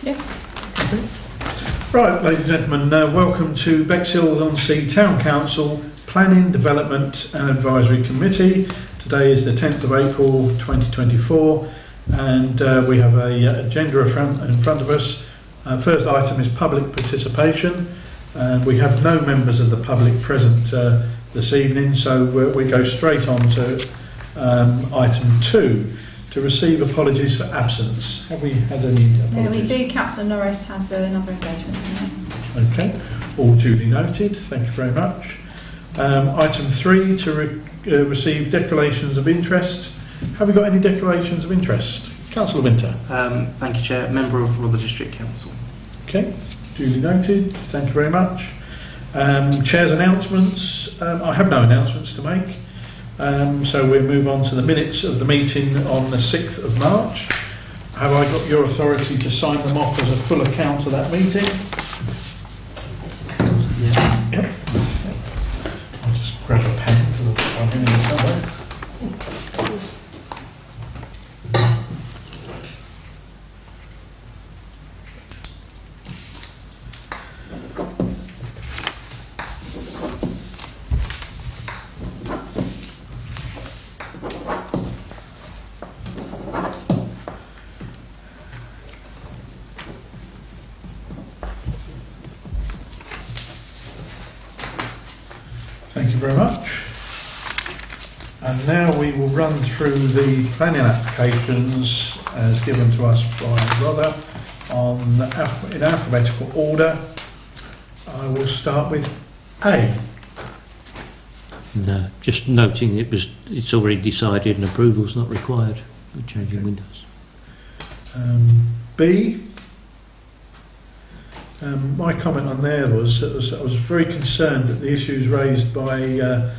Yes. Right, ladies and gentlemen, welcome to Bexhill-on-Sea Town Council Planning, Development and Advisory Committee. Today is the 10th of April 2024 and we have an agenda in front of us. First item is public participation. We have no members of the public present this evening, so we go straight on to item 2. To receive apologies for absence. Have we had any apologies? Yeah, we do. Councillor Norris has another engagement tonight. Okay, all duly noted. Thank you very much. Item 3, to receive declarations of interest. Have we got any declarations of interest? Councillor Winter. Thank you, Chair. Member of Rother District Council. Okay, duly noted. Thank you very much. Chair's announcements. I have no announcements to make. So we'll move on to the minutes of the meeting on the 6th of March. Have I got your authority to sign them off as a full account of that meeting? Yeah. Yep. I'll just grab a pen because I'm in there somewhere. Thank you very much. And now we will run through the planning applications as given to us by Rother in alphabetical order. I will start with A. No, just noting it's already decided and approval's not required for changing windows. B. My comment on there was I was very concerned that the issues raised by a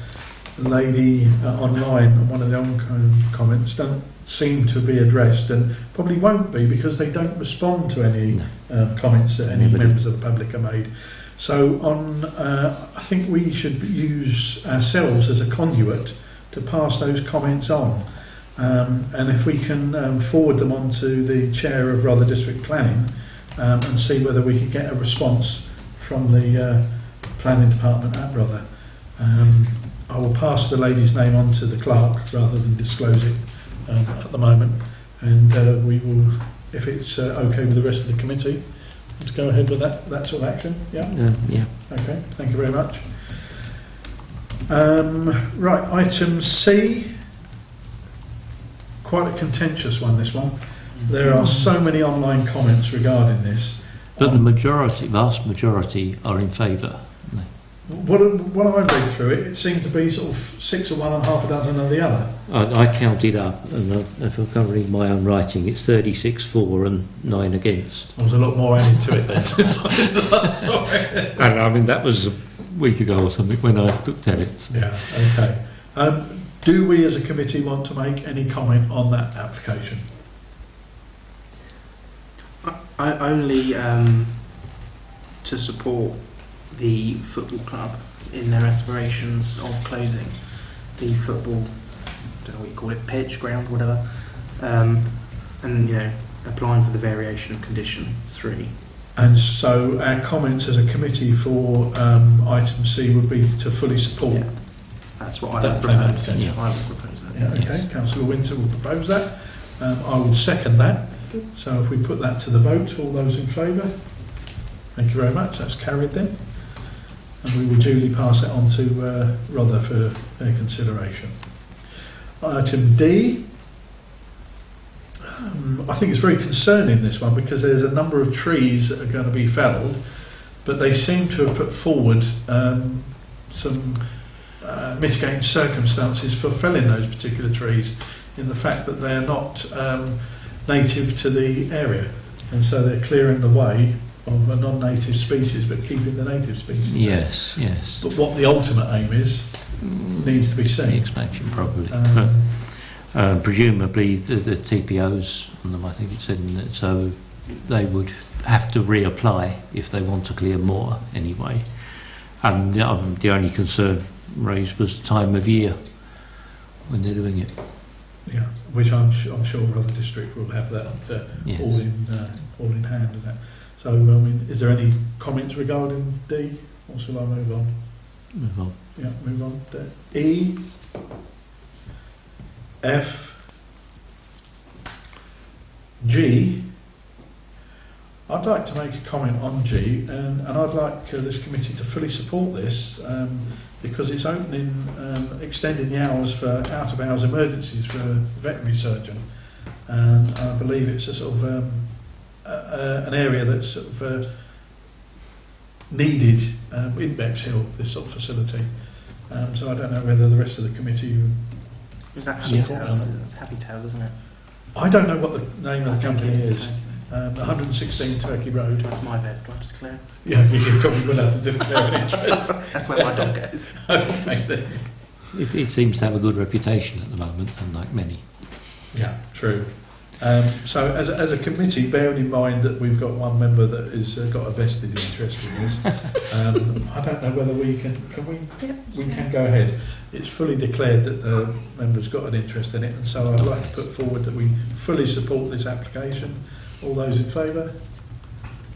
lady online on one of the comments don't seem to be addressed and probably won't be because they don't respond to any comments that any members of the public have made. So I think we should use ourselves as a conduit to pass those comments on. And if we can forward them on to the Chair of Rother District Planning, and see whether we could get a response from the planning department at Rother. I will pass the lady's name on to the clerk rather than disclose it at the moment, and we will, if it's okay with the rest of the committee, to go ahead with that sort of action. Yeah. Yeah. Okay. Thank you very much. Right. Item C. Quite a contentious one. This one. There are so many online comments regarding this. But the vast majority are in favour. When I read through it, it seemed to be sort of 6 of one and half a dozen of the other. I counted up, and if I can't read my own writing, it's 36 for and 9 against. There was a lot more added to it then. Sorry. And I mean, that was a week ago or something when I looked at it. So. Yeah, okay. Do we as a committee want to make any comment on that application? I only to support the football club in their aspirations of closing the football, I don't know what you call it, pitch, ground, whatever, and applying for the variation of condition 3. And so our comments as a committee for item C would be to fully support. Yeah, that's what I would propose. Yeah. I would propose that. Yeah, okay. Yes. Councillor Winter will propose that. I will second that. So if we put that to the vote, all those in favour? Thank you very much. That's carried then. And we will duly pass it on to Rother for their consideration. Item D. I think it's very concerning, this one, because there's a number of trees that are going to be felled, but they seem to have put forward some mitigating circumstances for felling those particular trees in the fact that they're not native to the area, and so they're clearing the way of a non-native species but keeping the native species. Yes, yes. But what the ultimate aim is needs to be seen. The expansion probably. Presumably the TPOs on them, I think it said, so they would have to reapply if they want to clear more anyway. And the, the only concern raised was time of year when they're doing it. Okay, Councillor Winter will propose that. I will second that. So if we put that to the vote, all those in favour? Thank you very much. That's carried then. And we will duly pass it on to Rother for their consideration. Item E. I think it's very concerning, this one, because there's a number of trees that are going to be felled, but they seem to have put forward some mitigating circumstances for felling those particular trees in the fact that they're not native to the area, and so they're clearing the way of a non-native species but keeping the native species. Yeah, which I'm sure other district will have that Yes. all in hand of that. So, I mean, is there any comments regarding D, or shall I move on? Move on. Yeah, move on. E, F, G. I'd like to make a comment on G, and I'd like this committee to fully support this because it's extending the hours for out-of-hours emergencies for a veterinary surgeon, and I believe it's a sort of an area that's sort of needed in Bexhill, this sort of facility. So I don't know whether the rest of the committee. Is that Happy Tales? It's Happy Tales, isn't it? I don't know what the name of the company is. 116 Turkey Road. That's my vet. Do I have to declare? Yeah, you probably will have to declare an interest. That's where my dog goes. Okay, then. It seems to have a good reputation at the moment, unlike many. Yeah, true. So as a committee, bearing in mind that we've got one member that has got a vested interest in this, I don't know whether we can go ahead. It's fully declared that the member's got an interest in it, and so I'd like to put forward that we fully support this application. All those in favour?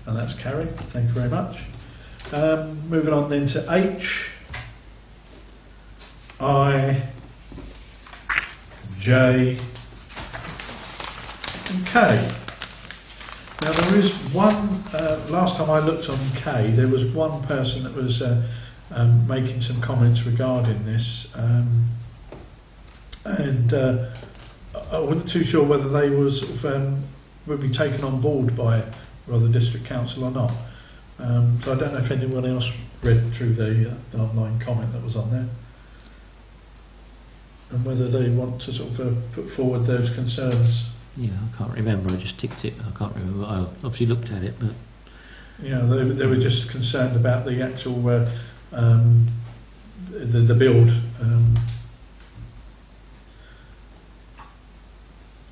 And that's carried. Thank you very much. Moving on then to H, I, J and K. Now there is one, last time I looked on K, there was one person that was making some comments regarding this, and I wasn't too sure whether they were sort of, would be taken on board by the district council or not. So I don't know if anyone else read through the online comment that was on there, and whether they want to sort of put forward those concerns. Yeah, I can't remember. I just ticked it. I can't remember. I obviously looked at it, but Yeah, they were just concerned about the actual the build.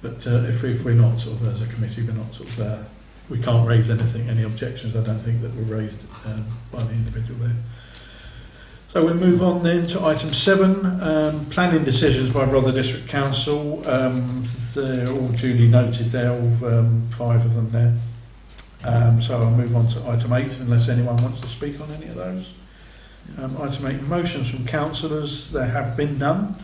But if we're not sort of as a committee, we're not sort of we can't raise any objections. I don't think that were raised by the individual there. So we'll move on then to item 7, planning decisions by Rother District Council. They're all duly noted there, all 5 of them there. So I'll move on to item 8 unless anyone wants to speak on any of those. Item 8, motions from councillors, there have been none.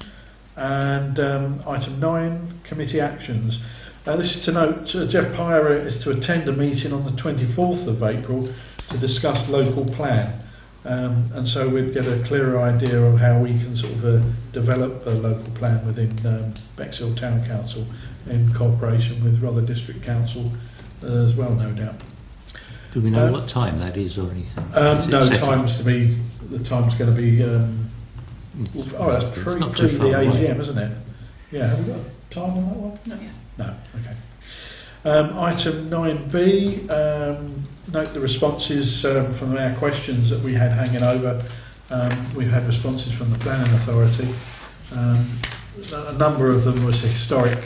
And item 9, committee actions. This is to note, Jeff Pyra is to attend a meeting on the 24th of April to discuss local plan. And so we'd get a clearer idea of how we can sort of develop a local plan within Bexhill Town Council in cooperation with Rother District Council as well, no doubt. do we know what time that is or anything? No, time's to be, the time's going to be, that's pre the AGM, isn't it? Yeah, have we got time on that one? Not yet. No, okay. Item 9B, note the responses from our questions that we had hanging over. We've had responses from the Planning Authority. A number of them was historic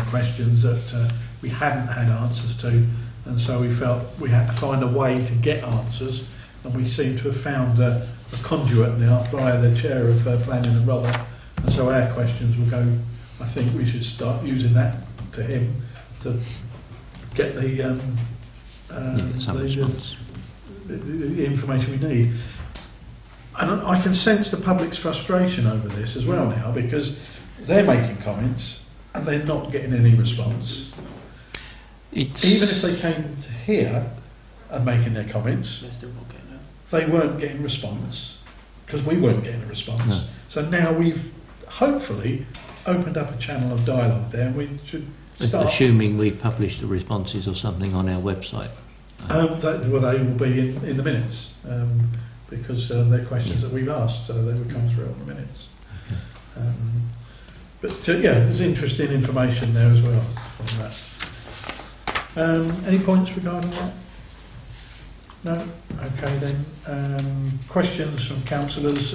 questions that we hadn't had answers to, and so we felt we had to find a way to get answers, and we seem to have found a conduit now via the chair of Planning and Rother, and so our questions will go. I think we should start using that to him to get the information we need. And I can sense the public's frustration over this as well now, because they're making comments and they're not getting any response. Even if they came to here and making their comments, They're still not getting it. they weren't getting response because we weren't getting a response. No. So now we've hopefully opened up a channel of dialogue there, and we should start. Assuming we publish the responses or something on our website. They will be in the minutes because they're questions that we've asked, so they would come through on the minutes. Okay. There's interesting information there as well from that. Any points regarding that? No? Okay then. Questions from councillors.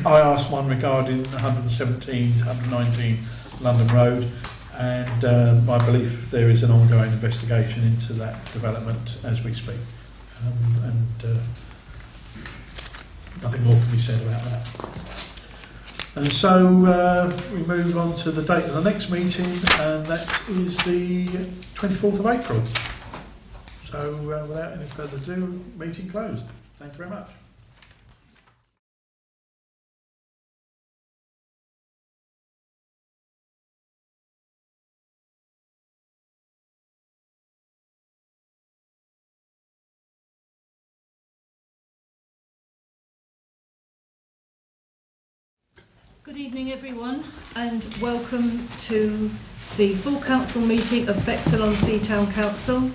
I asked one regarding 117 to 119 London Road, and my belief there is an ongoing investigation into that development as we speak. Nothing more can be said about that. And so we move on to the date of the next meeting, and that is the 24th of April. So without any further ado, meeting closed. Thank you very much. Good evening everyone, and welcome to the full council meeting of Bexhill-on-Sea Town Council.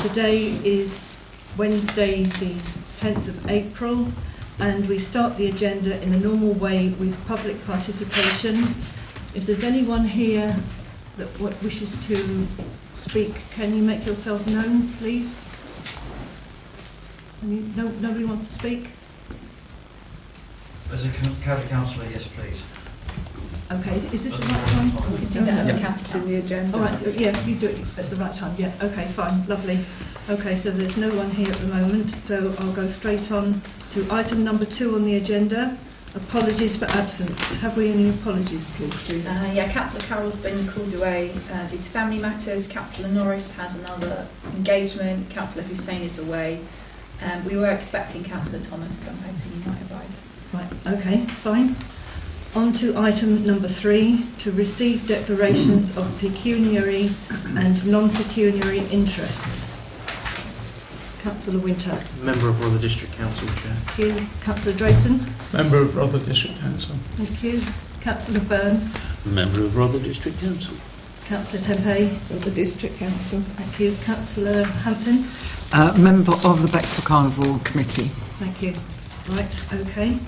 Today is Wednesday the 10th of April, and we start the agenda in the normal way with public participation. If there's anyone here that wishes to speak, can you make yourself known, please? Nobody wants to speak? As a county councillor, yes, please. Okay, is this the right time? We can do that at the county council. The agenda. All right, yeah, you do it at the right time. Yeah, okay, fine, lovely. Okay, so there's no one here at the moment, so I'll go straight on to item number 2 on the agenda. Apologies for absence. Have we any apologies, please, Julie? Yeah, Councillor Carroll's been called away due to family matters. Councillor Norris has another engagement. Councillor Hussein is away. We were expecting Councillor Thomas, so I'm hoping he might arrive. Right, okay, fine. On to item number 3, to receive declarations of pecuniary and non-pecuniary interests. Councillor Winter. Member of Rother District Council, Chair. Thank you. Councillor Drayson. Member of Rother District Council. Thank you. Councillor Byrne. Member of Rother District Council. Councillor Tempeh. The District Council. Thank you. Councillor Hampton. Member of the Bexhill Carnival Committee. Thank you. Right, okay.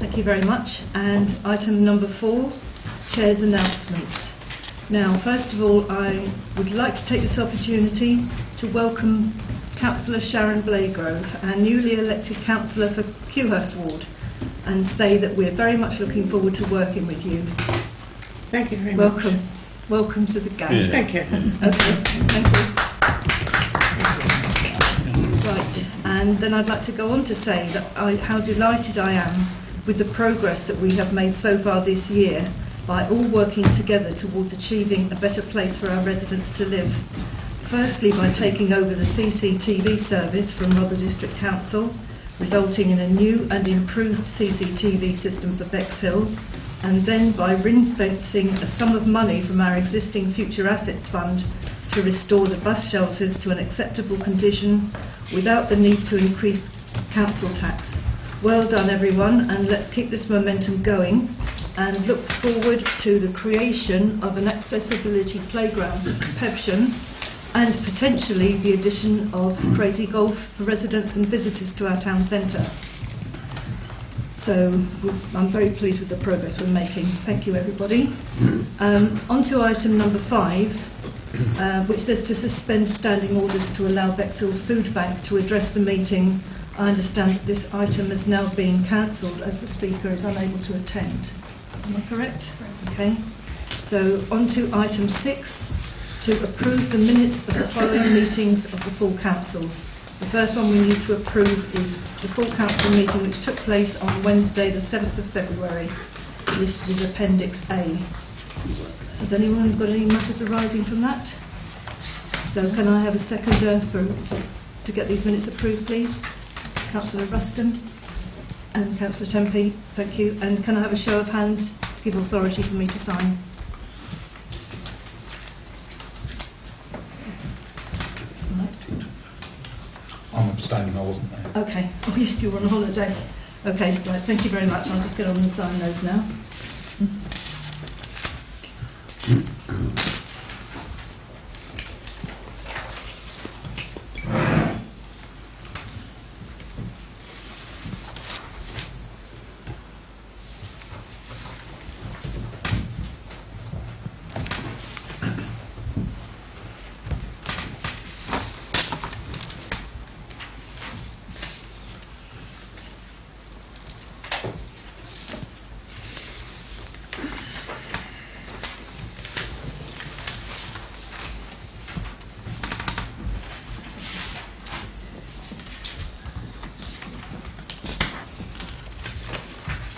Thank you very much. And item number 4, Chair's announcements. Now, first of all, I would like to take this opportunity to welcome Councillor Sharon Blagrove, our newly elected councillor for Kewhurst Ward, and say that we're very much looking forward to working with you. Thank you very much. Welcome. Welcome to the gang. Yeah. Thank you. Okay, thank you. Right, and then I'd like to go on to say that how delighted I am with the progress that we have made so far this year by all working together towards achieving a better place for our residents to live. Firstly, by taking over the CCTV service from Rother District Council, resulting in a new and improved CCTV system for Bexhill, and then by ring-fencing a sum of money from our existing Future Assets Fund to restore the bus shelters to an acceptable condition without the need to increase council tax. Well done everyone, and let's keep this momentum going and look forward to the creation of an accessibility playground for Pebsham and potentially the addition of crazy golf for residents and visitors to our town centre. So I'm very pleased with the progress we're making. Thank you everybody. On to item number 5. Which says to suspend standing orders to allow Bexhill Food Bank to address the meeting. I understand that this item has now been cancelled as the speaker is unable to attend. Am I correct? Okay. So on to item 6, to approve the minutes of the following meetings of the full council. The first one we need to approve is the full council meeting which took place on Wednesday the 7th of February. This is Appendix A. Has anyone got any matters arising from that? So can I have a seconder to get these minutes approved, please? Councillor Ruston and Councillor Tempeh, thank you. And can I have a show of hands to give authority for me to sign? I'm abstaining, I wasn't there. Okay. Oh yes, you were on holiday. Okay, right, thank you very much. I'll just get on and sign those now.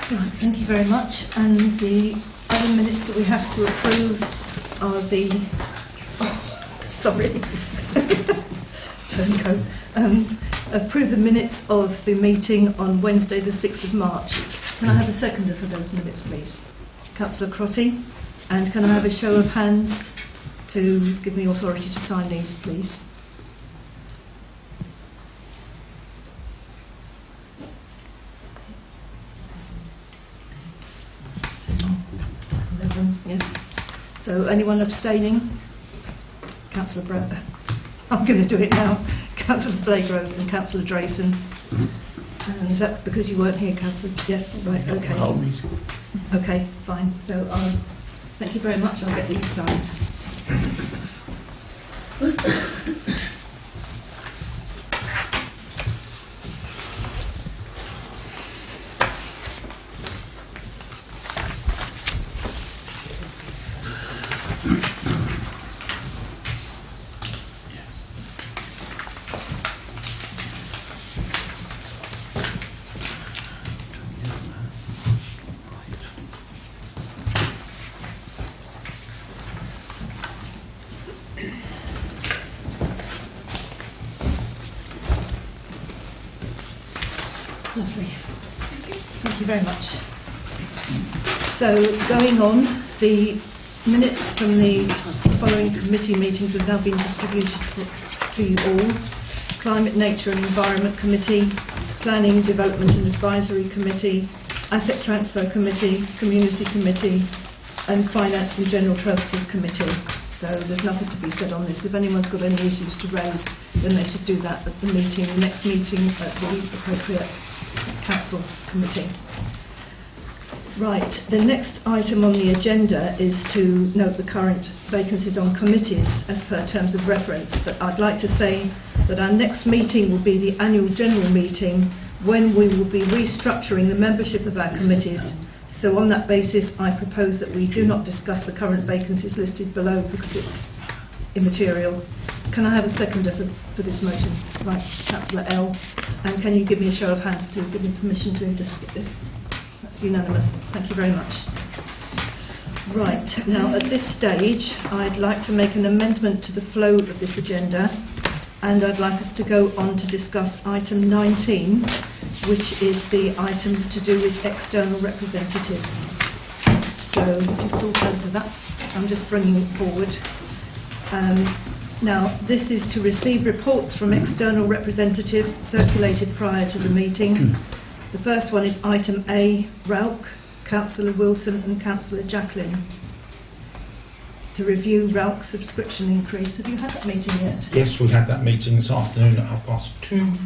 Right, thank you very much. And the other minutes that we have to approve are the... Oh, sorry. Turncoat. Approve the minutes of the meeting on Wednesday the 6th of March. Can I have a seconder for those minutes, please? Councillor Crotty. And can I have a show of hands to give me authority to sign these, please? Yes. So anyone abstaining? Councillor Brown. I'm going to do it now. Councillor Blagrove and Councillor Drayson. And is that because you weren't here, Councillor? Yes. Right. Okay. Okay. Fine. So thank you very much. I'll get these signed. Lovely. Thank you very much. So, going on, the minutes from the following committee meetings have now been distributed to you all. Climate, Nature and Environment Committee, Planning, Development and Advisory Committee, Asset Transfer Committee, Community Committee and Finance and General Purposes Committee. So there's nothing to be said on this. If anyone's got any issues to raise, then they should do that at the meeting, the next meeting at the appropriate council committee. Right, the next item on the agenda is to note the current vacancies on committees as per terms of reference, but I'd like to say that our next meeting will be the annual general meeting when we will be restructuring the membership of our committees. So on that basis, I propose that we do not discuss the current vacancies listed below because it's immaterial. Can I have a seconder for this motion? Right, Councillor L. And can you give me a show of hands to give me permission to discuss this? That's unanimous. Thank you very much. Right, now at this stage, I'd like to make an amendment to the flow of this agenda, and I'd like us to go on to discuss item 19, which is the item to do with external representatives. So if you could all turn to that, I'm just bringing it forward. Now, this is to receive reports from external representatives circulated prior to the meeting. The first one is item A, RALC, Councillor Wilson and Councillor Jacqueline, to review RALC subscription increase. Have you had that meeting yet? Yes, we had that meeting this afternoon at 2:30.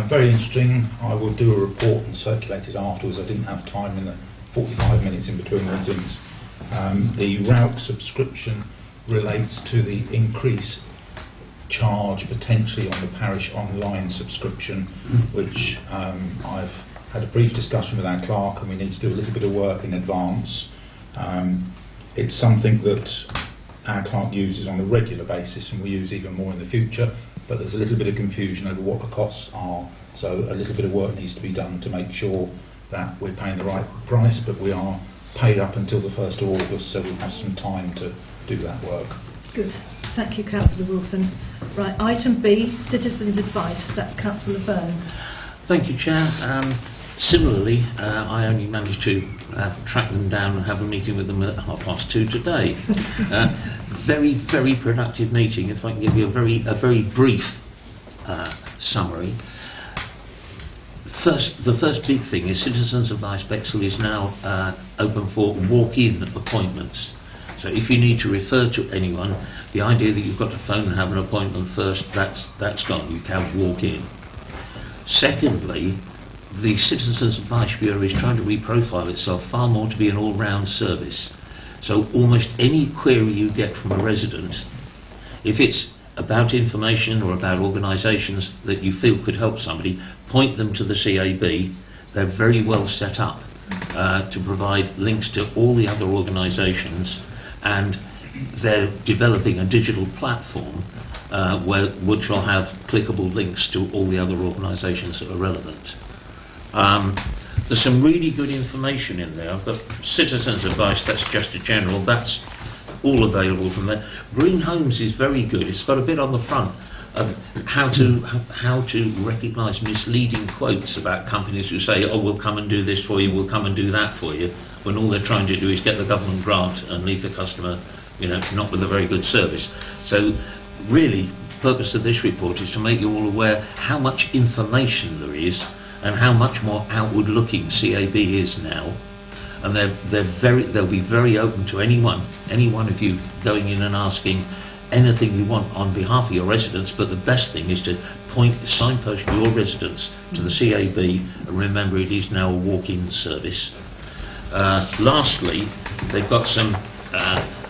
Very interesting. I will do a report and circulate it afterwards. I didn't have time in the 45 minutes in between meetings. The RALC subscription relates to the increase charge potentially on the parish online subscription, which I've had a brief discussion with our clerk, and we need to do a little bit of work in advance. It's something that our clerk uses on a regular basis, and we use even more in the future, but there's a little bit of confusion over what the costs are, so a little bit of work needs to be done to make sure that we're paying the right price, but we are paid up until the 1st of August, so we have some time to do that work. Good. Thank you, Councillor Wilson. Right, item B, citizens' advice. That's Councillor Byrne. Thank you, Chair. Similarly, I only managed to track them down and have a meeting with them at 2:30 today. Very, very productive meeting. If I can give you a very brief summary. The first big thing is Citizens Advice Bexhill is now open for walk-in appointments. So if you need to refer to anyone, the idea that you've got to phone and have an appointment first, that's gone. You can walk in. Secondly, the Citizens Advice Bureau is trying to reprofile itself far more to be an all-round service. So almost any query you get from a resident, if it's about information or about organisations that you feel could help somebody, point them to the CAB. They're very well set up to provide links to all the other organisations, and they're developing a digital platform which will have clickable links to all the other organisations that are relevant. There's some really good information in there. I've got citizens' advice, that's just a general, that's all available from there. Green Homes is very good. It's got a bit on the front of how to recognise misleading quotes about companies who say, oh, we'll come and do this for you, we'll come and do that for you, when all they're trying to do is get the government grant and leave the customer, you know, not with a very good service. So really, the purpose of this report is to make you all aware how much information there is and how much more outward looking CAB is now. And they'll be very open to any one of you going in and asking anything you want on behalf of your residents, but the best thing is to signpost your residents to the CAB, and remember it is now a walk-in service. Lastly, they've got some,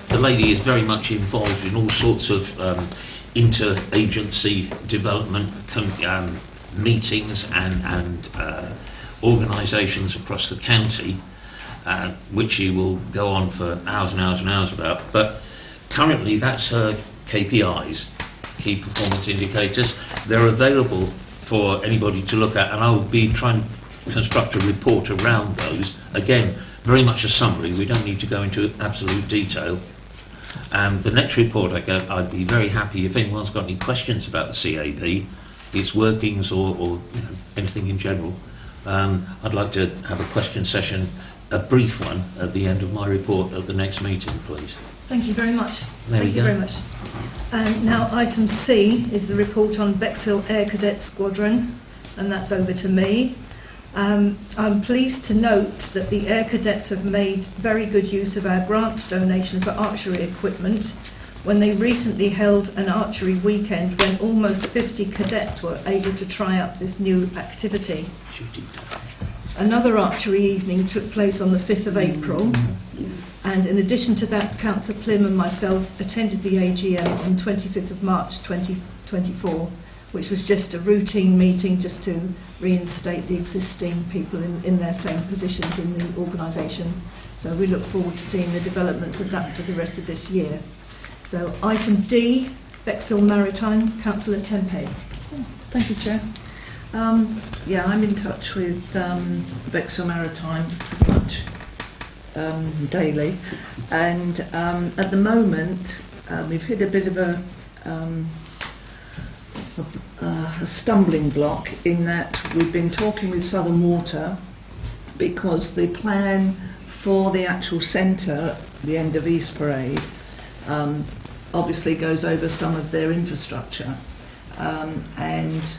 the lady is very much involved in all sorts of inter-agency development meetings and organisations across the county, which she will go on for hours and hours and hours about. But currently that's her KPIs, key performance indicators. They're available for anybody to look at, and I will be trying to construct a report around those. Again, very much a summary. We don't need to go into absolute detail. The next report I'd be very happy if anyone's got any questions about the CAB, its workings or you know, anything in general. I'd like to have a question session, a brief one, at the end of my report at the next meeting, please. Thank you very much. Thank you very much. Now, item C is the report on Bexhill Air Cadet Squadron, and that's over to me. I'm pleased to note that the Air Cadets have made very good use of our grant donation for archery equipment when they recently held an archery weekend when almost 50 cadets were able to try out this new activity. Another archery evening took place on the 5th of April, and in addition to that, Councillor Plim and myself attended the AGM on 25th of March 2024, which was just a routine meeting just to reinstate the existing people in their same positions in the organisation. So we look forward to seeing the developments of that for the rest of this year. So item D, Bexhill Maritime, Councillor Tempe. Thank you, Chair. Yeah, I'm in touch with Bexhill Maritime pretty much daily, and at the moment we've hit a bit of a stumbling block in that we've been talking with Southern Water because the plan for the actual centre, the end of East Parade, obviously goes over some of their infrastructure, and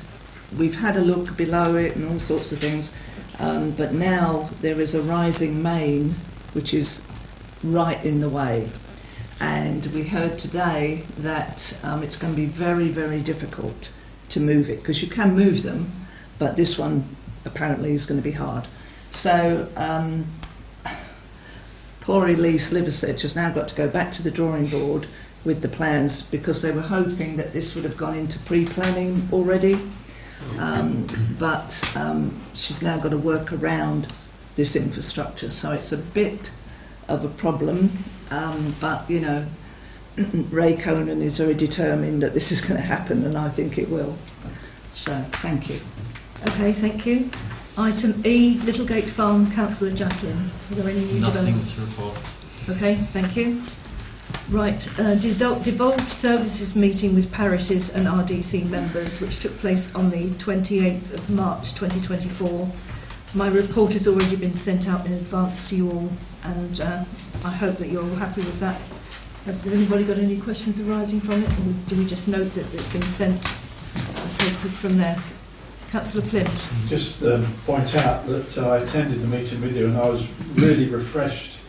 we've had a look below it and all sorts of things, but now there is a rising main which is right in the way, and we heard today that it's going to be very, very difficult to move it, because you can move them, but this one apparently is going to be hard. So poor Elise Liversedge has now got to go back to the drawing board with the plans, because they were hoping that this would have gone into pre-planning already, but she's now got to work around this infrastructure, so it's a bit of a problem, but you know, Ray Conan is very determined that this is going to happen, and I think it will. So thank you. Okay, thank you. Item E, Littlegate Farm, Councillor Jacqueline. Are there any new developments? Nothing to report. Okay, thank you. Right, devolved services meeting with parishes and RDC members, which took place on the 28th of March 2024. My report has already been sent out in advance to you all, and I hope that you're all happy with that. Has anybody got any questions arising from it, or do we just note that it's been sent? I'll take it from there. Councillor Plim. Just point out that I attended the meeting with you, and I was really refreshed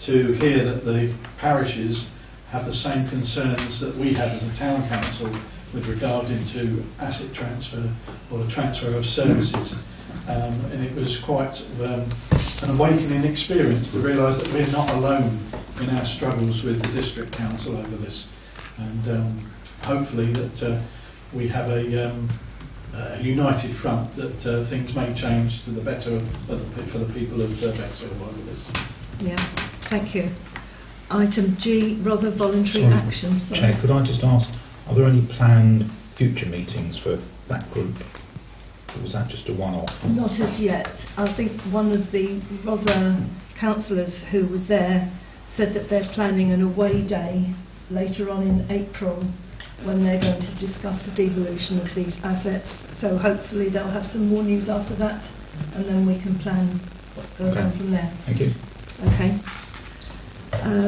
to hear that the parishes have the same concerns that we have as a town council with regard to asset transfer or the transfer of services. And it was quite an awakening experience to realise that we're not alone in our struggles with the district council over this, and hopefully that we have a united front, that things may change to the better for the people of Bexhill over this. Yeah, thank you. Item G, rather voluntary action. Chair, could I just ask, are there any planned future meetings for that group? or was that just a one-off? Not as yet. I think one of the other councillors who was there said that they're planning an away day later on in April when they're going to discuss the devolution of these assets. So hopefully they'll have some more news after that, and then we can plan what goes on from there. Thank you. Okay.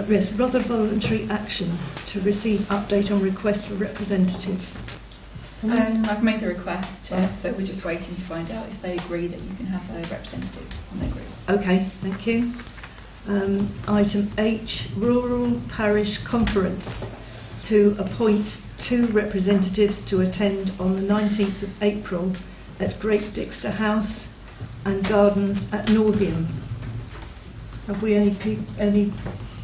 Yes, rather voluntary action to receive update on request for representative. I've made the request, Chair, so we're just waiting to find out if they agree that you can have a representative on their group. Okay, thank you. Item H, Rural Parish Conference, to appoint 2 representatives to attend on the 19th of April at Great Dixter House and Gardens at Northiam. Have we any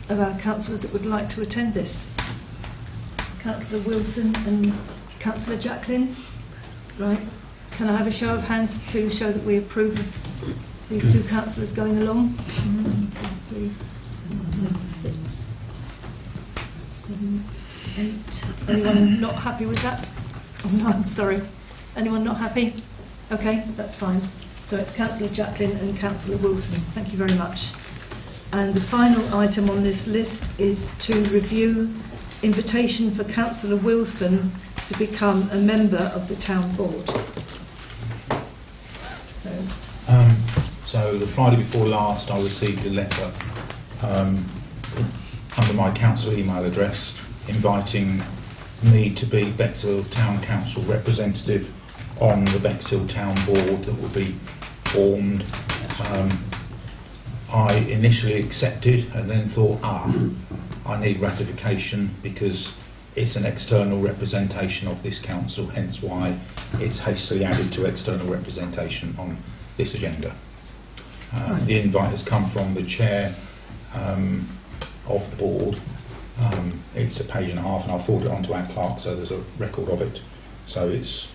of our councillors that would like to attend this? Councillor Wilson and Councillor Jacqueline? Right. Can I have a show of hands to show that we approve of these 2 councillors going along? 1, 2, 3, 4, 5, 6, 7, 8. Anyone not happy with that? Oh, no, I'm sorry. Anyone not happy? Okay, that's fine. So it's Councillor Jacqueline and Councillor Wilson. Thank you very much. And the final item on this list is to review invitation for Councillor Wilson to become a member of the town board. So the Friday before last, I received a letter under my council email address inviting me to be Bexhill Town Council representative on the Bexhill Town Board that will be formed. I initially accepted and then thought, I need ratification because it's an external representation of this council, hence why it's hastily added to external representation on this agenda. The invite has come from the chair of the board. It's a page and a half, and I'll forward it on to our clerk so there's a record of it. So it's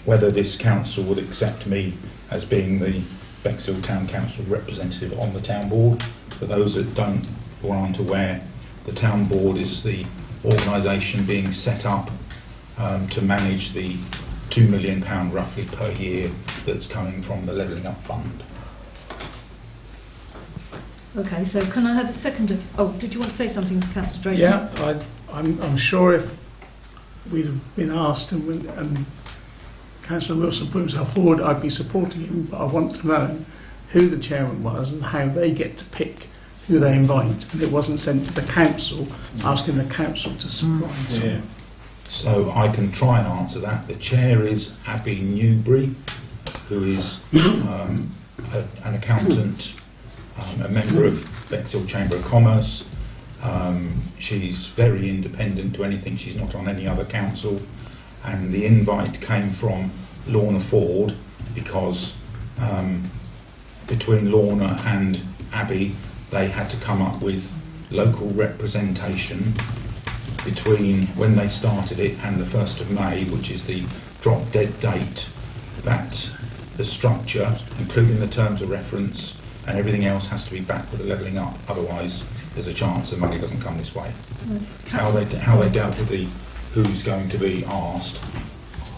whether this council would accept me as being the Bexhill Town Council representative on the town board. For those that don't or aren't aware, the town board is the organisation being set up to manage the £2 million roughly per year that's coming from the Levelling Up Fund. Okay, so can I have a second of... Oh, did you want to say something, Councillor Drayson? Yeah, I'm sure if we'd have been asked and Councillor Wilson put himself forward, I'd be supporting him, but I want to know who the chairman was and how they get to pick who they invite. And it wasn't sent to the council, asking the council to supply someone. So I can try and answer that. The chair is Abby Newbury, who is an accountant, a member of Bexhill Chamber of Commerce. She's very independent to anything. She's not on any other council. And the invite came from Lorna Ford because between Lorna and Abby, they had to come up with local representation between when they started it and the 1st of May, which is the drop dead date, that the structure, including the terms of reference and everything else, has to be back with the Levelling Up. Otherwise, there's a chance the money doesn't come this way. How they dealt with the who's going to be asked,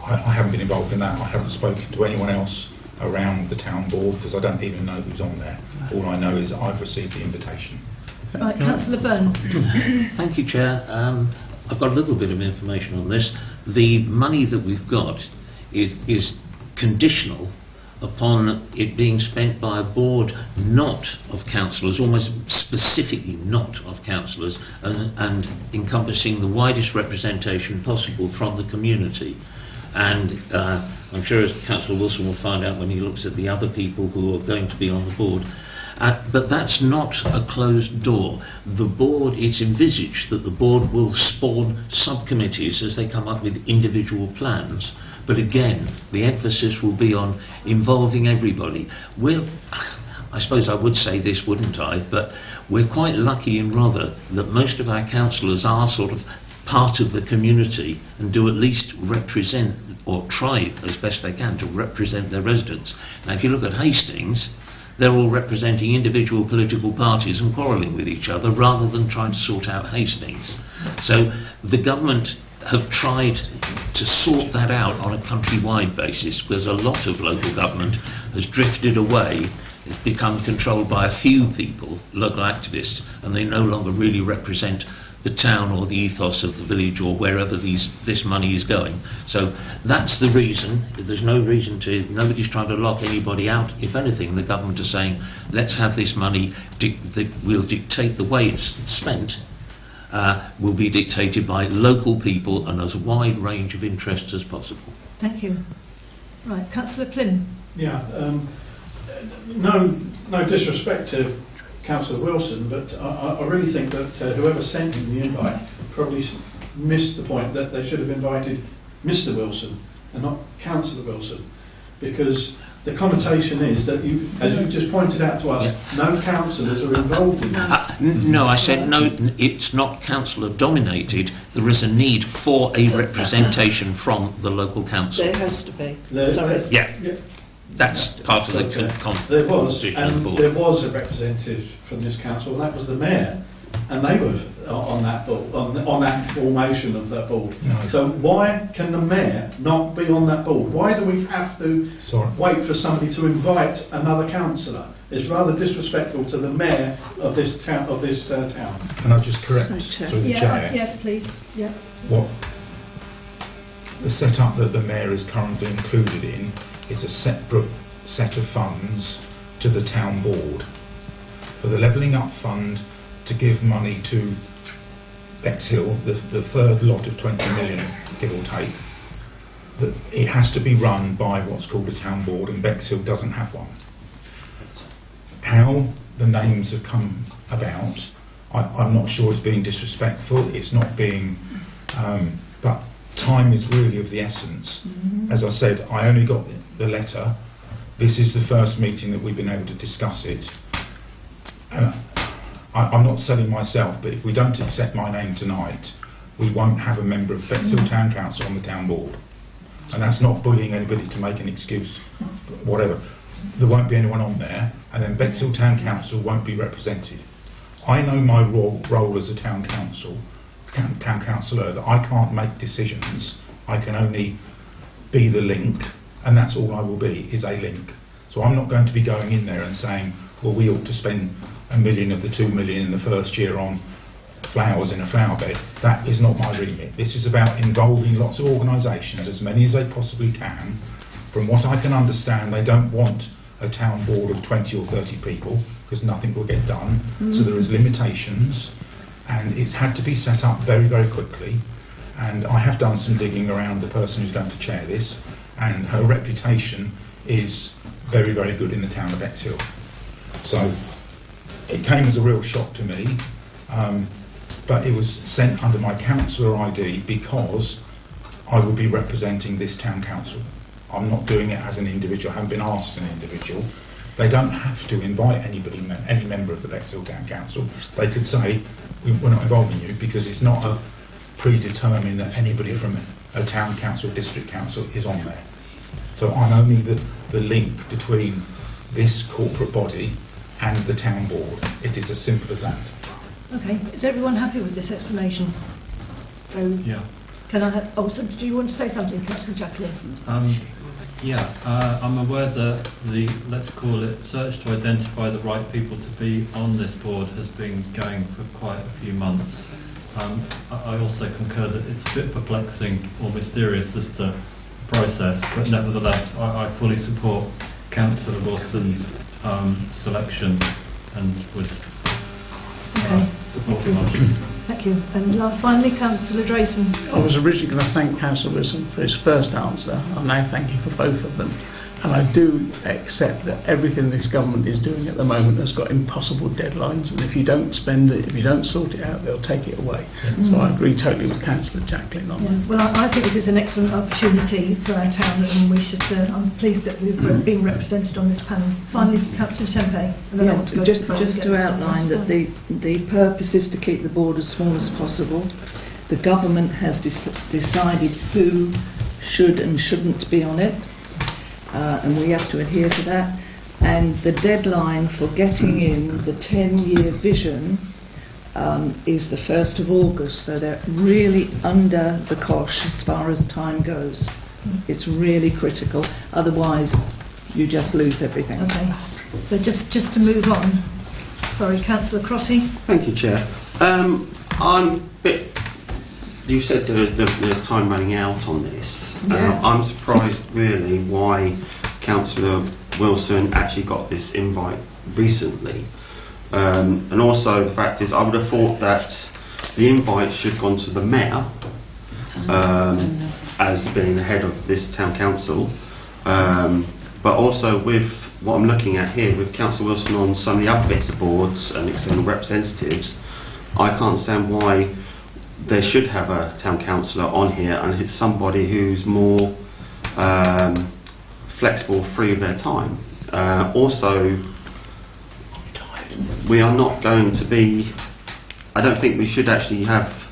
I haven't been involved in that. I haven't spoken to anyone else around the town board because I don't even know who's on there. All I know is that I've received the invitation. Right, Councillor Byrne. Thank you, Chair. I've got a little bit of information on this. The money that we've got is conditional upon it being spent by a board not of councillors, almost specifically not of councillors, and encompassing the widest representation possible from the community. And I'm sure as Councillor Wilson will find out when he looks at the other people who are going to be on the board. But that's not a closed door. The board, it's envisaged that the board will spawn subcommittees as they come up with individual plans. But again, the emphasis will be on involving everybody. I suppose I would say this, wouldn't I? But we're quite lucky in Rother that most of our councillors are sort of part of the community and do at least represent, or try as best they can to represent their residents. Now, if you look at Hastings, they're all representing individual political parties and quarrelling with each other rather than trying to sort out Hastings. So the government have tried to sort that out on a countrywide basis, because a lot of local government has drifted away. It's become controlled by a few people, local activists, and they no longer really represent the town or the ethos of the village or wherever this money is going. So that's the reason. There's no reason to, nobody's trying to lock anybody out. If anything, the government is saying, let's have this money, we'll dictate the way it's spent, will be dictated by local people and as wide range of interests as possible. Thank you. Right, Councillor Plym. Yeah, no disrespect to Councillor Wilson, but I really think that whoever sent him the invite probably missed the point that they should have invited Mr. Wilson and not Councillor Wilson, because the connotation is that you, as you just pointed out to us, no councillors are involved in this. No, I said no, it's not councillor dominated. There is a need for a representation from the local council. There has to be. Sorry. Yeah. That's part of the there was, constitution and of the board. there was a representative from this council, and that was the mayor, and they were on that board, on that formation of that board. No. So why can the mayor not be on that board? Why do we have to wait for somebody to invite another councillor? It's rather disrespectful to the mayor of this town. Can I just correct through the chair? Yes, please. Yeah. What the setup that the mayor is currently included in is a separate set of funds to the town board. For the Levelling Up Fund to give money to Bexhill, the third lot of 20 million, give or take, that it has to be run by what's called a town board, and Bexhill doesn't have one. How the names have come about, I'm not sure it's being disrespectful, it's not being, but time is really of the essence. As I said, I only got the letter. This is the first meeting that we've been able to discuss it. And I'm not selling myself, but if we don't accept my name tonight, we won't have a member of Bexhill Town Council on the town board. And that's not bullying anybody to make an excuse, whatever. There won't be anyone on there, and then Bexhill Town Council won't be represented. I know my role as a town councillor, that I can't make decisions. I can only be the link, and that's all I will be, is a link. So I'm not going to be going in there and saying, well, we ought to spend $1 million of the $2 million in the first year on flowers in a flower bed. That is not my remit. This is about involving lots of organisations, as many as they possibly can. From what I can understand, they don't want a town board of 20 or 30 people, because nothing will get done. So there is limitations, and it's had to be set up very, very quickly. And I have done some digging around the person who's going to chair this, and her reputation is very, very good in the town of Bexhill. So it came as a real shock to me, but it was sent under my councillor ID because I will be representing this town council. I'm not doing it as an individual, I haven't been asked as an individual. They don't have to invite anybody, any member of the Bexhill Town Council. They could say, we're not involving you, because it's not a predetermined that anybody from a town council, district council is on there. So I'm only the link between this corporate body and the town board. It is as simple as that. Okay, is everyone happy with this explanation? So, yeah. Can I? So do you want to say something, Councillor Jacklin? I'm aware that the, let's call it, search to identify the right people to be on this board has been going for quite a few months. I also concur that it's a bit perplexing or mysterious as to process, but nevertheless I fully support Councillor Wilson's selection and would support the motion. Thank you. And finally, Councillor Drayson. I was originally going to thank Councillor Wilson for his first answer. I now thank you for both of them. And I do accept that everything this government is doing at the moment has got impossible deadlines, and if you don't spend it, if you don't sort it out, they'll take it away. So I agree totally with Councillor Jacklin on that. Well, I think this is an excellent opportunity for our town, and we should. I'm pleased that we've been represented on this panel. Finally, Councillor Tempe, and then I want to go just to outline that the purpose is to keep the board as small as possible. The government has decided who should and shouldn't be on it. And we have to adhere to that. And the deadline for getting in the 10-year vision is the 1st of August, so they're really under the cosh as far as time goes. It's really critical, otherwise you just lose everything. Okay, so just to move on. Sorry, Councillor Crotty. Thank you, Chair. I'm a bit. You said there's time running out on this. Yeah. I'm surprised, really, why Councillor Wilson actually got this invite recently. And also, the fact is, I would have thought that the invite should have gone to the Mayor as being the head of this town council. But also with what I'm looking at here, with Councillor Wilson on some of the other bits of boards and external representatives, I can't understand why they should have a town councillor on here, and it's somebody who's more flexible, free of their time. Also, we are not going to be, I don't think we should actually have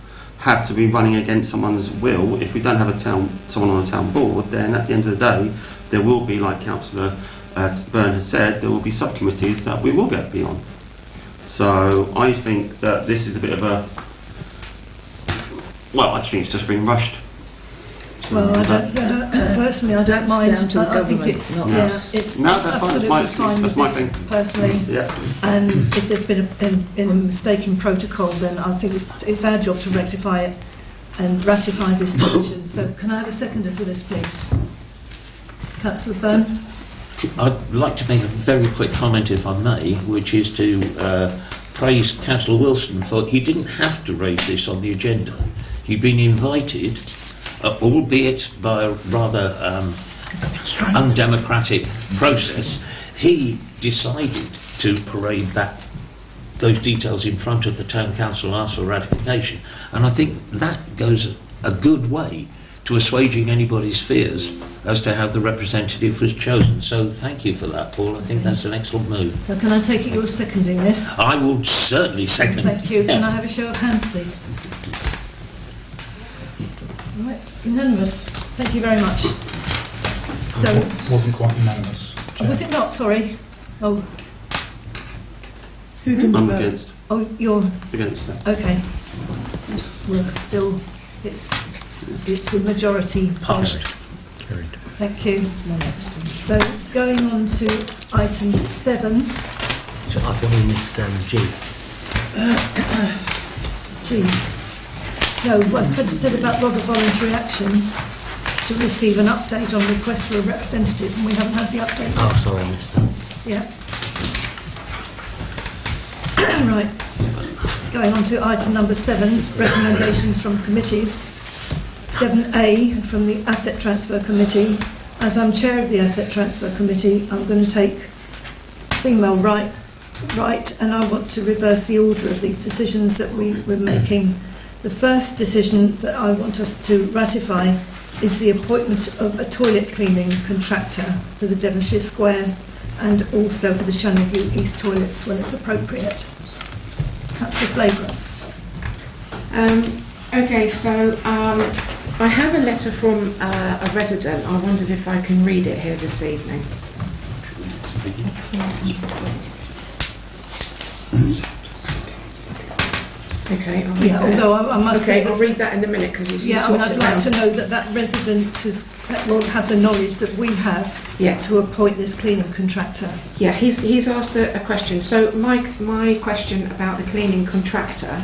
to be running against someone's will. If we don't have someone on a town board, then at the end of the day, there will be, like Councillor Byrne has said, there will be subcommittees that we will get beyond. So I think that this is a bit of a, well, I just think it's just being rushed. So Well, personally, I don't That's mind. down to the I think government, it's not us. it's No, that's fine. absolutely That's my excuse. fine That's with my this thing. personally. Yeah. And if there's been a mistake in protocol, then I think it's our job to rectify it and ratify this decision. So can I have a seconder for this, please? Councillor Byrne. I'd like to make a very quick comment, if I may, which is to praise Councillor Wilson for he didn't have to raise this on the agenda. He'd been invited, albeit by a rather undemocratic process. He decided to parade those details in front of the town council and ask for ratification, and I think that goes a good way to assuaging anybody's fears as to how the representative was chosen. So thank you for that, Paul. I think that's an excellent move. So can I take it you're seconding this? I will certainly second. Thank you. Can I have a show of hands, please? Right, unanimous. Thank you very much. So Wasn't quite unanimous. Chair. was it not? Sorry. Oh, Who can I'm vote? against. oh, you're Against that. okay. Well, still, it's a majority. Passed. Thank you. So going on to item 7. So I've got in this G. G. No, what I said about rather voluntary action to receive an update on request for a representative, and we haven't had the update. Oh, sorry, I missed that. Yeah. Right. Going on to item number 7, recommendations from committees. 7A from the Asset Transfer Committee. As I'm chair of the Asset Transfer Committee, I'm going to take female right, and I want to reverse the order of these decisions that we're making. The first decision that I want us to ratify is the appointment of a toilet cleaning contractor for the Devonshire Square and also for the Channelview East toilets when it's appropriate. That's the flavour. Okay, so I have a letter from a resident. I wondered if I can read it here this evening. Okay, I'll read that. Although I must say I'll read that in a minute because he's yeah, I mean, I'd like to know that resident will have the knowledge that we have to appoint this cleaning contractor. Yeah, he's asked a question. So my question about the cleaning contractor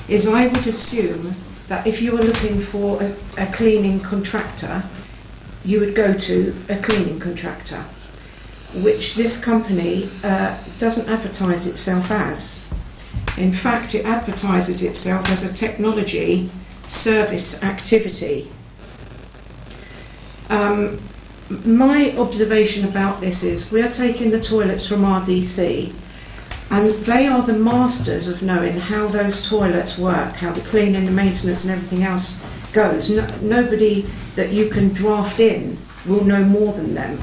is I would assume that if you were looking for a cleaning contractor, you would go to a cleaning contractor, which this company doesn't advertise itself as. In fact, it advertises itself as a technology service activity. My observation about this is we are taking the toilets from RDC, and they are the masters of knowing how those toilets work, how the cleaning, the maintenance and everything else goes. Nobody that you can draft in will know more than them.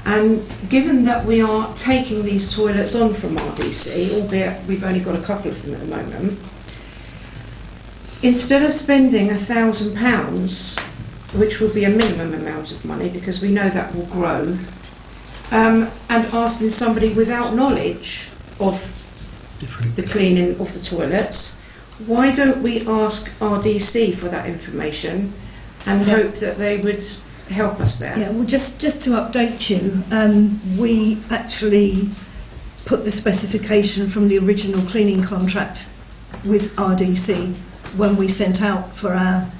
And given that we are taking these toilets on from RDC, albeit we've only got a couple of them at the moment, instead of spending £1,000, which will be a minimum amount of money because we know that will grow, and asking somebody without knowledge of the cleaning of the toilets. Why don't we ask RDC for that information and hope that they would help us there? Yeah, well, just to update you, we actually put the specification from the original cleaning contract with RDC when we sent out for our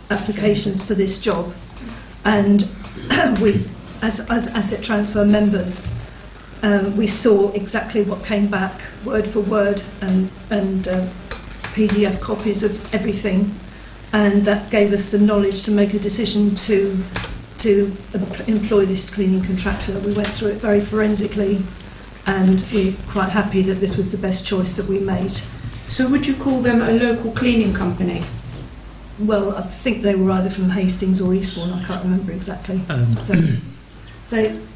applications for this job, and we, as asset transfer members, we saw exactly what came back, word for word, and PDF copies of everything, and that gave us the knowledge to make a decision to employ this cleaning contractor. We went through it very forensically, and we're quite happy that this was the best choice that we made. So would you call them a local cleaning company? Well, I think they were either from Hastings or Eastbourne, I can't remember exactly.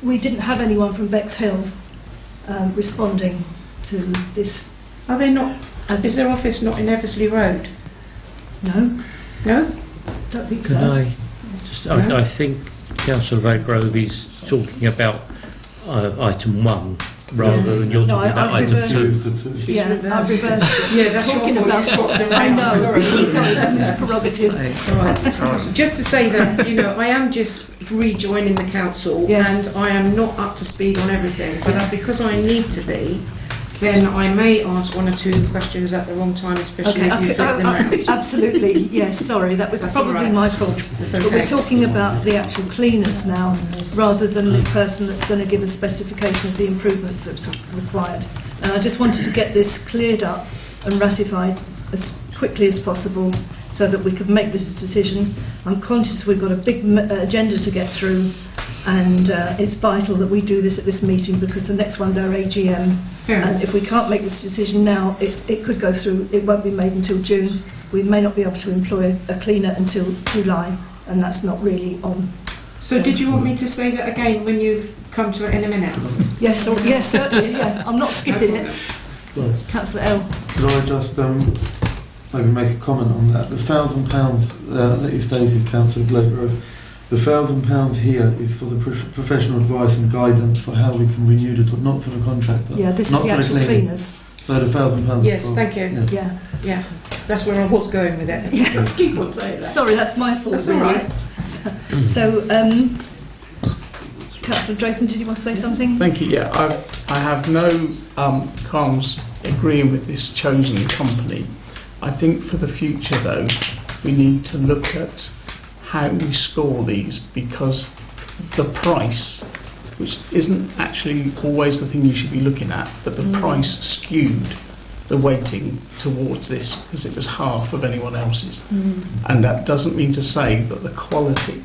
We didn't have anyone from Bexhill responding to this. Are they not? Is their office not in Eversley Road? No. No? Don't think Can so. I just, I think Councillor Redgrove is talking about item 1 rather than you're talking about item 2. Yeah, I've reversed it. Yeah, that's talking your about fault. I know. Sorry, that's prerogative. Right. Just to say that, I am just rejoining the council, Yes. and I am not up to speed on everything, but because I need to be, then I may ask 1 or 2 questions at the wrong time, especially if you flip them around. Absolutely, yes, sorry, that was That's probably all right. my fault. That's But okay. we're talking about the actual cleaners now, rather than the person that's going to give a specification of the improvements that's required. And I just wanted to get this cleared up and ratified as quickly as possible so that we could make this decision. I'm conscious we've got a big agenda to get through, and it's vital that we do this at this meeting because the next one's our AGM. And if we can't make this decision now, it could go through, it won't be made until June. We may not be able to employ a cleaner until July, and that's not really on. So did you want me to say that again when you come to it in a minute? Yes, yes, certainly, yeah. I'm not skipping it. Councillor L. Could I just maybe make a comment on that? The £1,000 that you stated, Councillor Blakegrove, the £1,000 here is for the professional advice and guidance for how we can renew the not for the contractor. Yeah, this not is the for actual cleaning. cleaners. So the £1,000. Yes, thank you. Yeah. Yeah, that's where I was going with it. Yeah. Keep on saying that. Sorry, that's my fault. That's all right. So, Councillor Drayson, did you want to say something? Thank you. Yeah, I have no qualms agreeing with this chosen company. I think for the future, though, we need to look at how we score these, because the price, which isn't actually always the thing you should be looking at, but the price skewed the weighting towards this because it was half of anyone else's. And that doesn't mean to say that the quality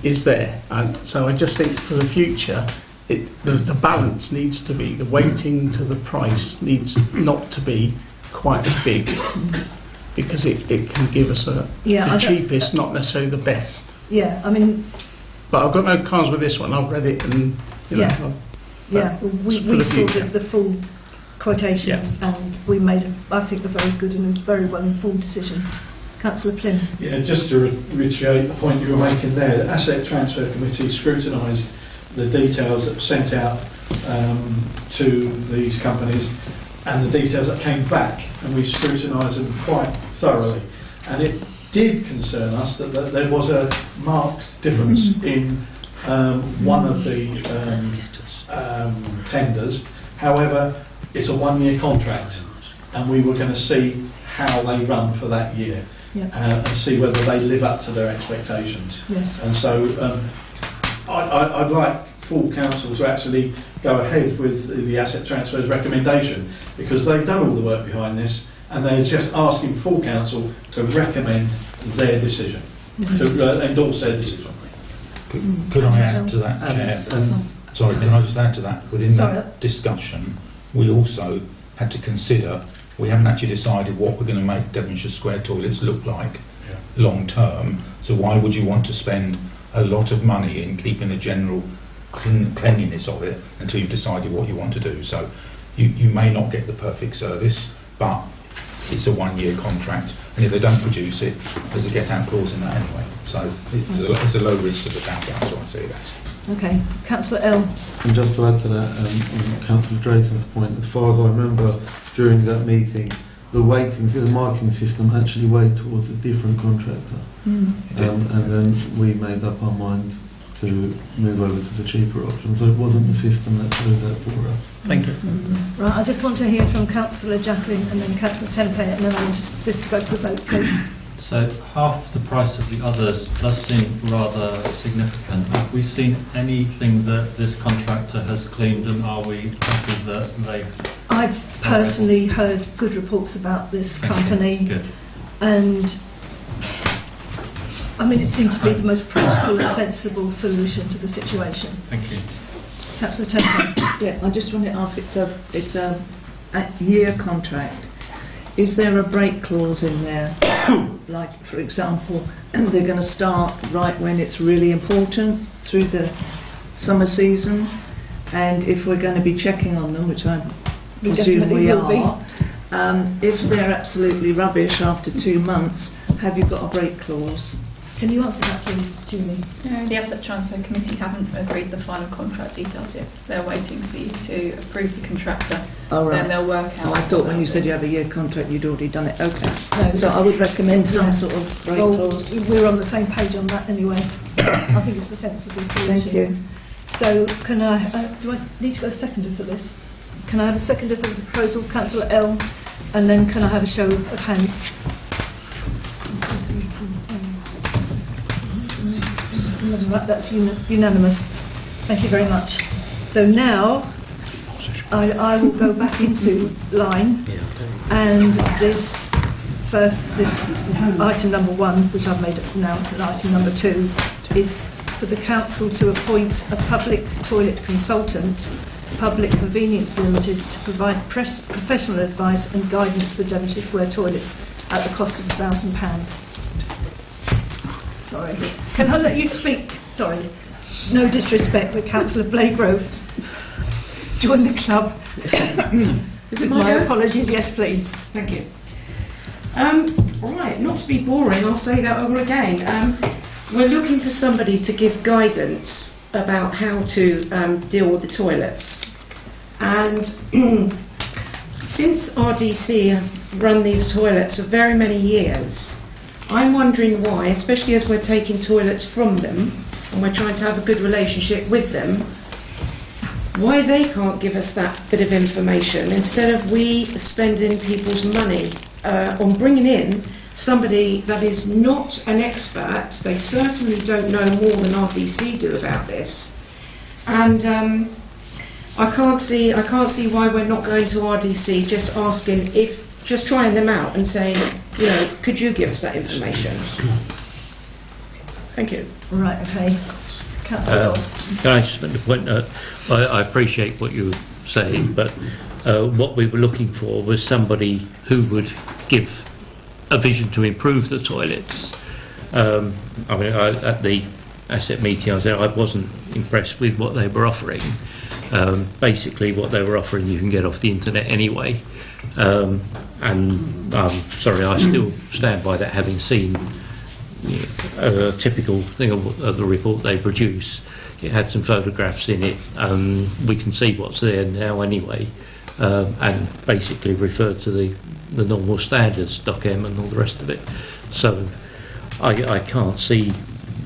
is there. And so I just think for the future, the balance needs to be, the weighting to the price needs not to be quite big, because it can give us the cheapest, not necessarily the best. Yeah, I mean... But I've got no qualms with this one. I've read it and, we saw the full quotations and we made, I think, a very good and a very well-informed decision. Councillor Plym. Yeah, just to reiterate the point you were making there, the Asset Transfer Committee scrutinised the details that were sent out to these companies and the details that came back, and we scrutinised them quite thoroughly. And it did concern us that there was a marked difference in one of the tenders. However, it's a 1-year contract, and we were going to see how they run for that year and see whether they live up to their expectations. Yes. And so I'd like full council to actually go ahead with the asset transfer's recommendation, because they've done all the work behind this, and they're just asking full council to recommend their decision, to endorse their decision. Could I add to that, Chair? Sorry, can I just add to that? Within that discussion, we also had to consider, we haven't actually decided what we're going to make Devonshire Square toilets look like long term, so why would you want to spend a lot of money in keeping the general cleanliness of it until you've decided what you want to do? So you may not get the perfect service, but it's a 1-year contract, and if they don't produce it, there's a get-out clause in that anyway. So it's a low risk to the town council, I'd say that. Okay, Councillor L. And just to add to that, on Councillor Drayton's point, as far as I remember during that meeting, the marking system actually weighed towards a different contractor. And then we made up our mind to move over to the cheaper option. So it wasn't the system that chose that for us. Thank you. Right, I just want to hear from Councillor Jacqueline and then Councillor Tempe, and then I want this to go to the vote, please. So half the price of the others does seem rather significant. Have we seen anything that this contractor has cleaned, and are we happy that they've... I've personally heard good reports about this company. Good. And I mean, it seemed to be the most practical and sensible solution to the situation. Thank you. Councillor Temple. Yeah, I just want to ask, it's a year contract. Is there a break clause in there? Like, for example, they're going to start right when it's really important through the summer season, and if we're going to be checking on them, which I presume we are, if they're absolutely rubbish after 2 months, have you got a break clause? Can you answer that, please, Julie? No, the Asset Transfer Committee haven't agreed the final contract details yet. They're waiting for you to approve the contractor. Oh, right. Then they'll work out. Oh, I thought when you said you have a year contract, you'd already done it. Okay. No, so I would recommend some sort of break clause. We're on the same page on that anyway. I think it's a sensible solution. Thank you. So, can I? Do I need to go seconder for this? Can I have a seconder for the proposal, Councillor L, and then can I have a show of hands? That's unanimous. Thank you very much. So now I will go back into line, and this item number 1, which I've made now, and item number 2, is for the council to appoint a public toilet consultant, Public Convenience Limited, to provide professional advice and guidance for Devonshire Square toilets at the cost of £1,000. Sorry. Can I let you speak? Sorry. No disrespect, but Councillor Blagrove, join the club. With my apologies, yes, please. Thank you. Right, not to be boring, I'll say that over again. We're looking for somebody to give guidance about how to deal with the toilets. And since RDC have run these toilets for very many years, I'm wondering why, especially as we're taking toilets from them and we're trying to have a good relationship with them, why they can't give us that bit of information instead of we spending people's money on bringing in somebody that is not an expert. They certainly don't know more than RDC do about this, and I can't see why we're not going to RDC, just asking just trying them out and saying, you know, could you give us that information? Thank you. Right, okay. Councillor Ross. Can I just make the point that I appreciate what you were saying, but what we were looking for was somebody who would give a vision to improve the toilets. I mean, at the asset meeting I was there, I wasn't impressed with what they were offering. Basically, what they were offering you can get off the internet anyway. And I'm sorry, I still stand by that, having seen a typical thing of the report they produce. It had some photographs in it, we can see what's there now anyway, and basically referred to the normal standards, DocM and all the rest of it. So I can't see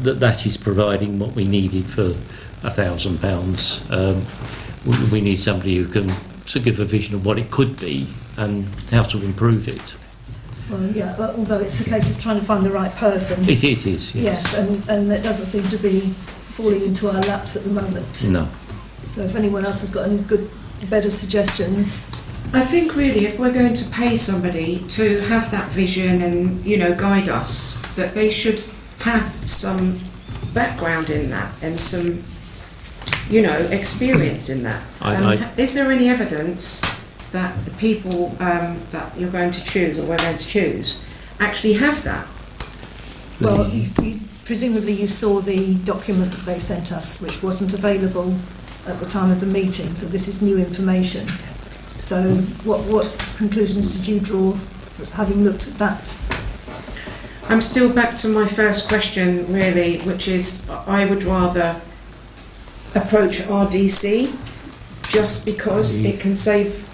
that is providing what we needed for £1,000. We need somebody who can give a vision of what it could be and how to improve it. Well, yeah, although it's a case of trying to find the right person. It is, yes. Yes, and it doesn't seem to be falling into our laps at the moment. No. So if anyone else has got any better suggestions. I think really if we're going to pay somebody to have that vision and, you know, guide us, that they should have some background in that and some, you know, experience in that. Is there any evidence that the people that you're going to choose, or we're going to choose, actually have that? Well, presumably you saw the document that they sent us, which wasn't available at the time of the meeting, so this is new information. So what conclusions did you draw, having looked at that? I'm still back to my first question, really, which is I would rather approach RDC just because it can save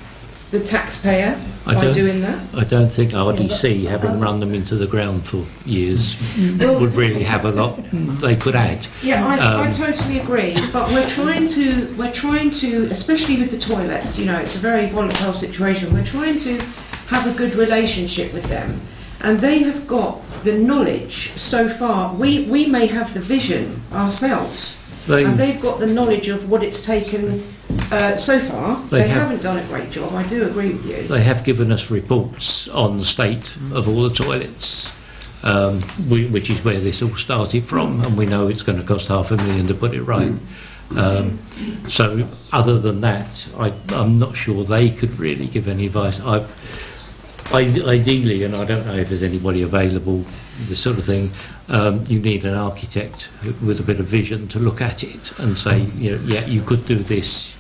the taxpayer by doing that? I don't think RDC, having run them into the ground for years, would really have a lot they could add. Yeah, I totally agree. But we're trying to, especially with the toilets. You know, it's a very volatile situation. We're trying to have a good relationship with them, and they have got the knowledge so far. We may have the vision ourselves, and they've got the knowledge of what it's taken. So far, they haven't done a great job. I do agree with you. They have given us reports on the state of all the toilets, which is where this all started from, and we know it's going to cost £500,000 to put it right. So, other than that, I'm not sure they could really give any advice. Ideally, and I don't know if there's anybody available, this sort of thing, you need an architect with a bit of vision to look at it and say, yeah, you could do this,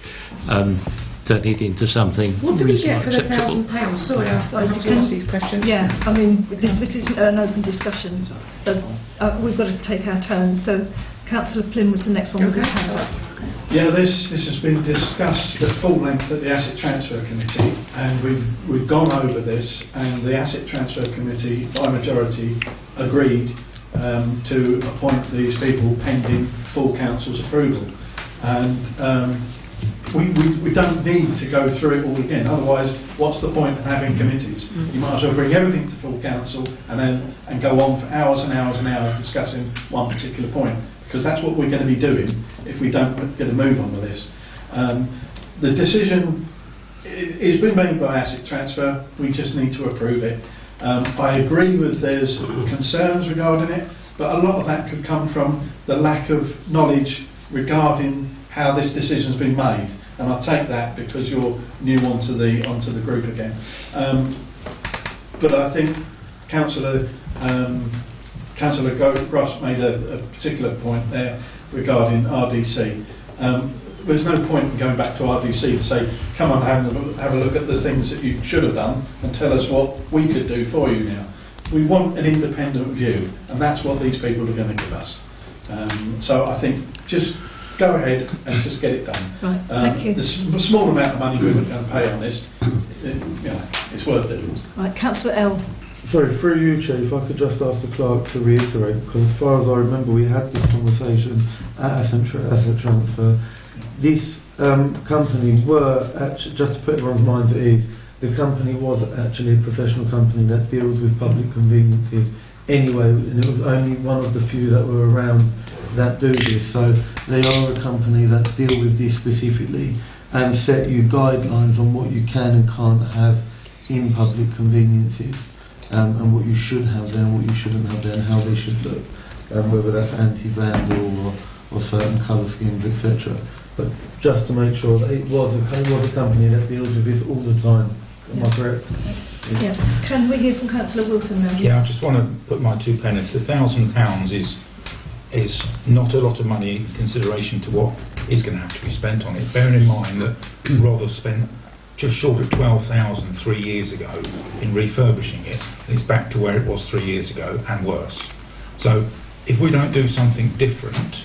turn it into something. What do we get for the £1,000? Sorry, I have to ask these questions. Yeah, I mean, this is an open discussion, so we've got to take our turns. So, Councillor Plym was the next one with his hand up. Yeah, this has been discussed at full length at the Asset Transfer Committee, and we've gone over this, and the Asset Transfer Committee, by majority, agreed to appoint these people pending full council's approval. And we don't need to go through it all again. Otherwise, what's the point of having committees? You might as well bring everything to full council and go on for hours and hours and hours discussing one particular point, because that's what we're going to be doing if we don't get a move on with this. The decision is been made by Asset Transfer. We just need to approve it. I agree with there's concerns regarding it, but a lot of that could come from the lack of knowledge regarding how this decision's been made. And I'll take that because you're new onto the group again. But I think Councillor Gross made a particular point there regarding RDC. There's no point in going back to RDC to say, come on, have a look at the things that you should have done and tell us what we could do for you now. We want an independent view, and that's what these people are going to give us. So I think just go ahead and just get it done. Right, thank you. The small amount of money we're going to pay on this, it's worth it. Right, Councillor L. Sorry, through you, Chief, if I could just ask the clerk to reiterate, because as far as I remember, we had this conversation at Asset Transfer. This company were actually, just to put everyone's minds at ease, the company was actually a professional company that deals with public conveniences anyway, and it was only one of the few that were around that do this. So they are a company that deal with this specifically and set you guidelines on what you can and can't have in public conveniences. And what you should have there and what you shouldn't have there and how they should look, whether that's anti-vandal or certain colour schemes, etc. But just to make sure that it was a company that deals with this all the time. Am I correct? Yeah. Can we hear from Councillor Wilson now? Yeah, I just want to put my two pennies. The £1,000 is not a lot of money in consideration to what is going to have to be spent on it. Bearing in mind that Rother spent just short of 12,000 3 years ago in refurbishing it, and it's back to where it was 3 years ago and worse. So if we don't do something different,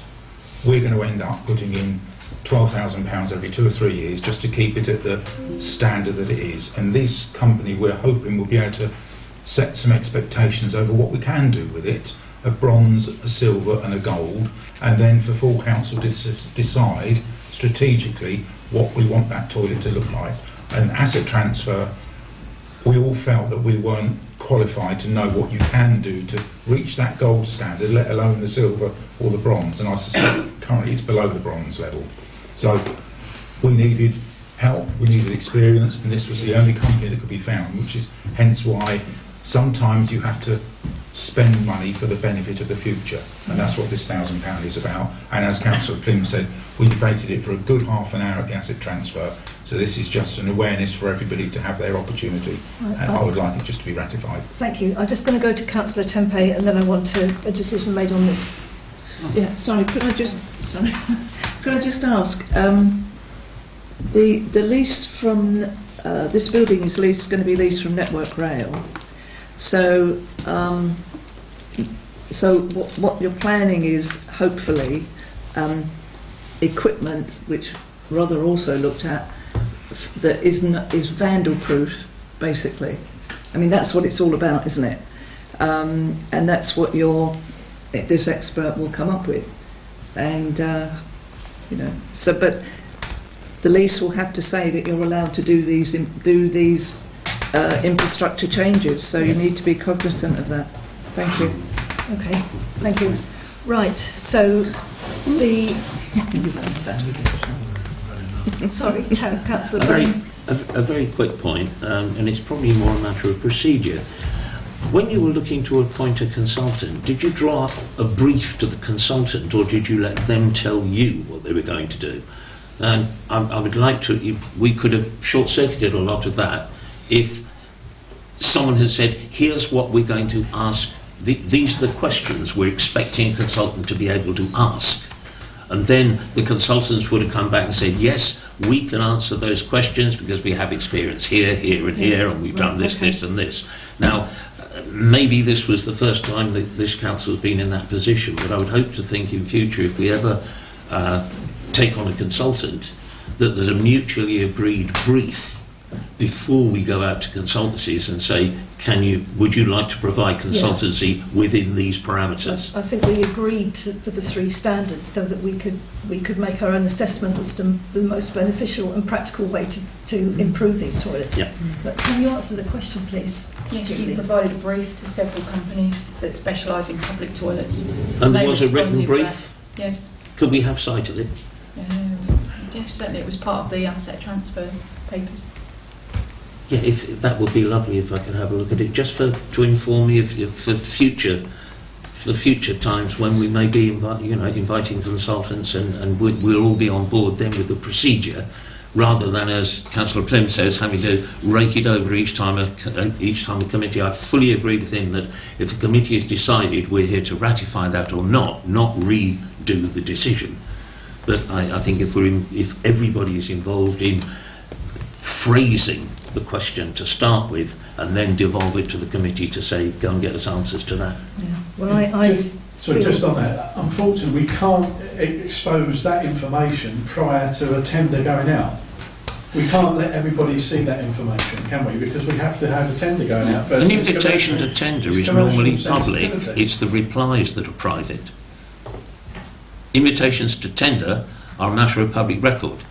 we're going to end up putting in £12,000 every 2 or 3 years just to keep it at the standard that it is. And this company, we're hoping, will be able to set some expectations over what we can do with it: a bronze, a silver and a gold, and then for full council to decide strategically what we want that toilet to look like. And Asset Transfer, we all felt that we weren't qualified to know what you can do to reach that gold standard, let alone the silver or the bronze, and I suspect currently it's below the bronze level. So we needed help, we needed experience, and this was the only company that could be found, which is hence why sometimes you have to spend money for the benefit of the future, and that's what this £1,000 is about. And as Councillor Plym said, we debated it for a good half an hour at the Asset Transfer, so this is just an awareness for everybody to have their opportunity, and I would like it just to be ratified. Thank you. I'm just going to go to Councillor Tempe, and then I want a decision made on this. Yeah, sorry, could I just ask, the lease from this building is going to be leased from Network Rail. So what you're planning is hopefully equipment, which Rother also looked at, that is vandal proof, basically. I mean, that's what it's all about, isn't it? And that's what this expert will come up with. And but the lease will have to say that you're allowed to do these infrastructure changes. So Yes. you need to be cognizant of that. Thank you. Okay, thank you. Right, so sorry, Councillor Brown. A very quick point, and it's probably more a matter of procedure. When you were looking to appoint a consultant, did you draw up a brief to the consultant, or did you let them tell you what they were going to do? And I would like to, we could have short-circuited a lot of that if someone had said, here's what we're going to ask, these are the questions we're expecting a consultant to be able to ask. And then the consultants would have come back and said, yes, we can answer those questions because we have experience here, here and here, and we've done this, this and this. Now, maybe this was the first time that this council has been in that position, but I would hope to think in future, if we ever take on a consultant, that there's a mutually agreed brief before we go out to consultancies and say, would you like to provide consultancy within these parameters? I think we agreed for the 3 standards so that we could make our own assessment as to the most beneficial and practical way to improve these toilets. Yeah. But can you answer the question, please? Yes, Julie? you provided a brief to several companies that specialise in public toilets. And They there was a written responded brief? back. Yes. Could we have sight of it? Yeah, certainly it was part of the asset transfer papers. Yeah, if that would be lovely if I could have a look at it, just to inform me for future times when we may be inviting consultants, and we'll all be on board then with the procedure, rather than, as Councillor Plim says, having to rake it over each time a committee. I fully agree with him that if the committee has decided, we're here to ratify that or not redo the decision. But I think if everybody is involved in phrasing the question to start with, and then devolve it to the committee to say, go and get us answers to that. Yeah. Well, just on that, unfortunately we can't expose that information prior to a tender going out. We can't let everybody see that information, can we? Because we have to have a tender going out first. An invitation to tender is normally public. It's the replies that are private. Invitations to tender are a matter of public record.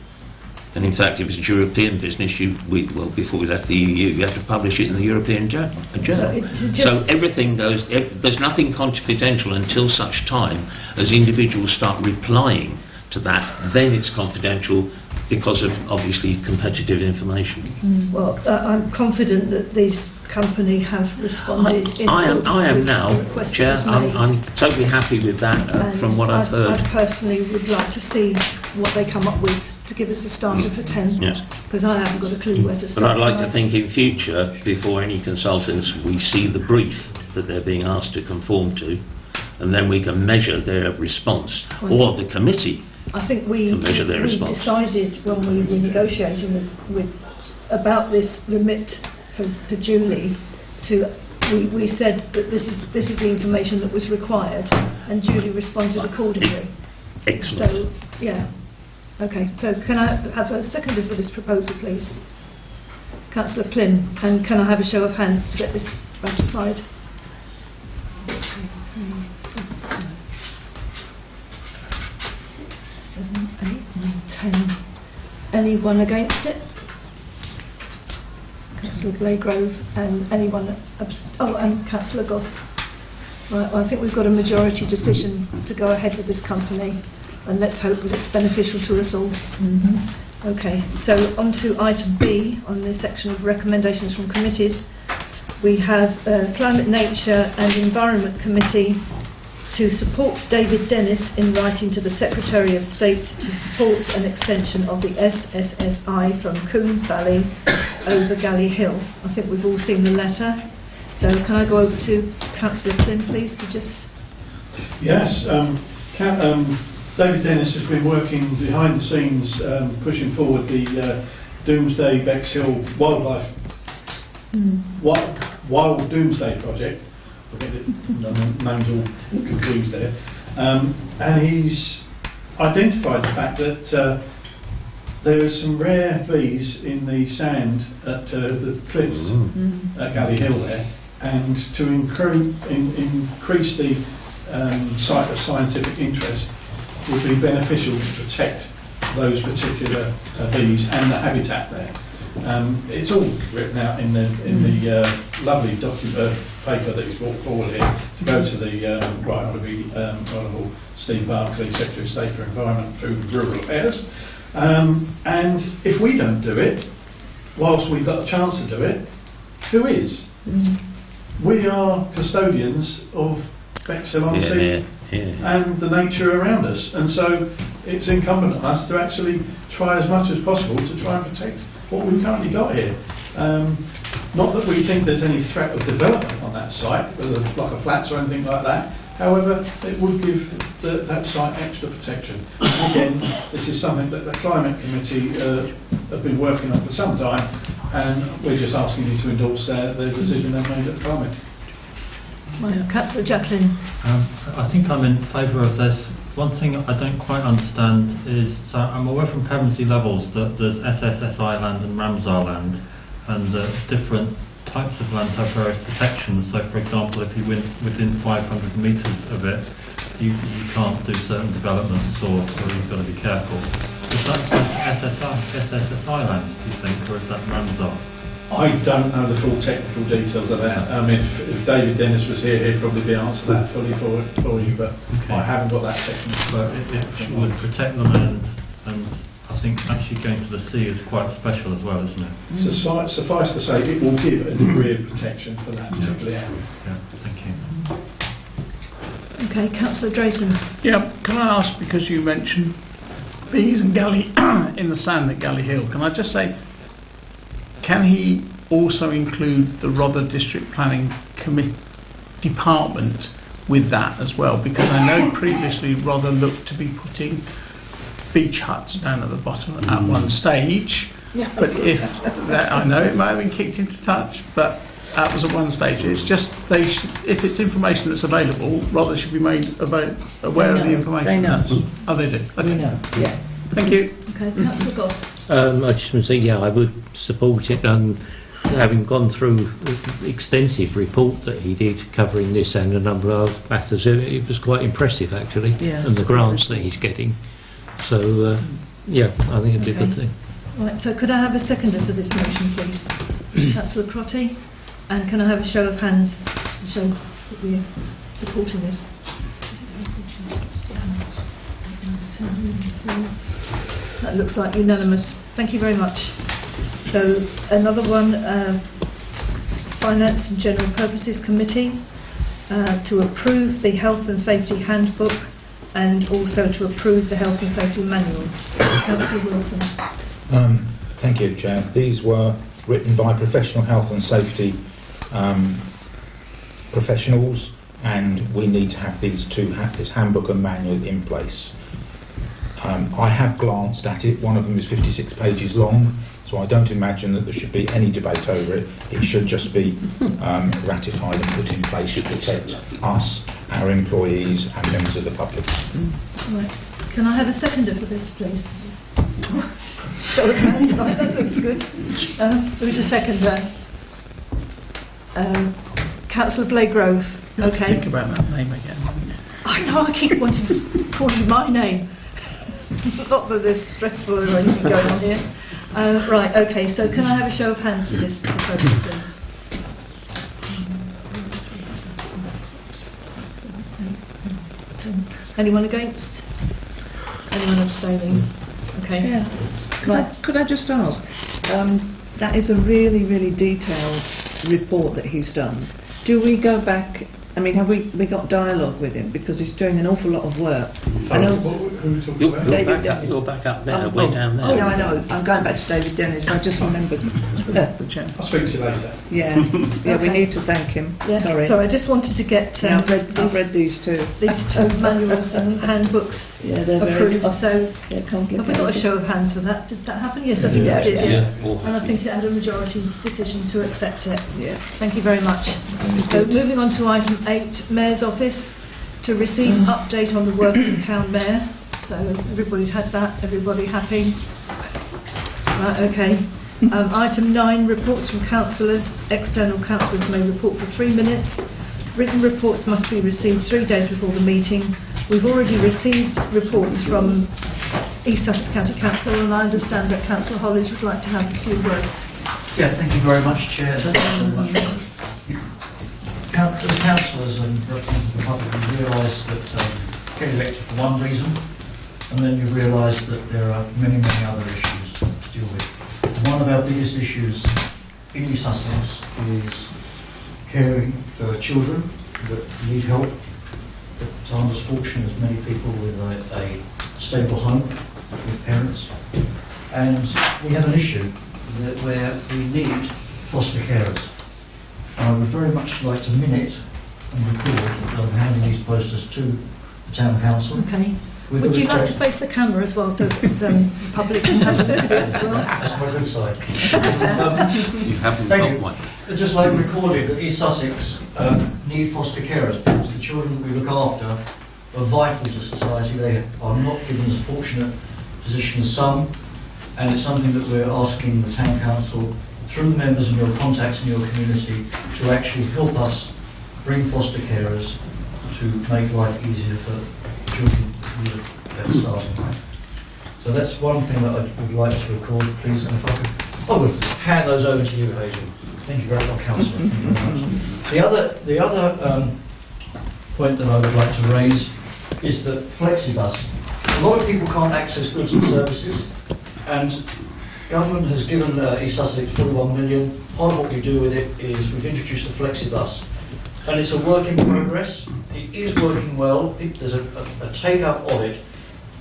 And in fact, if it's European business, before we left the EU, you have to publish it in the European Journal. So everything goes, there's nothing confidential until such time as individuals start replying to that. Then it's confidential because of, obviously, competitive information. Well, I'm confident that this company have responded. I am now, Chair. I'm totally happy with that from what I've heard. I personally would like to see what they come up with to give us a starter for 10. Yes. Because I haven't got a clue where to start. But I'd like to think in future, before any consultants, we see the brief that they're being asked to conform to, and then we can measure their response, or the committee. I think we decided when we were negotiating with about this remit for Julie we said that this is the information that was required, and Julie responded accordingly. Excellent. So yeah, okay. So can I have a seconder for this proposal, please? Councillor Plim, and can I have a show of hands to get this ratified? 10. Anyone against it? Councillor Blagrove, and anyone and Councillor Goss. Right, well, I think we've got a majority decision to go ahead with this company, and let's hope that it's beneficial to us all. Okay, so on to item B on this section of recommendations from committees. We have Climate, Nature and Environment Committee to support David Dennis in writing to the Secretary of State to support an extension of the SSSI from Coombe Valley over Galley Hill. I think we've all seen the letter. So can I go over to Councillor Flynn, please, to just... Yes, David Dennis has been working behind the scenes, pushing forward the Doomsday Bexhill Wildlife Wild Doomsday Project. I get it, the name's all confused there. And he's identified the fact that there is some rare bees in the sand at the cliffs at Galley Hill there, and to increase the site of scientific interest would be beneficial to protect those particular bees and the habitat there. It's all written out in the lovely paper that he's brought forward here to go to the Right Honourable Steve Barclay, Secretary of State for Environment, Food and Rural Affairs. And if we don't do it, whilst we've got a chance to do it, who is? We are custodians of Bexhill-on-Sea and the nature around us, and so it's incumbent on us to actually try as much as possible to try and protect what we've currently got here. Not that we think there's any threat of development on that site, whether a block of flats or anything like that. However, it would give that site extra protection. And again, this is something that the Climate Committee have been working on for some time, and we're just asking you to endorse the decision they've made at the Climate. Well, Councillor Jacqueline. I think I'm in favour of this. One thing I don't quite understand is, so I'm aware from Pevensey Levels that there's SSSI land and Ramsar land, and different types of land have various protections. So, for example, if you went within 500 metres of it, you can't do certain developments, or you've got to be careful. Is that SSSI land, do you think, or is that Ramsar? I don't know the full technical details of that. I mean, if David Dennis was here, he'd probably be able to answer that fully for you, but I haven't got that technical. But it would protect the land, and I think actually going to the sea is quite special as well, isn't it? Suffice to say, it will give a degree of protection for that particular area. Yeah, thank you. Okay, Councillor Drayson. Yeah, can I ask, because you mentioned bees and galley in the sand at Galley Hill, can I just say, can he also include the Rother District Planning Department with that as well? Because I know previously Rother looked to be putting beach huts down at the bottom at one stage. Yeah. But if that, I know it might have been kicked into touch, but that was at one stage. It's just if it's information that's available, Rother should be made aware of the information. They know. Oh, they do. Okay. We know. Yeah. Thank you. Okay, Councillor Goss. I just want to say, yeah, I would support it. Having gone through the extensive report that he did covering this and a number of other matters, it was quite impressive actually, Yeah, and the grants that he's getting. So, yeah, I think it'd be a good thing. Right, so could I have a seconder for this motion, please? Councillor Crotty. And can I have a show of hands to show that we're supporting this? That looks like unanimous. Thank you very much. So another one, Finance and General Purposes Committee, to approve the Health and Safety Handbook and also to approve the Health and Safety Manual. Councillor Wilson. Thank you, Chair. These were written by professional health and safety professionals, and we need to have this handbook and manual in place. I have glanced at it. One of them is 56 pages long, so I don't imagine that there should be any debate over it. It should just be ratified and put in place to protect us, our employees and members of the public. Right. Can I have a seconder for this, please? Show of hands. Right, that looks good. Who's a seconder? Councillor Blagrove. Okay. Think about that name again. I know, I keep wanting to call you my name. Not that there's stressful or anything going on here. Right, okay, so can I have a show of hands for this proposal, please? Anyone against? Anyone abstaining? Okay. Yeah. Could I just ask? That is a really, really detailed report that he's done. Do we go back? I mean, have we got dialogue with him, because he's doing an awful lot of work? I know. Who are we talking about? David Dennis. You're back up there, we're down there. No, I know. I'm going back to David Dennis. I just remembered. I'll speak to you later. Yeah, we need to thank him. Yeah. Sorry. So I just wanted to get. I've read these two. These two manuals and handbooks they're approved. Very, so they're complicated. have we got a show of hands for that? Did that happen? Yes, I think it did. Yes. Yeah. And I think it had a majority decision to accept it. Yeah. Thank you very much. So moving on to item 8, Mayor's Office, to receive update on the work of the Town Mayor. So everybody's had that. Everybody happy? Right, okay. Item 9, reports from councillors. External councillors may report for 3 minutes. Written reports must be received 3 days before the meeting. We've already received reports from East Sussex County Council, and I understand that Councillor Holledge would like to have a few words. Yeah, thank you very much, Chair. Thank you very much. The councillors and representatives of the public realise that get elected for one reason, and then you realise that there are many, many other issues to deal with. One of our biggest issues in East Sussex is caring for children that need help, that aren't as fortunate as many people with a stable home with parents. And we have an issue where we need foster carers. I would very much like to minute and record that I'm handing these posters to the Town Council. Okay. Would you like to face the camera as well, so that the public can have a look at it as well? That's my good side. You haven't Thank got you. one. I'd just like recorded that East Sussex need foster carers because the children that we look after are vital to society. They are not given as fortunate position as some, and it's something that we're asking the Town Council, through the members and your contacts in your community, to actually help us bring foster carers to make life easier for children who are at starting line. So that's one thing that I would like to record, please. And if I could, I would hand those over to you, Hazel. Thank you very much, Councillor. Thank you very much. The other point that I would like to raise is that Flexibus. A lot of people can't access goods and services, and government has given East Sussex 41 million. Part of what we do with it is we've introduced the Flexibus, and it's a work in progress. It is working well. There's a take-up of it,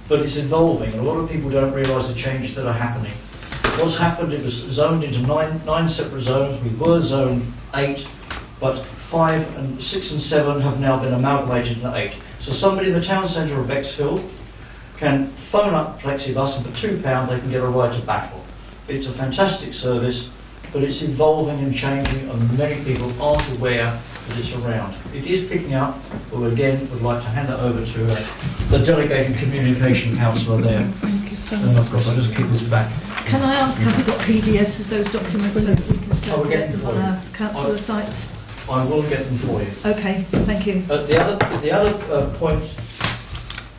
but it's evolving, and a lot of people don't realise the changes that are happening. What's happened, it was zoned into nine separate zones. We were zone 8, but 5 and 6 and 7 have now been amalgamated into 8. So somebody in the town centre of Bexhill can phone up Flexibus, and for £2 they can get a ride to Battle. It's a fantastic service, but it's evolving and changing, and many people aren't aware that it's around. It is picking up, but again, would like to hand it over to the delegated communication councillor there. Thank you so And much. of course, I'll just keep this back. Can I ask, have we got PDFs of those documents so that we can we're circulate getting them for on you. our councillor sites? I will get them for you. Okay, thank you. The other point,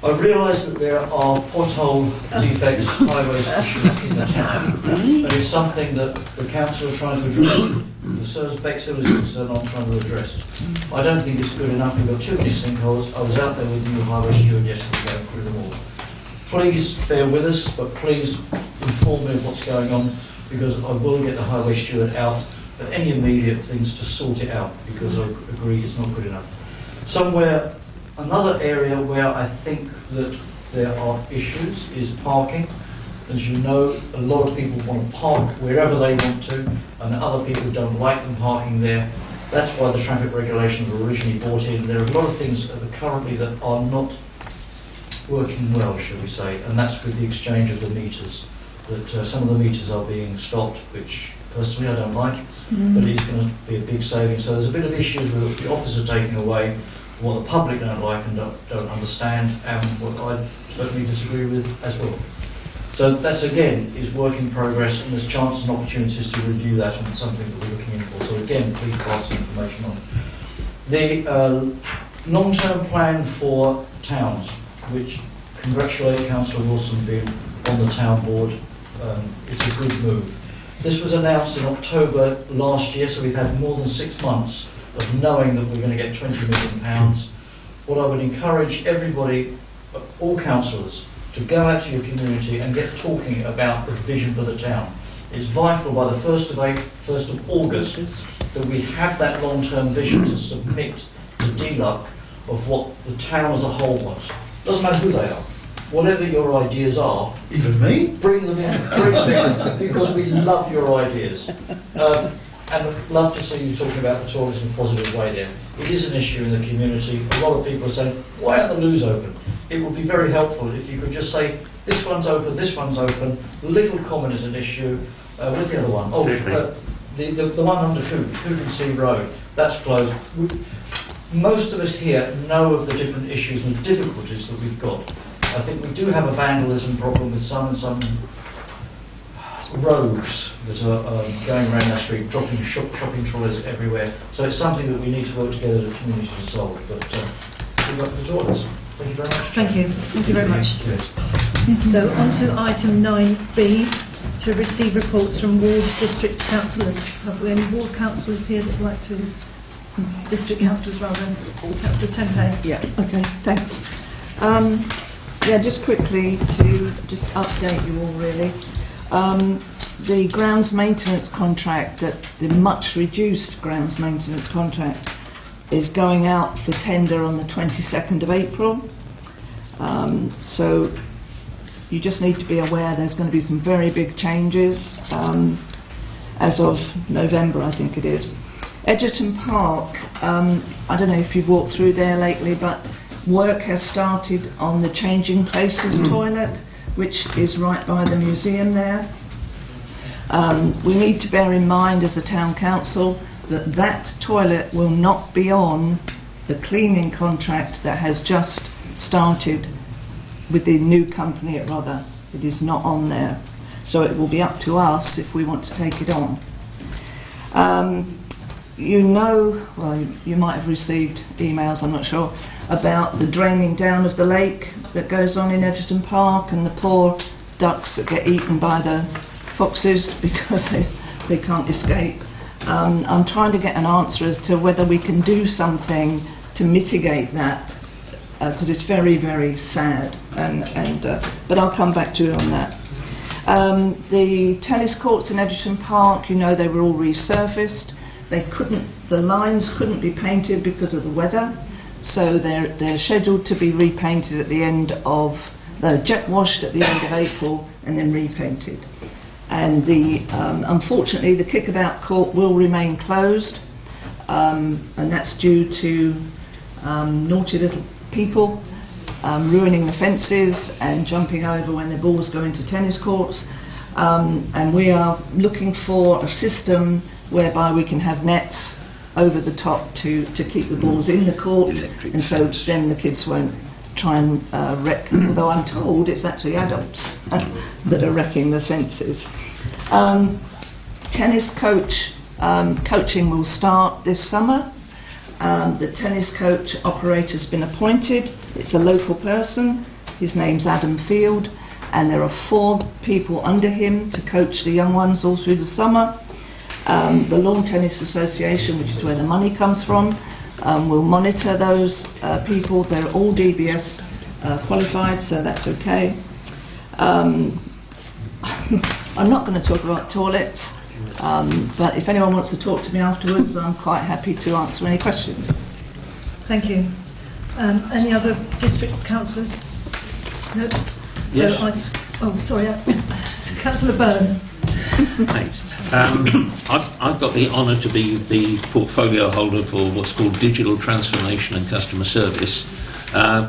I realise that there are pothole defects, highways issues in the town, and it's something that the council are trying to address. As far as Bexhill is concerned, I'm trying to address. I don't think it's good enough. We've got too many sinkholes. I was out there with the new highway steward yesterday going through them all. Please bear with us, but please inform me of what's going on, because I will get the highway steward out for any immediate things to sort it out, because I agree it's not good enough. Another area where I think that there are issues is parking. As you know, a lot of people want to park wherever they want to, and other people don't like them parking there. That's why the traffic regulations were originally brought in. There are a lot of things currently that are not working well, shall we say, and that's with the exchange of the meters. That some of the meters are being stopped, which personally I don't like, but it's going to be a big saving. So there's a bit of issues with the officer taking away what the public don't like and don't understand, and what I certainly disagree with as well. So that's again is work in progress, and there's chances and opportunities to review that, and it's something that we're looking in for. So again, please pass the information on. The long-term plan for towns, which congratulate Councillor Wilson being on the town board. It's a good move. This was announced in October last year, so we've had more than 6 months of knowing that we're going to get £20 million. What I would encourage everybody, all councillors, to go out to your community and get talking about the vision for the town. It's vital by the 1st of August that we have that long-term vision to submit to DLUC of what the town as a whole wants. Doesn't matter who they are. Whatever your ideas are, Even me? bring them in, because we love your ideas. And I'd love to see you talking about the toilets in a positive way there. It is an issue in the community. A lot of people are saying, why aren't the loos open? It would be very helpful if you could just say, this one's open, this one's open. Little Common is an issue. Where's the other one? Oh, the one under Coogan-Sea Road. That's closed. Most of us here know of the different issues and difficulties that we've got. I think we do have a vandalism problem with some rogues that are going around our street, dropping shopping trolleys everywhere. So it's something that we need to work together as a community to solve. But good luck with the toilets. Thank you very much. Thank you. Thank you very much. So on to item 9B, to receive reports from ward district councillors. Have we any ward councillors here that would like to, district councillors rather, Councillor Tempe? Yeah, okay, thanks. Yeah, just quickly to just update you all really. The grounds maintenance contract, the much reduced grounds maintenance contract, is going out for tender on the 22nd of April. So you just need to be aware there's going to be some very big changes as of November, I think it is. Edgerton Park, I don't know if you've walked through there lately, but work has started on the changing places toilet, which is right by the museum there. We need to bear in mind as a town council that that toilet will not be on the cleaning contract that has just started with the new company at Rother. It is not on there. So it will be up to us if we want to take it on. You know, well, you might have received emails, I'm not sure, about the draining down of the lake that goes on in Edgerton Park and the poor ducks that get eaten by the foxes because they can't escape. I'm trying to get an answer as to whether we can do something to mitigate that, because it's very, very sad. But I'll come back to you on that. The tennis courts in Edgerton Park, you know, they were all resurfaced. The lines couldn't be painted because of the weather, so they're scheduled to be repainted at the end of, jet washed at the end of April and then repainted. And unfortunately the kickabout court will remain closed, and that's due to naughty little people ruining the fences and jumping over when the balls go into tennis courts. And we are looking for a system whereby we can have nets over the top to keep the balls in the court, and so then the kids won't try and wreck, although I'm told it's actually adults that are wrecking the fences. Tennis coach coaching will start this summer. The tennis coach operator's been appointed. It's a local person. His name's Adam Field, and there are 4 people under him to coach the young ones all through the summer. The Lawn Tennis Association, which is where the money comes from, will monitor those people. They're all DBS qualified, so that's okay. I'm not going to talk about toilets, but if anyone wants to talk to me afterwards, I'm quite happy to answer any questions. Thank you. Any other district councillors? No? So Yes. Councillor Byrne. Thanks. I've got the honour to be the portfolio holder for what's called digital transformation and customer service,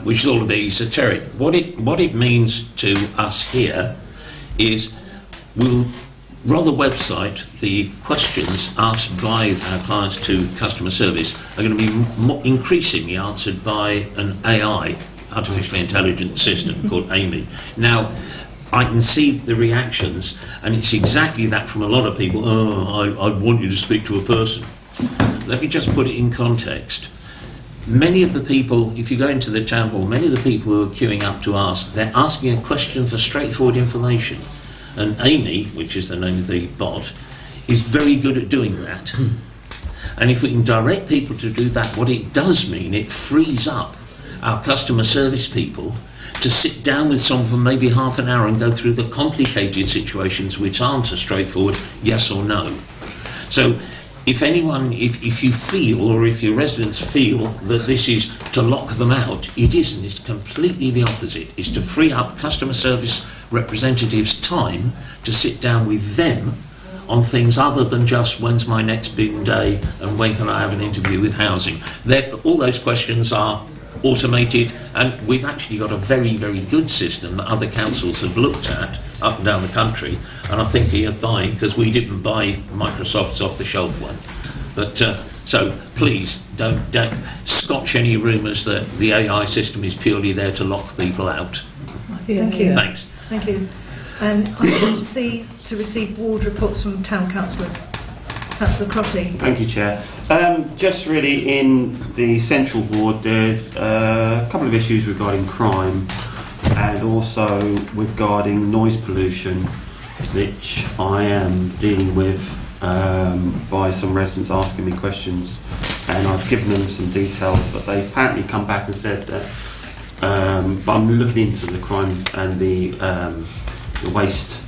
which is all a bit esoteric. What it means to us here is we'll run the website. The questions asked by our clients to customer service are going to be increasingly answered by an AI, artificially intelligent system called Amy. Now, I can see the reactions, and it's exactly that from a lot of people. I want you to speak to a person. Let me just put it in context. Many of the people, if you go into the town hall, many of the people who are queuing up to ask, they're asking a question for straightforward information. And Amy, which is the name of the bot, is very good at doing that. And if we can direct people to do that, what it does mean, it frees up our customer service people to sit down with someone for maybe half an hour and go through the complicated situations which aren't a straightforward yes or no. So if anyone, if you feel, or if your residents feel that this is to lock them out, it isn't. It's completely the opposite. It's to free up customer service representatives' time to sit down with them on things other than just when's my next bin day and when can I have an interview with housing. All those questions are automated, and we've actually got a very, very good system that other councils have looked at up and down the country, and I think you're buying, because we didn't buy Microsoft's off-the-shelf one. But so please don't scotch any rumours that the AI system is purely there to lock people out. Thank you. Thanks. Thank you. And item C, to receive ward reports from town councillors. Councillor Crotty. Thank you, Chair. Just really in the central ward, there's a couple of issues regarding crime and also regarding noise pollution, which I am dealing with by some residents asking me questions, and I've given them some detail, but they apparently come back and said that but I'm looking into the crime and the waste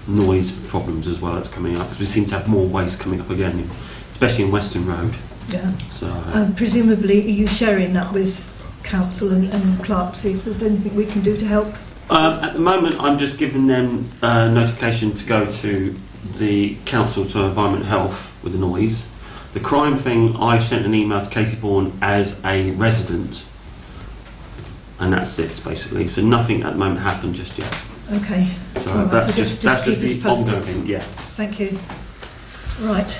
noise problems as well that's coming up, because we seem to have more waste coming up again, especially in Western Road. Yeah. So presumably, are you sharing that with council and clerk, see if there's anything we can do to help? at the moment, I'm just giving them notification to go to the council to Environment Health with the noise. The crime thing, I've sent an email to Katie Bourne as a resident, and that's it basically. So nothing at the moment happened just yet. Okay. So right, that's so just the ongoing thing. Yeah. Thank you. Right.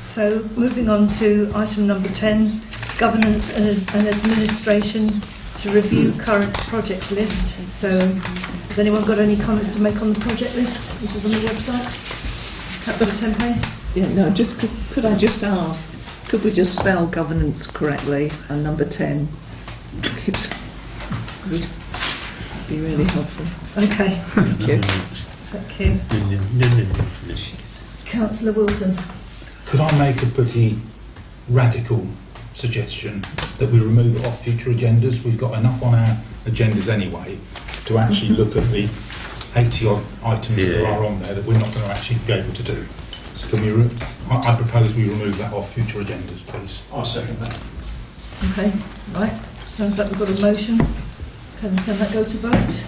So moving on to item number 10, governance and administration to review current project list. So has anyone got any comments to make on the project list, which is on the website? Councillor Tempe? Yeah, no, just could I just ask, could we just spell governance correctly and number 10? Would be really helpful. Okay. Thank you. Thank you. Councillor Wilson. Could I make a pretty radical suggestion that we remove it off future agendas? We've got enough on our agendas anyway to actually look at the 80 odd items that are on there that we're not going to actually be able to do. So can we? I propose we remove that off future agendas, please. I second that. Okay. Right. Sounds like we've got a motion. Can that go to vote?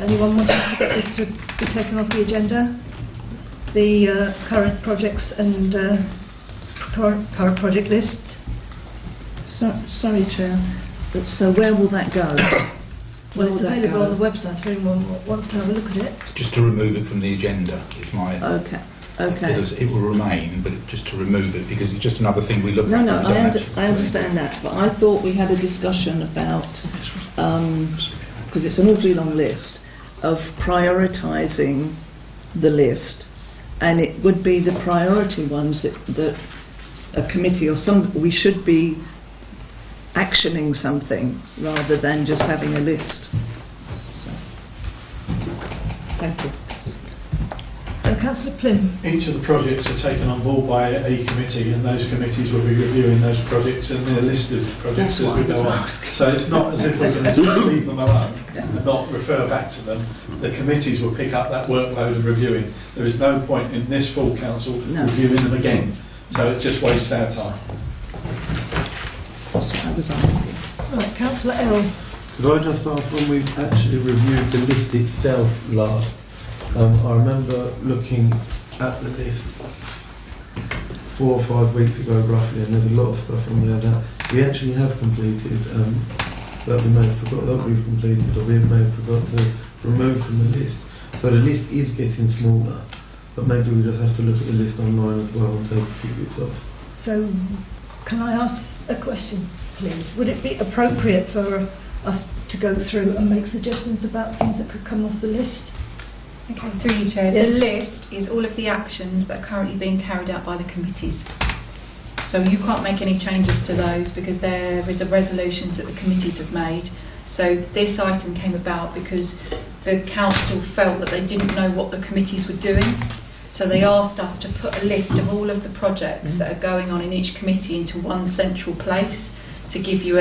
Anyone wanting to get this to be taken off the agenda? The current projects and current project lists. Sorry, Chair. So where will that go? Well, it's available on the website if anyone wants to have a look at it. Just to remove it from the agenda is my... Okay. Okay. It will remain, but just to remove it, because it's just another thing we look at. No, I understand that, but I thought we had a discussion about, because it's an awfully long list, of prioritising the list, and it would be the priority ones that a committee or we should be actioning something rather than just having a list. So, thank you. Councillor Plym. Each of the projects are taken on board by a committee, and those committees will be reviewing those projects and their list of projects as we go on. So it's not as if we're going to just leave them alone and not refer back to them. The committees will pick up that workload of reviewing. There is no point in this full council reviewing them again. So it just wastes our time. That's what I was asking. Right, Councillor Errol. Could I just ask, when we've actually reviewed the list itself last, I remember looking at the list 4 or 5 weeks ago roughly, and there's a lot of stuff on there that we actually have completed, that we may have forgot that we've completed, or we may have forgot to remove from the list. So the list is getting smaller, but maybe we just have to look at the list online as well and take a few bits off. So can I ask a question, please? Would it be appropriate for us to go through and make suggestions about things that could come off the list? Okay, through you, Chair. Yes. The list is all of the actions that are currently being carried out by the committees. So you can't make any changes to those because there is a resolutions that the committees have made. So this item came about because the council felt that they didn't know what the committees were doing. So they asked us to put a list of all of the projects that are going on in each committee into one central place to give you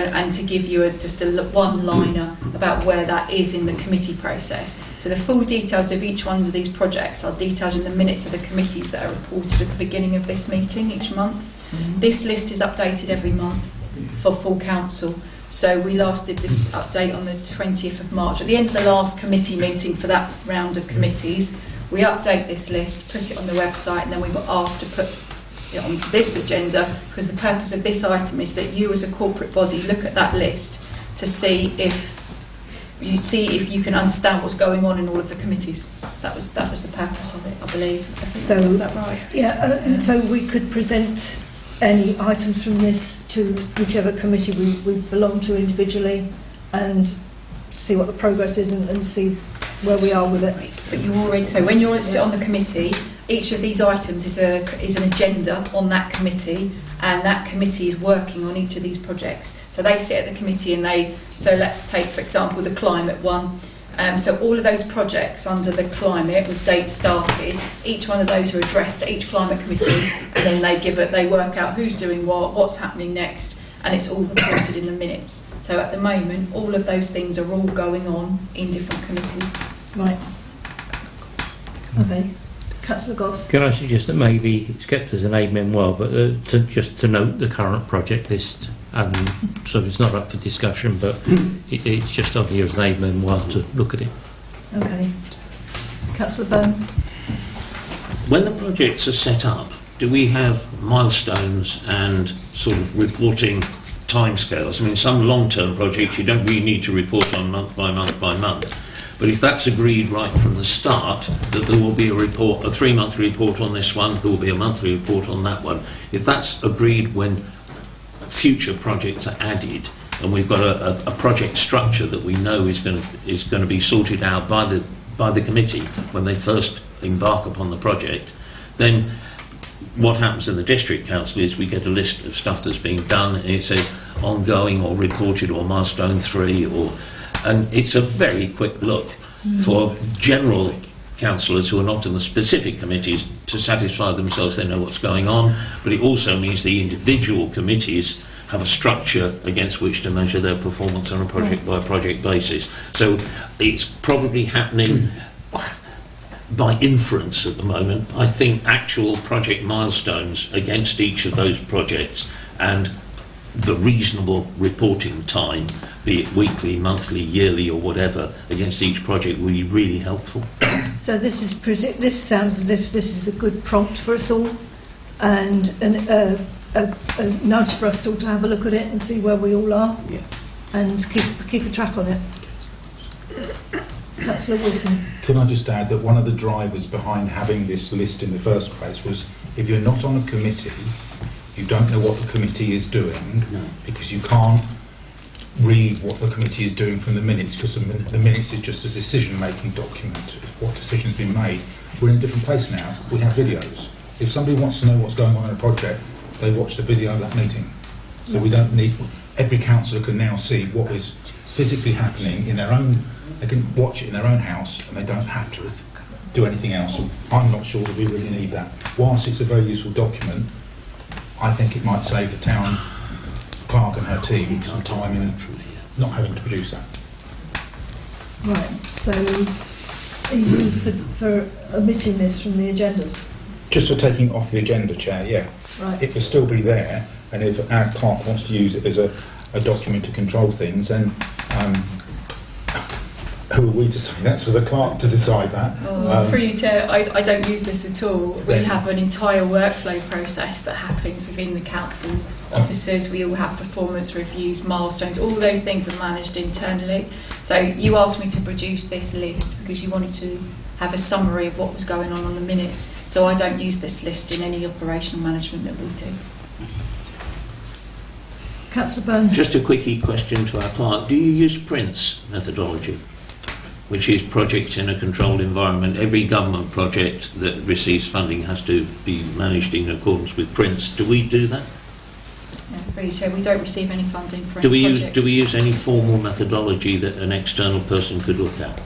just a one-liner about where that is in the committee process. So the full details of each one of these projects are detailed in the minutes of the committees that are reported at the beginning of this meeting each month. This list is updated every month for full council. So we last did this update on the 20th of March. At the end of the last committee meeting for that round of committees, we update this list, put it on the website, and then we were asked to put it onto this agenda because the purpose of this item is that you as a corporate body look at that list to see if you can understand what's going on in all of the committees. That was the purpose of it, I believe. So is that right? Yeah, and so we could present any items from this to whichever committee we belong to individually, and see what the progress is and see where we are with it. But you already, so when you sit on the committee, each of these items is an agenda on that committee, and that committee is working on each of these projects. So they sit at the committee and so let's take, for example, the climate one. So all of those projects under the climate with dates started, each one of those are addressed at each climate committee, and then they work out who's doing what's happening next, and it's all reported in the minutes. So at the moment, all of those things are all going on in different committees. Right. Okay. Councillor Goss. Can I suggest that maybe it's kept as an amen well, but just to note the current project list, so it's not up for discussion, but it's just on here as an amen well to look at it. Okay. Councillor Bone. When the projects are set up, do we have milestones and sort of reporting timescales? I mean, some long-term projects you don't really need to report on month by month by month. But if that's agreed right from the start, that there will be a 3-month report on this one, there will be a monthly report on that one. If that's agreed when future projects are added, and we've got a project structure that we know is going to be sorted out by the committee when they first embark upon the project, then what happens in the district council is we get a list of stuff that's being done, and it says ongoing or reported or milestone 3 and it's a very quick look for general councillors who are not in the specific committees to satisfy themselves they know what's going on, but it also means the individual committees have a structure against which to measure their performance on a project by project basis. So it's probably happening by inference at the moment. I think actual project milestones against each of those projects and the reasonable reporting time, be it weekly, monthly, yearly or whatever, against each project will be really helpful. So this sounds as if this is a good prompt for us all, and a nudge for us all to have a look at it and see where we all are, and keep a track on it. Councillor Wilson. Can I just add that one of the drivers behind having this list in the first place was if you're not on a committee, you don't know what the committee is doing, because you can't read what the committee is doing from the minutes, because the minutes is just a decision-making document of what decision's been made. We're in a different place now. We have videos. If somebody wants to know what's going on in a project, they watch the video of that meeting. So we don't need... Every councillor can now see what is physically happening in their own... They can watch it in their own house, and they don't have to do anything else. I'm not sure that we really need that. Whilst it's a very useful document, I think it might save the town clerk and her team some time in not having to produce that. Right, so are you for omitting this from the agendas? Just for taking it off the agenda, Chair, yeah. Right. It will still be there, and if our clerk wants to use it as a document to control things, then who are we to say? That's for the clerk to decide that. Through you, Chair, I don't use this at all. We have an entire workflow process that happens within the council officers. We all have performance reviews, milestones, all those things are managed internally. So you asked me to produce this list because you wanted to have a summary of what was going on the minutes. So I don't use this list in any operational management that we do. Councillor Bone. Just a quickie question to our clerk. Do you use PRINCE methodology, which is projects in a controlled environment? Every government project that receives funding has to be managed in accordance with PRINCE. Do we do that? Yeah, we don't receive any funding for Do any we projects. do we use any formal methodology that an external person could look at?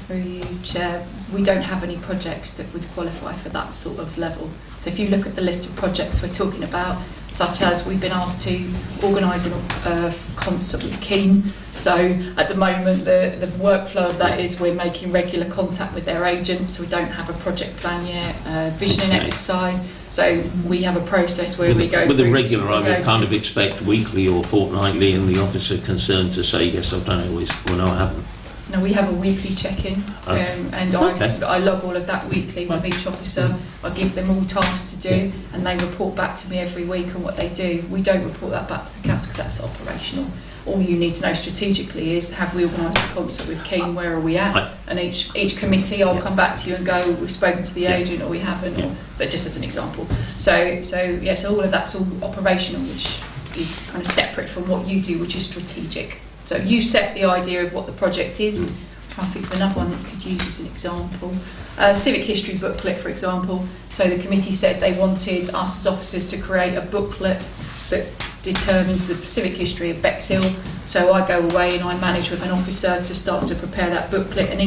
Through you, Chair, we don't have any projects that would qualify for that sort of level. So if you look at the list of projects we're talking about, such as we've been asked to organise a concert with Keane. So at the moment, the workflow of that is we're making regular contact with their agent, so we don't have a project plan yet, visioning exercise. So we have a process where we go with through... a regular, I would kind of expect weekly or fortnightly, and the officer concerned to say, yes, I've done it, or no, I haven't. No, we have a weekly check-in, and I log all of that weekly with each officer. I give them all tasks to do, and they report back to me every week on what they do. We don't report that back to the council because that's operational. All you need to know strategically is, have we organised a concert with Keane, where are we at? And each committee, I'll come back to you and go, we've spoken to the agent or we haven't. Or, so just as an example. So all of that's all operational, which is kind of separate from what you do, which is strategic. So you set the idea of what the project is. I'm trying to think of another one that you could use as an example. Civic history booklet, for example. So the committee said they wanted us as officers to create a booklet that determines the civic history of Bexhill. So I go away and I manage with an officer to start to prepare that booklet, and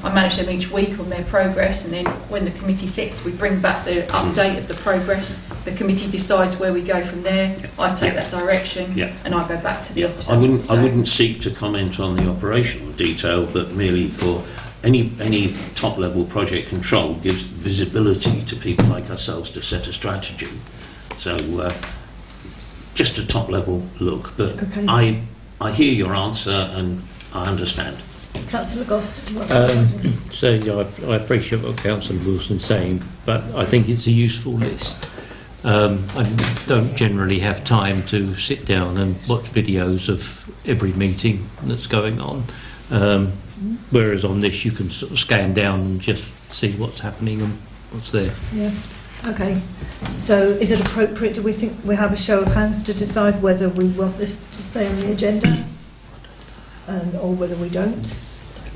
I manage them each week on their progress, and then when the committee sits, we bring back the update of the progress. The committee decides where we go from there. I take that direction, and I go back to the officer. I wouldn't seek to comment on the operational detail, but merely for any top level project control gives visibility to people like ourselves to set a strategy. So just a top level look, but I hear your answer and I understand. Councillor Gost. I appreciate what Councillor Wilson's saying, but I think it's a useful list. I don't generally have time to sit down and watch videos of every meeting that's going on, whereas on this you can sort of scan down and just see what's happening and what's there. Yeah. Okay. So is it appropriate, do we think we have a show of hands to decide whether we want this to stay on the agenda? Or whether we don't.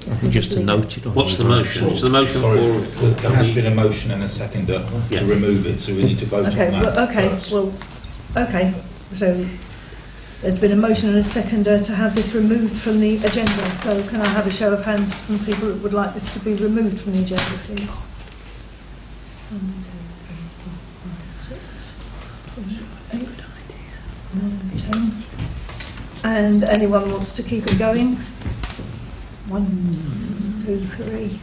I think just to note it on. What's the motion? Is the motion for? There has been a motion and a seconder to remove it, so we need to vote on that. Okay. So there's been a motion and a seconder to have this removed from the agenda. So can I have a show of hands from people that would like this to be removed from the agenda, please? 1, 2, 3, 4, 5, 6, 7, 8, 9, 10. And anyone wants to keep it going? 1, 2, 3.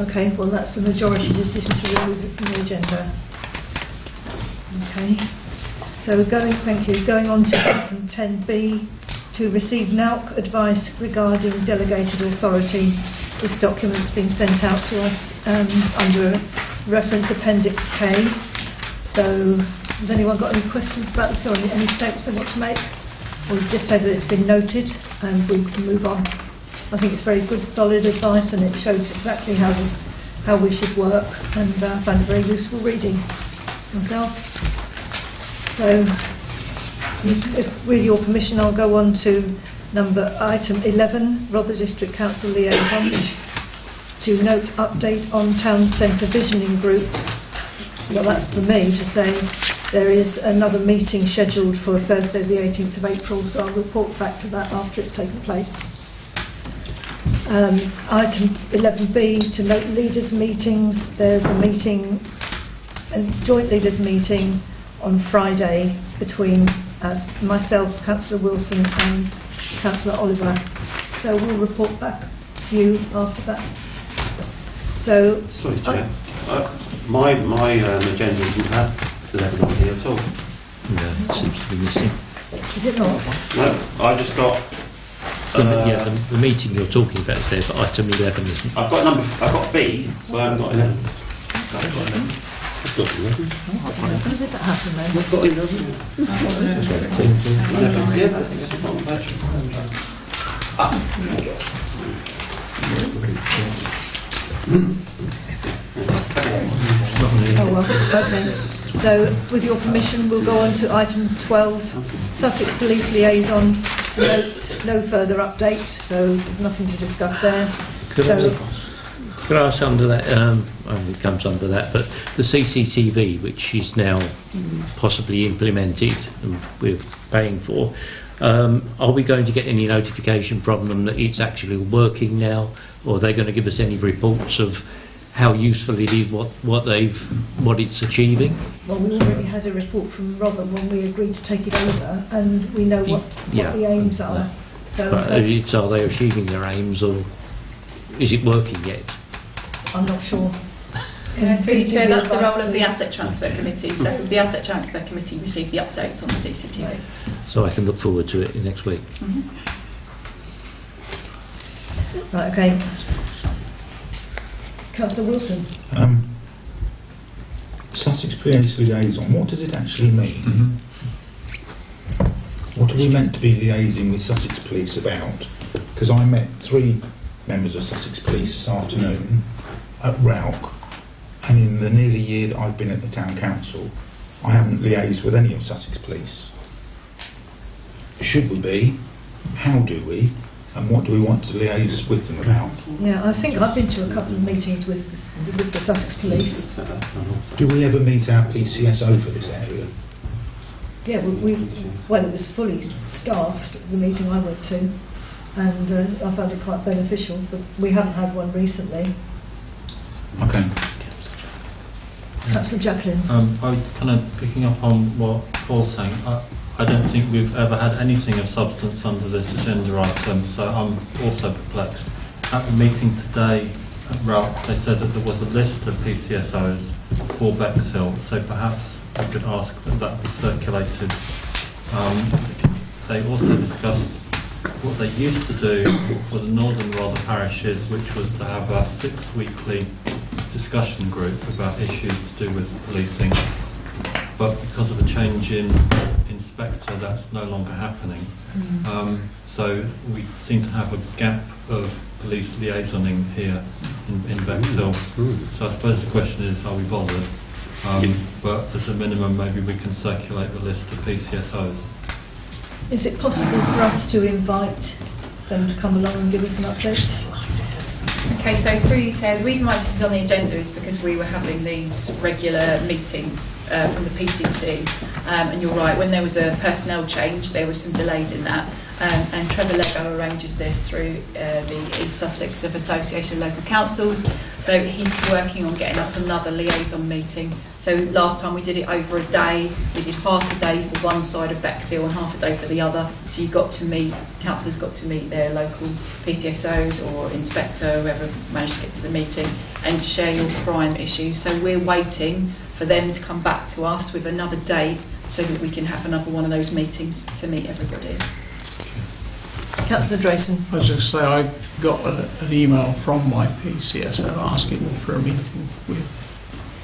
Okay, well that's a majority decision to remove it from the agenda. Okay. So thank you. Going on to item 10B, to receive NAUC advice regarding delegated authority. This document's been sent out to us under reference Appendix K. So has anyone got any questions about this or any statements they want to make? We'll just say that it's been noted and we can move on. I think it's very good, solid advice, and it shows exactly how we should work, and I find it very useful reading myself. So, with your permission, I'll go on to item 11, Rother District Council Liaison, to note update on Town Centre Visioning Group. Well, that's for me to say. There is another meeting scheduled for Thursday the 18th of April, so I'll report back to that after it's taken place. Item 11B, to note leaders' meetings. There's a joint leaders' meeting on Friday between myself, Councillor Wilson and Councillor Oliver. So we'll report back to you after that. So, sorry, Chair. My agenda doesn't have 11 on here at all. No, it seems to be missing. Is it not? No, I just got. The meeting you're talking about is there, but item 11 isn't. I've got B, so I haven't got 11. I've got 11. How did that happen then? I've got 11. Oh well, okay. So, with your permission, we'll go on to item 12, Sussex Police Liaison, to note no further update, so there's nothing to discuss there. Could I ask under that, it comes under that, but the CCTV, which is now possibly implemented and we're paying for, are we going to get any notification from them that it's actually working now, or are they going to give us any reports of how useful it is, what it's achieving? Well, we already had a report from Rother when we agreed to take it over, and we know what the aims are. So, but are they achieving their aims, or is it working yet? I'm not sure. Through you, Chair, that's the role of the Asset Transfer Committee. So the Asset Transfer Committee receive the updates on the CCTV. So I can look forward to it next week. Right, okay. Councillor Wilson. Sussex Police Liaison, what does it actually mean? What are we meant to be liaising with Sussex Police about? Because I met 3 members of Sussex Police this afternoon at Rauch, and in the nearly year that I've been at the Town Council, I haven't liaised with any of Sussex Police. Should we be? how do we, and what do we want to liaise with them about? Yeah, I think I've been to a couple of meetings with the Sussex Police. Do we ever meet our PCSO for this area? Yeah, well, it was fully staffed, the meeting I went to, and I found it quite beneficial, but we haven't had one recently. Okay. Councillor Jacqueline. I'm kind of picking up on what Paul's saying. I don't think we've ever had anything of substance under this agenda item, so I'm also perplexed. At the meeting today, they said that there was a list of PCSOs for Bexhill, so perhaps I could ask that that be circulated. They also discussed what they used to do for the northern Rother parishes, which was to have a 6-weekly discussion group about issues to do with policing. But because of the change in inspector, that's no longer happening. So we seem to have a gap of police liaisoning here in Bexhill. So I suppose the question is, are we bothered? But as a minimum, maybe we can circulate the list of PCSOs. Is it possible for us to invite them to come along and give us an update? Okay, so through you, Chair, the reason why this is on the agenda is because we were having these regular meetings from the PCC, and you're right, when there was a personnel change, there were some delays in that, and Trevor Lego arranges this through the East Sussex Association of Local Councils, so he's working on getting us another liaison meeting. So last time we did it over a day, we did half a day for one side of Bexhill and half a day for the other, so you got to meet, councillors got to meet their local PCSOs or inspector, whoever managed to get to the meeting, and to share your crime issues. So we're waiting for them to come back to us with another date so that we can have another one of those meetings to meet everybody. Councillor Drayson. I was just say I got an email from my PCSO asking for a meeting with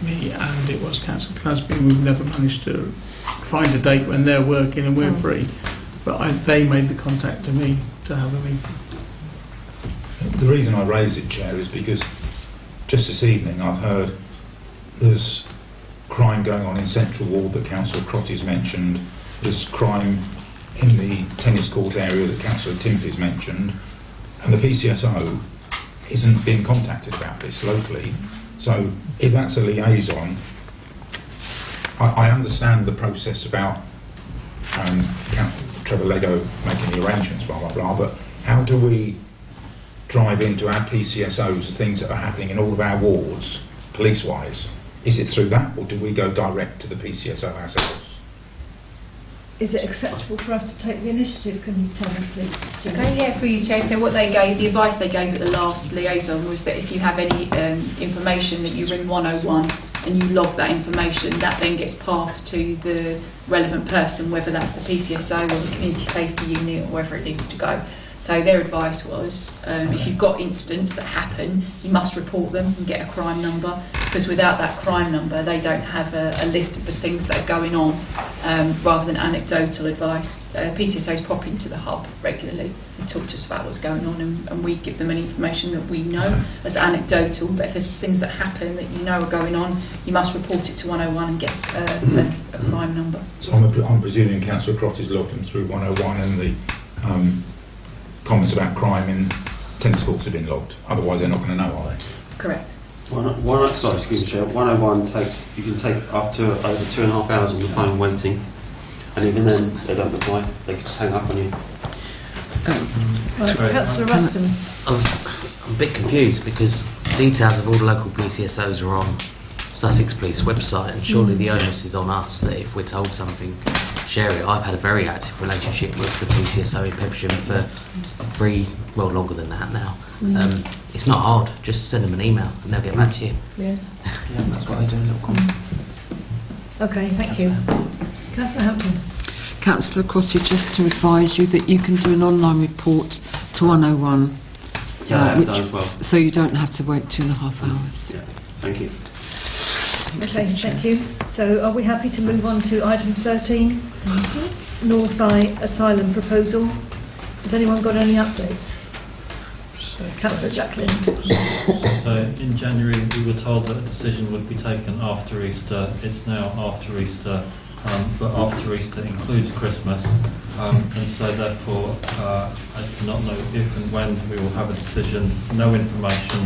me, and it was Councillor Clasby. We've never managed to find a date when they're working and we're free, but they made the contact to me to have a meeting. The reason I raise it, Chair, is because just this evening I've heard there's crime going on in Central Ward that Councillor Crotty's mentioned. There's crime in the tennis court area that Councillor Timothy's mentioned, and the PCSO isn't being contacted about this locally. So if that's a liaison, I understand the process about Trevor Lego making the arrangements, blah, blah, blah, but how do we drive into our PCSOs the things that are happening in all of our wards, police-wise? Is it through that, or do we go direct to the PCSO ourselves? Is it acceptable for us to take the initiative? Can you tell me, please? Okay, yeah, through you, Chair. So what they gave, the advice they gave at the last liaison was that if you have any information that you ring 101 and you log that information, that then gets passed to the relevant person, whether that's the PCSO or the Community Safety Unit or wherever it needs to go. So their advice was, if you've got incidents that happen, you must report them and get a crime number, because without that crime number, they don't have a list of the things that are going on, rather than anecdotal advice. PCSOs pop into the hub regularly and talk to us about what's going on, and we give them any information that we know as anecdotal, but if there's things that happen that you know are going on, you must report it to 101 and get a crime number. So I'm presuming Councillor Crotty's logged them through 101 and the comments about crime in tennis courts have been logged. Otherwise, they're not going to know, are they? Correct. Sorry, excuse me, Chair. 101 takes, you can take up to over 2.5 hours on the phone waiting, and even then they don't reply. They can just hang up on you. Councillor Ruston. I'm a bit confused because details of all the local PCSOs are on Sussex Police website, and surely the onus is on us that if we're told something, share it. I've had a very active relationship with the PCSO in Pembrokeshire for longer than that now. It's not hard, just send them an email and they'll get back to you. Yeah, that's what I do. Okay, thank you. Councillor Hampton. Councillor Crotty, just to advise you that you can do an online report to 101, so you don't have to wait 2.5 hours. Yeah, thank you. Okay, thank you. So are we happy to move on to item 13? North Eye Asylum Proposal. Has anyone got any updates? Councillor Jacqueline. So in January we were told that a decision would be taken after Easter. It's now after Easter but after Easter includes Christmas, and so therefore I do not know if and when we will have a decision. No information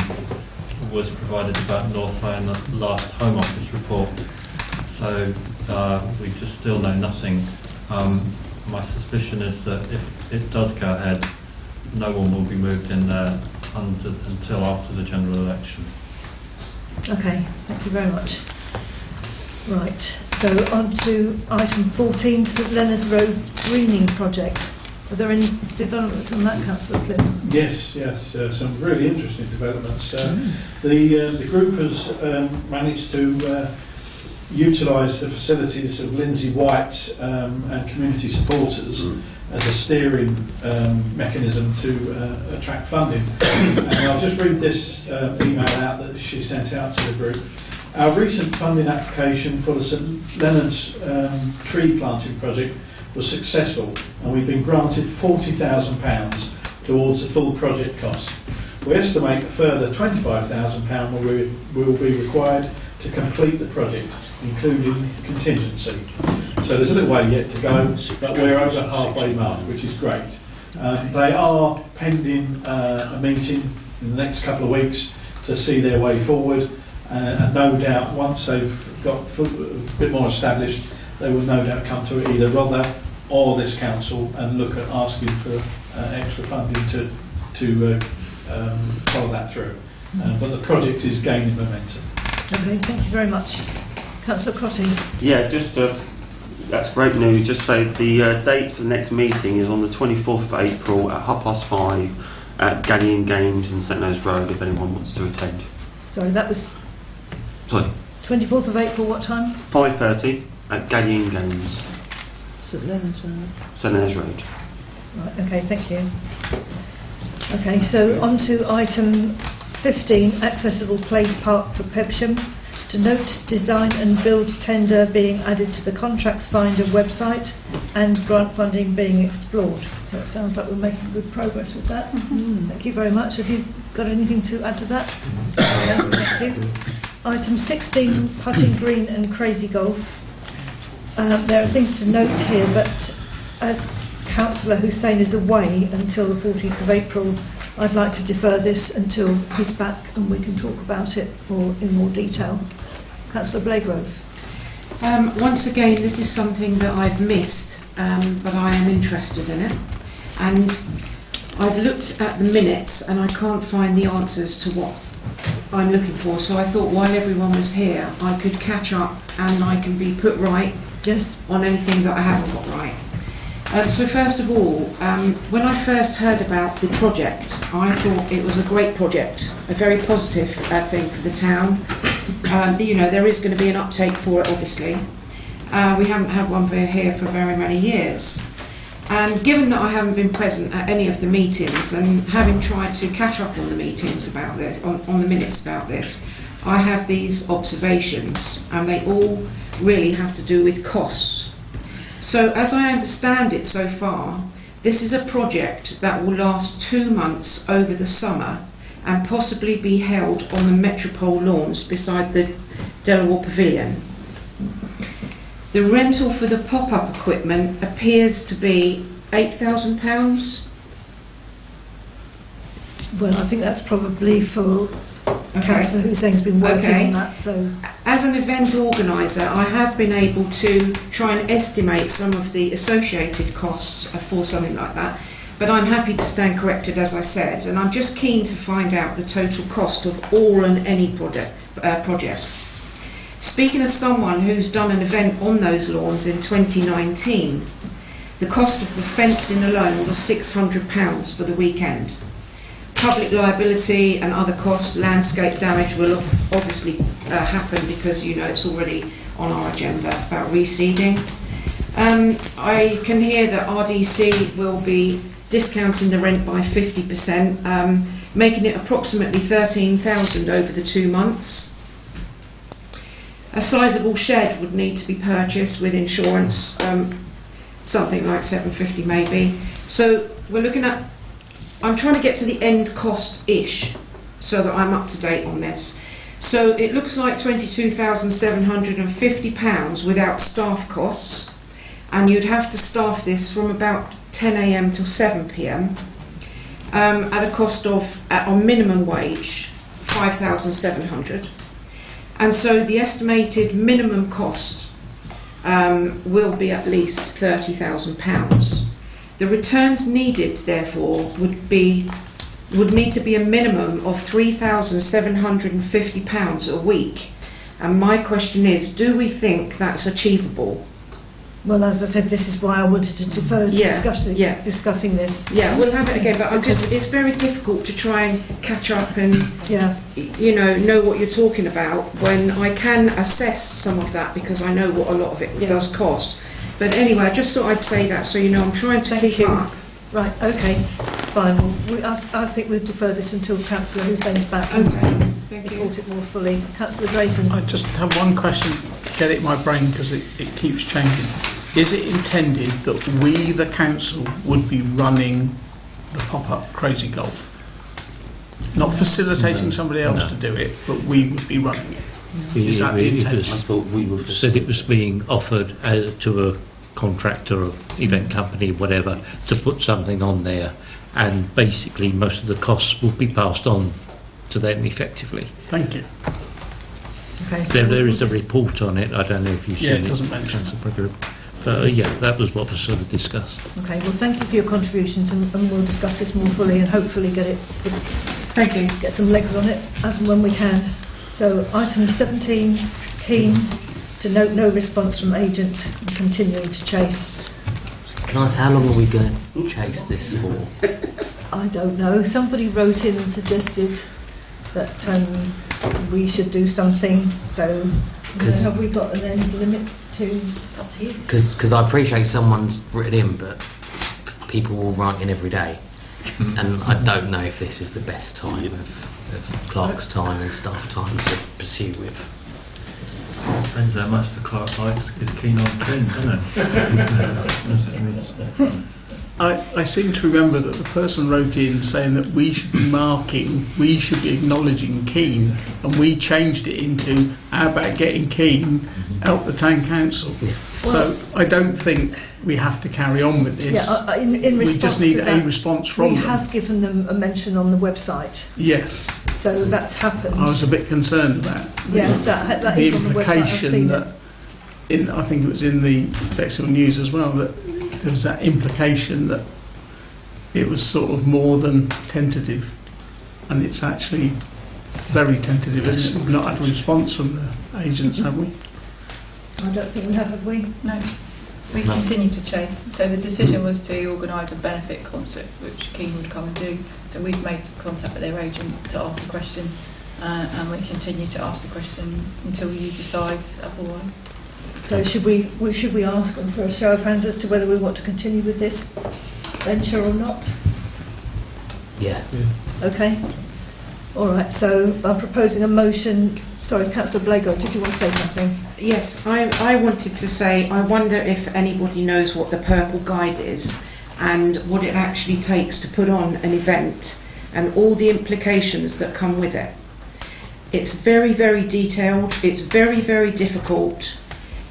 was provided about Northway in the last Home Office report, so we just still know nothing. My suspicion is that if it does go ahead, no one will be moved in there until after the general election. Okay, thank you very much. Right, so on to item 14, St Leonard's Road Greening Project. Are there any developments on that, Councillor Flynn? Yes, some really interesting developments. The group has managed to utilise the facilities of Lindsay White and community supporters as a steering mechanism to attract funding. And I'll just read this email out that she sent out to the group. Our recent funding application for the St Leonard's tree planting project was successful, and we've been granted £40,000 towards the full project cost. We estimate a further £25,000 will be required to complete the project, including contingency. So there's a little way yet to go, but we're over the halfway mark, which is great. They are pending a meeting in the next couple of weeks to see their way forward, and no doubt once they've got a bit more established, they will no doubt come to either Rother or this council and look at asking for extra funding to follow that through. But the project is gaining momentum. Okay, thank you very much. Councillor Crotty. Yeah, that's great news. Just so the date for the next meeting is on the 24th of April at 5:30 at Galleon Games in St Leonard's Road, if anyone wants to attend. Sorry, that was... Sorry. 24th of April, what time? 5:30 at Galleon Games. St Leonard's Road. St Leonard's Road. Right, okay, thank you. Okay, so on to item 15, accessible play park for Pebsham. To note, design and build tender being added to the Contracts Finder website and grant funding being explored. So it sounds like we're making good progress with that. Thank you very much. Have you got anything to add to that? No, thank you. Item 16, putting green and crazy golf. There are things to note here, but as Councillor Hussain is away until the 14th of April, I'd like to defer this until he's back and we can talk about it in more detail. Councillor Blagrove. Once again, this is something that I've missed, but I am interested in it. And I've looked at the minutes and I can't find the answers to what I'm looking for. So I thought while everyone was here, I could catch up and I can be put right on anything that I haven't got right. So first of all, when I first heard about the project, I thought it was a great project, a very positive thing for the town. You know, there is going to be an uptake for it, obviously. We haven't had one here for very many years. And given that I haven't been present at any of the meetings and having tried to catch up on the meetings about this, on the minutes about this, I have these observations, and they all really have to do with costs. So as I understand it so far, this is a project that will last 2 months over the summer and possibly be held on the Metropole lawns beside the Delaware Pavilion. The rental for the pop-up equipment appears to be £8,000. Well, I think that's probably for Councillor Hussein's been working on that. So, as an event organiser, I have been able to try and estimate some of the associated costs for something like that. But I'm happy to stand corrected, as I said, and I'm just keen to find out the total cost of all and any projects. Speaking as someone who's done an event on those lawns in 2019, the cost of the fencing alone was £600 for the weekend. Public liability and other costs, landscape damage will obviously happen because, you know, it's already on our agenda about reseeding. I can hear that RDC will be discounting the rent by 50%, making it approximately £13,000 over the 2 months. A sizeable shed would need to be purchased with insurance, something like $750 maybe. So we're looking at, I'm trying to get to the end cost-ish so that I'm up to date on this. So it looks like £22,750 without staff costs, and you'd have to staff this from about 10 a.m. till 7 p.m. At a cost of, on minimum wage, £5,700. And so the estimated minimum cost will be at least £30,000. The returns needed, therefore, would need to be a minimum of £3,750 a week. And my question is, do we think that's achievable? Well, as I said, this is why I wanted to defer discussing this. Yeah, we'll have it again, but it's very difficult to try and catch up and know what you're talking about when I can assess some of that because I know what a lot of it does cost. But anyway, I just thought I'd say that so you know I'm trying to keep up. Right, okay, fine. Well, I think we'll defer this until Councillor Hussein's back and report it more fully. Councillor Drayton. I just have one question, get it in my brain because it keeps changing. Is it intended that we, the council, would be running the pop-up Crazy Golf? Not facilitating somebody else to do it, but we would be running it. Is that the intention? I thought we were said it was being offered to a contractor or event company, whatever, to put something on there, and basically most of the costs will be passed on to them effectively. Thank you. Okay. There is a report on it. I don't know if you've seen it. Yeah, it doesn't mention it. But that was what was sort of discussed. Okay, well, thank you for your contributions, and we'll discuss this more fully and hopefully get some legs on it as and when we can. So, item 17, Keen, to note no response from agent and continuing to chase. Can I ask, how long are we going to chase this for? I don't know. Somebody wrote in and suggested that we should do something. So, have we got an end limit to? It's up to you. Because I appreciate someone's written in, but people will write in every day, and I don't know if this is the best time of clerk's time and staff time to pursue with. Depends how much the clerk is keen on King, doesn't it? I seem to remember that the person wrote in saying that we should be acknowledging Keene, and we changed it into how about getting Keene out the town council. So I don't think we have to carry on with this. Yeah, in response we just need to that, a response from them. We have given them a mention on the website. Yes. So that's happened. I was a bit concerned about that the is on the website. I've seen that I think it was in the Bexhill News as well, that there was that implication that it was sort of more than tentative, and it's actually very tentative. We've not had a response from the agents, have we? I don't think we have we? No. We continue to chase. So the decision was to organise a benefit concert, which Keene would come and do. So we've made contact with their agent to ask the question, and we continue to ask the question until you decide otherwise. So should we ask them for a show of hands as to whether we want to continue with this venture or not? Yeah. Okay. All right. So I'm proposing a motion. Sorry, Councillor Blago, did you want to say something? Yes, I wanted to say, I wonder if anybody knows what the Purple Guide is and what it actually takes to put on an event and all the implications that come with it. It's very, very detailed, it's very, very difficult.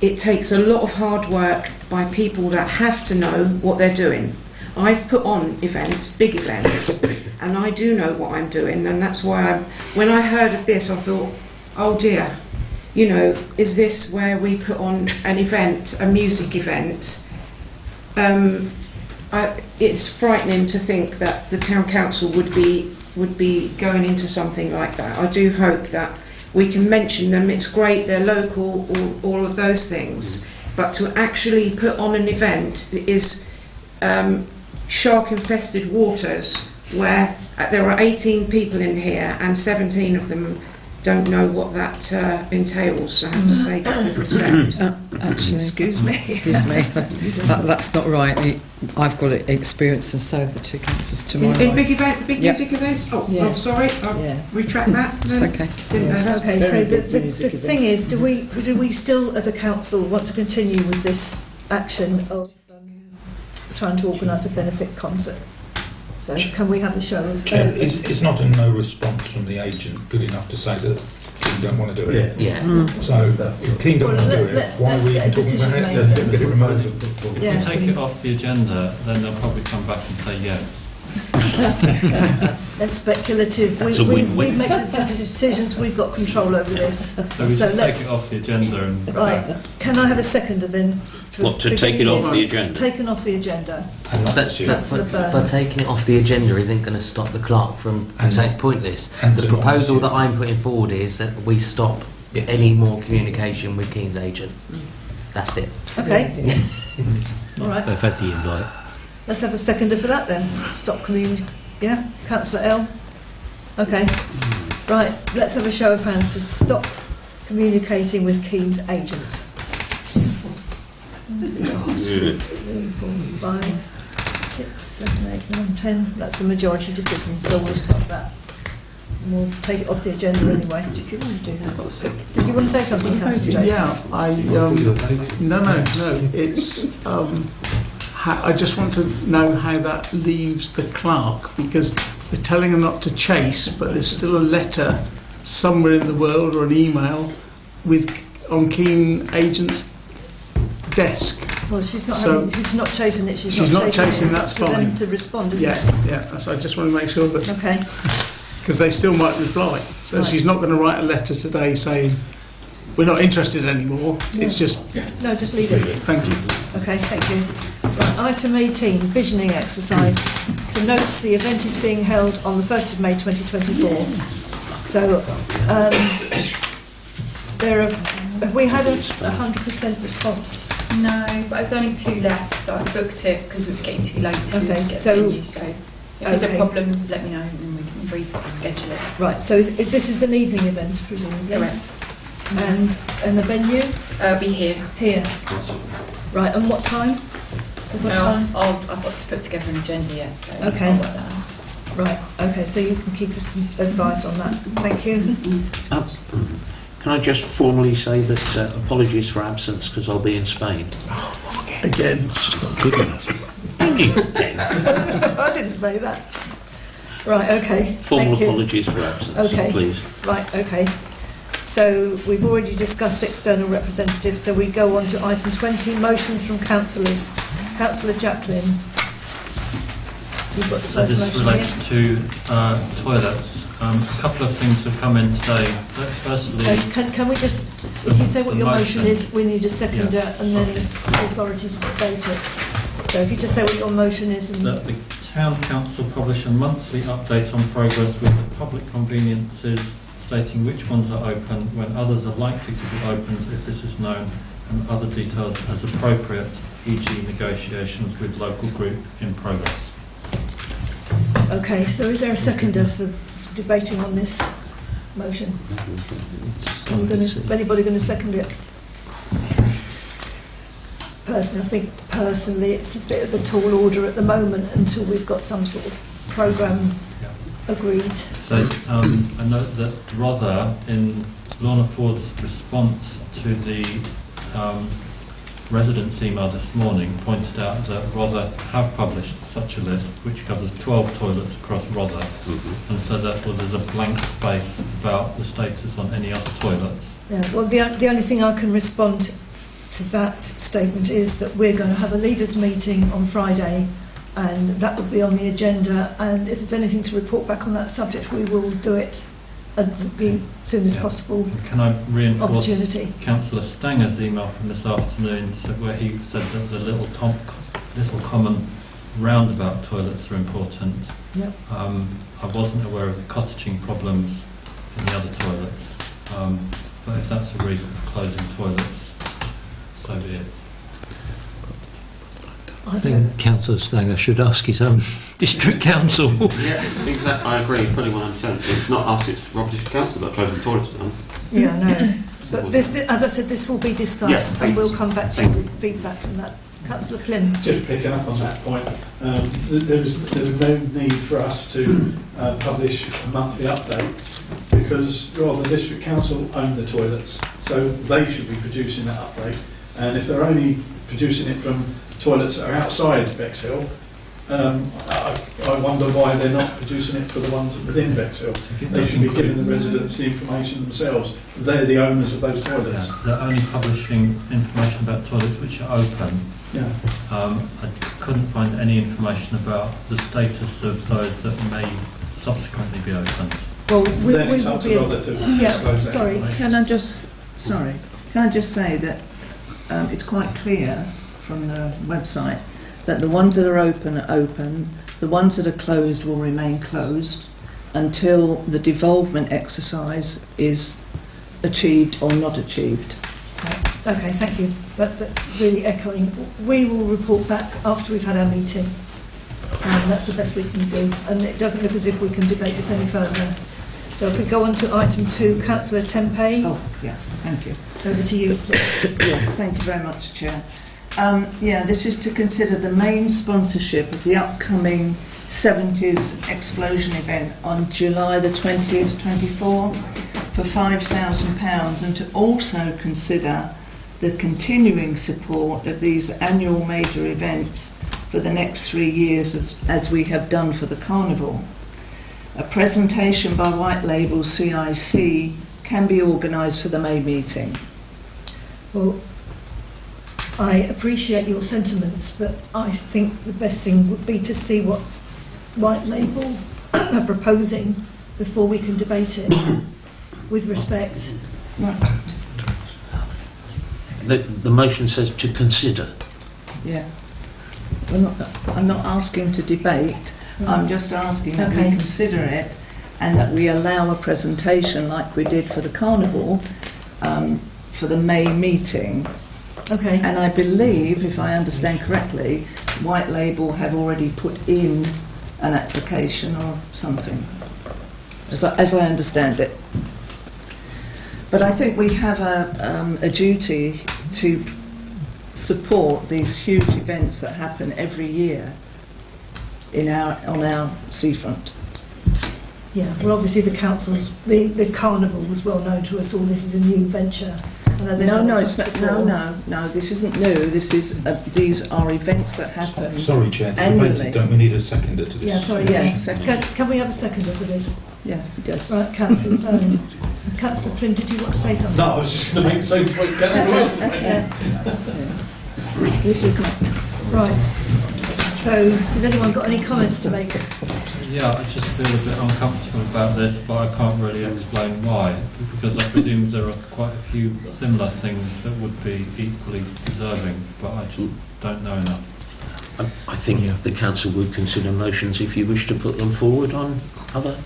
It takes a lot of hard work by people that have to know what they're doing. I've put on events, big events, and I do know what I'm doing, and that's why when I heard of this I thought, oh dear, you know, is this where we put on an event, a music event? It's frightening to think that the town council would be going into something like that. I do hope that we can mention them. It's great, they're local, all of those things. But to actually put on an event is shark-infested waters where there are 18 people in here and 17 of them don't know what that entails. I have to say that with respect. Actually, excuse me. That's not right. I've got experience, and so have the two councillors to my in big music events. Oh, yeah. I'm sorry. I'll retract that. It's okay. Didn't know that. Okay. So the thing is, do we still, as a council, want to continue with this action of trying to organise a benefit concert? So can we have a show of... Is not a no response from the agent good enough to say that you don't want to do it. Yeah. So if Keane don't want to do it, why are we get a even talking decision about it? made. Let's get it removed. If Yeah, we so- take it off the agenda, then they'll probably come back and say yes. That's speculative. That's a we win-win. make the decisions. We've got control over this. So we So just take let's- it off the agenda and Right. Can I have a seconder then? What, to take it off the agenda? Taken off the agenda. And But, That's the burn. but taking it off the agenda isn't going to stop the clerk from saying it's pointless. and The to not proposal mention- that I'm putting forward is that we stop Yeah. any more communication with Keane's agent. That's it. Okay. All right. They've had the invite. Let's have a seconder for that then. Stop communication. Yeah, Councillor L. Okay. Right. Let's have a show of hands to stop communicating with Keane's agent. 1, 2, 3, 4, 5, 6, 7, 8, 9, 10. That's a majority decision, so we'll stop that. And we'll take it off the agenda anyway. Did you want to do that? Did you want to say something, Councillor Jason? Yeah, no. It's I just want to know how that leaves the clerk, because we're telling her not to chase, but there's still a letter somewhere in the world or an email on Keane agent's desk. Well, she's not. So- She's not chasing it. She's not chasing, it. that's It's up to them fine. to respond, isn't it? Yeah. So I just want to make sure that, Okay. because they still might reply. So Right. she's not going to write a letter today saying we're not interested anymore. It's just No, just leave it. thank you. Okay, thank you. Right, item 18, visioning exercise. To note, the event is being held on the 1st of May 2024. So, have we had a 100% response? No, but there's only 2 left, so I booked it because it was getting too late to Okay, get so- the venue. So if there's a okay. problem, let me know and we can reschedule it. Right, so this is an evening event, presumably? Correct. And the venue? Be here. Here. Right, and what time? What times? I've got to put together an agenda yet, so Okay. I'll work that out. Right, okay, so you can keep us some advice on that. Thank you. Can I just formally say that apologies for absence because I'll be in Spain. Again. Good enough. I didn't say that. Right, okay. Formal Thank you. apologies for absence, Okay. please. Right, okay. So we've already discussed external representatives, so we go on to item 20, motions from councillors. Councillor Jacqueline, you've got the So first this motion relates to toilets. A couple of things have come in today. Let's firstly, here. Can we just, if you say what The your motion motion. is, we need a seconder and then authorities debate it. So if you just say what your motion is and... that the Town Council publish a monthly update on progress with the public conveniences, stating which ones are open, when others are likely to be opened if this is known, and other details as appropriate, e.g. negotiations with local group in progress. Okay, so is there a seconder for debating on this motion? Anybody going to second it? Personally, it's a bit of a tall order at the moment until we've got some sort of programme agreed. So I note that Rother, in Lorna Ford's response to the residents' email this morning, pointed out that Rother have published such a list which covers 12 toilets across Rother, and so therefore there's a blank space about the status on any other toilets. Yeah, well, the only thing I can respond to that statement is that we're going to have a leaders' meeting on Friday, and that will be on the agenda, and if there's anything to report back on that subject, we will do it as soon as possible. Can I reinforce Opportunity. Councillor Stanger's email from this afternoon, where he said that the little common roundabout toilets are important. Yep. I wasn't aware of the cottaging problems in the other toilets, but if that's a reason for closing toilets, so be it. I think Councillor Stanger should ask his own district council. Yeah, exactly. I agree, fully 100%. It's not us, it's Rother District Council that are closing toilets down. Yeah, I know. But this, as I said, this will be discussed, Yes, and we'll come back to you with feedback from that. Councillor Plym. Just picking up on that point, there was no need for us to publish a monthly update because the District Council own the toilets, so they should be producing that update. And if they're only producing it from toilets that are outside Bexhill, I wonder why they're not producing it for the ones within Bexhill. They should be giving the residents the information themselves. They're the owners of those toilets. Yeah, they're only publishing information about toilets which are open. Yeah. I couldn't find any information about the status of those that may subsequently be opened. Well, we Then it's will up to be. Rother to disclose that Sorry. information. Can I just say that it's quite clear from the website that the ones that are open, the ones that are closed will remain closed until the devolvement exercise is achieved or not achieved. Okay, thank you. That's really echoing. We will report back after we've had our meeting. That's the best we can do. And it doesn't look as if we can debate this any further. So if we go on to item 2, Councillor Tempeh. Oh, yeah, thank you. Over to you, please. Yeah, thank you very much, Chair. This is to consider the main sponsorship of the upcoming 70s explosion event on July the 20th, 24, for £5,000, and to also consider the continuing support of these annual major events for the next 3 years as we have done for the Carnival. A presentation by White Label CIC can be organised for the May meeting. Well, I appreciate your sentiments, but I think the best thing would be to see what's White Label are proposing before we can debate it with respect. The motion says to consider. Yeah. I'm not asking to debate. I'm just asking that we consider it and that we allow a presentation like we did for the Carnival for the May meeting. Okay. And I believe, if I understand correctly, White Label have already put in an application or something, as I understand it. But I think we have a duty to support these huge events that happen every year on our seafront. Yeah, well, obviously the council's the Carnival was well known to us all. This is a new venture. No, this isn't new. These are events that happen. Sorry, Chair, to annually. debate it, don't we need a seconder to this? Yeah, sorry, yeah. Can we have a seconder for this? Yeah, it does. Right, Councillor Plym, did you want to say something? No, I was just going to make the same point. This is not... Right. So, has anyone got any comments to make? Yeah, I just feel a bit uncomfortable about this, but I can't really explain why, because I presume there are quite a few similar things that would be equally deserving, but I just don't know enough. I think the council would consider motions if you wish to put them forward on other...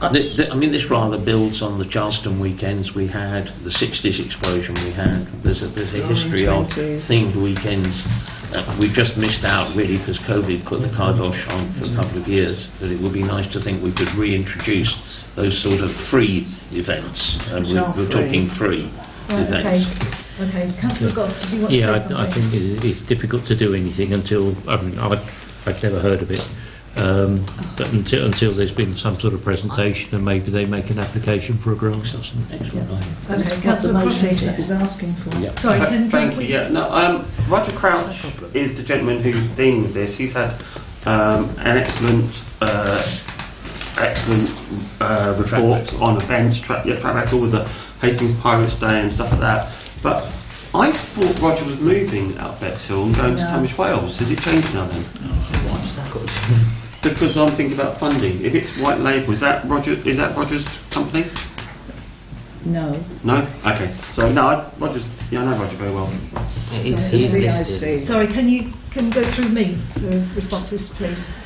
I mean, this rather builds on the Charleston weekends we had, the 60s explosion we had. There's a history of themed weekends. We've just missed out, really, because COVID put the kibosh on for a couple of years. But it would be nice to think we could reintroduce those sort of free events. And we're talking free events. Okay, Councillor Goss, did you want to say something? I think it's difficult to do anything until I've never heard of it. But until there's been some sort of presentation, and maybe they make an application for a grant or something. Okay, Councillor Crotty is asking for. Yeah. Sorry, Thank you. Yeah, no, Roger Crouch is the gentleman who's dealing with this. He's had an excellent report on events, track record with the Hastings Pirates Day and stuff like that. But I thought Roger was moving out of Bexhill and going to Tunbridge Wells. Has it changed now then? What's that got to do? Because I'm thinking about funding. If it's White Label, is that Roger's company? No. No? Okay. So no, I know Roger very well. He's listed. Sorry, can you go through me for responses, please?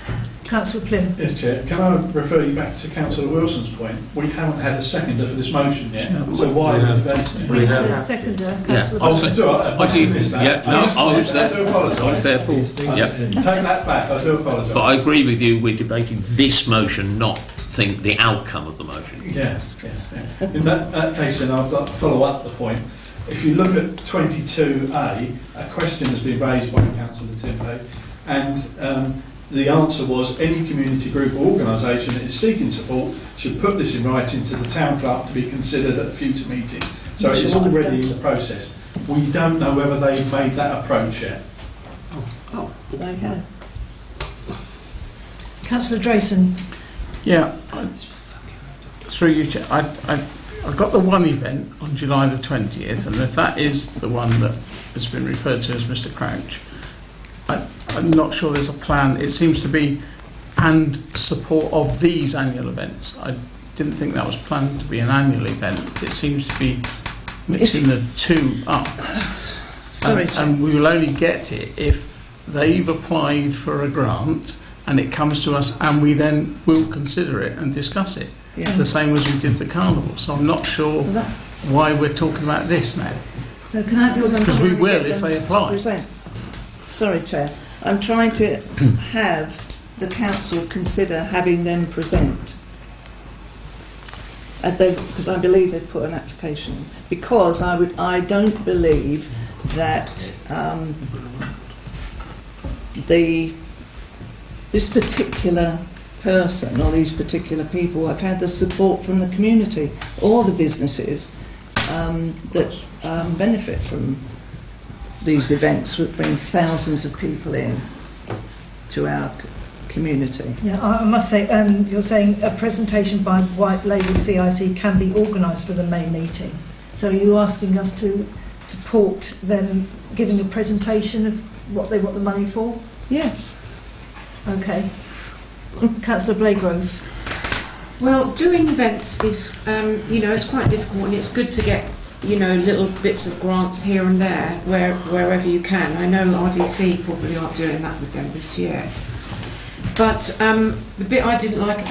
Councillor Plym. Yes, Chair. Can I refer you back to Councillor Wilson's point? We haven't had a seconder for this motion yet, so why are we debating it? We had a seconder, Councillor I was there. I missed that. I do apologise. I was there, Paul. Yep. Take that back. I do apologise. But I agree with you. We're debating this motion, not the outcome of the motion. Yes. In that case, then I've got to follow up the point. If you look at 22A, a question has been raised by Councillor Tempeh, and the answer was any community group or organisation that is seeking support should put this in writing to the town clerk to be considered at a future meeting. So it's already in the process. We don't know whether they've made that approach yet. They have. Councillor Drayson. Yeah, through you, Chair, I've got the one event on July the 20th, and if that is the one that has been referred to as Mr. Crouch, I'm not sure there's a plan. It seems to be and support of these annual events. I didn't think that was planned to be an annual event. It seems to be mixing the two up. Sorry, and we will only get it if they've applied for a grant and it comes to us and we then will consider it and discuss it. Yeah. The same as we did the carnival. So I'm not sure why we're talking about this now. So can I have yours on? Because we will if they apply. Present. Sorry, Chair. I'm trying to have the council consider having them present. Because I believe they've put an application in. Because I don't believe that this particular person or these particular people have had the support from the community or the businesses that benefit from these events that bring thousands of people in to our community. Yeah, I must say, you're saying a presentation by White Label CIC can be organised for the May meeting. So are you asking us to support them giving a presentation of what they want the money for? Yes. Okay. Councillor Blagrove. Well, doing events is, it's quite difficult, and it's good to get, little bits of grants here and there, wherever you can. I know RDC probably aren't doing that with them this year. But the bit I didn't like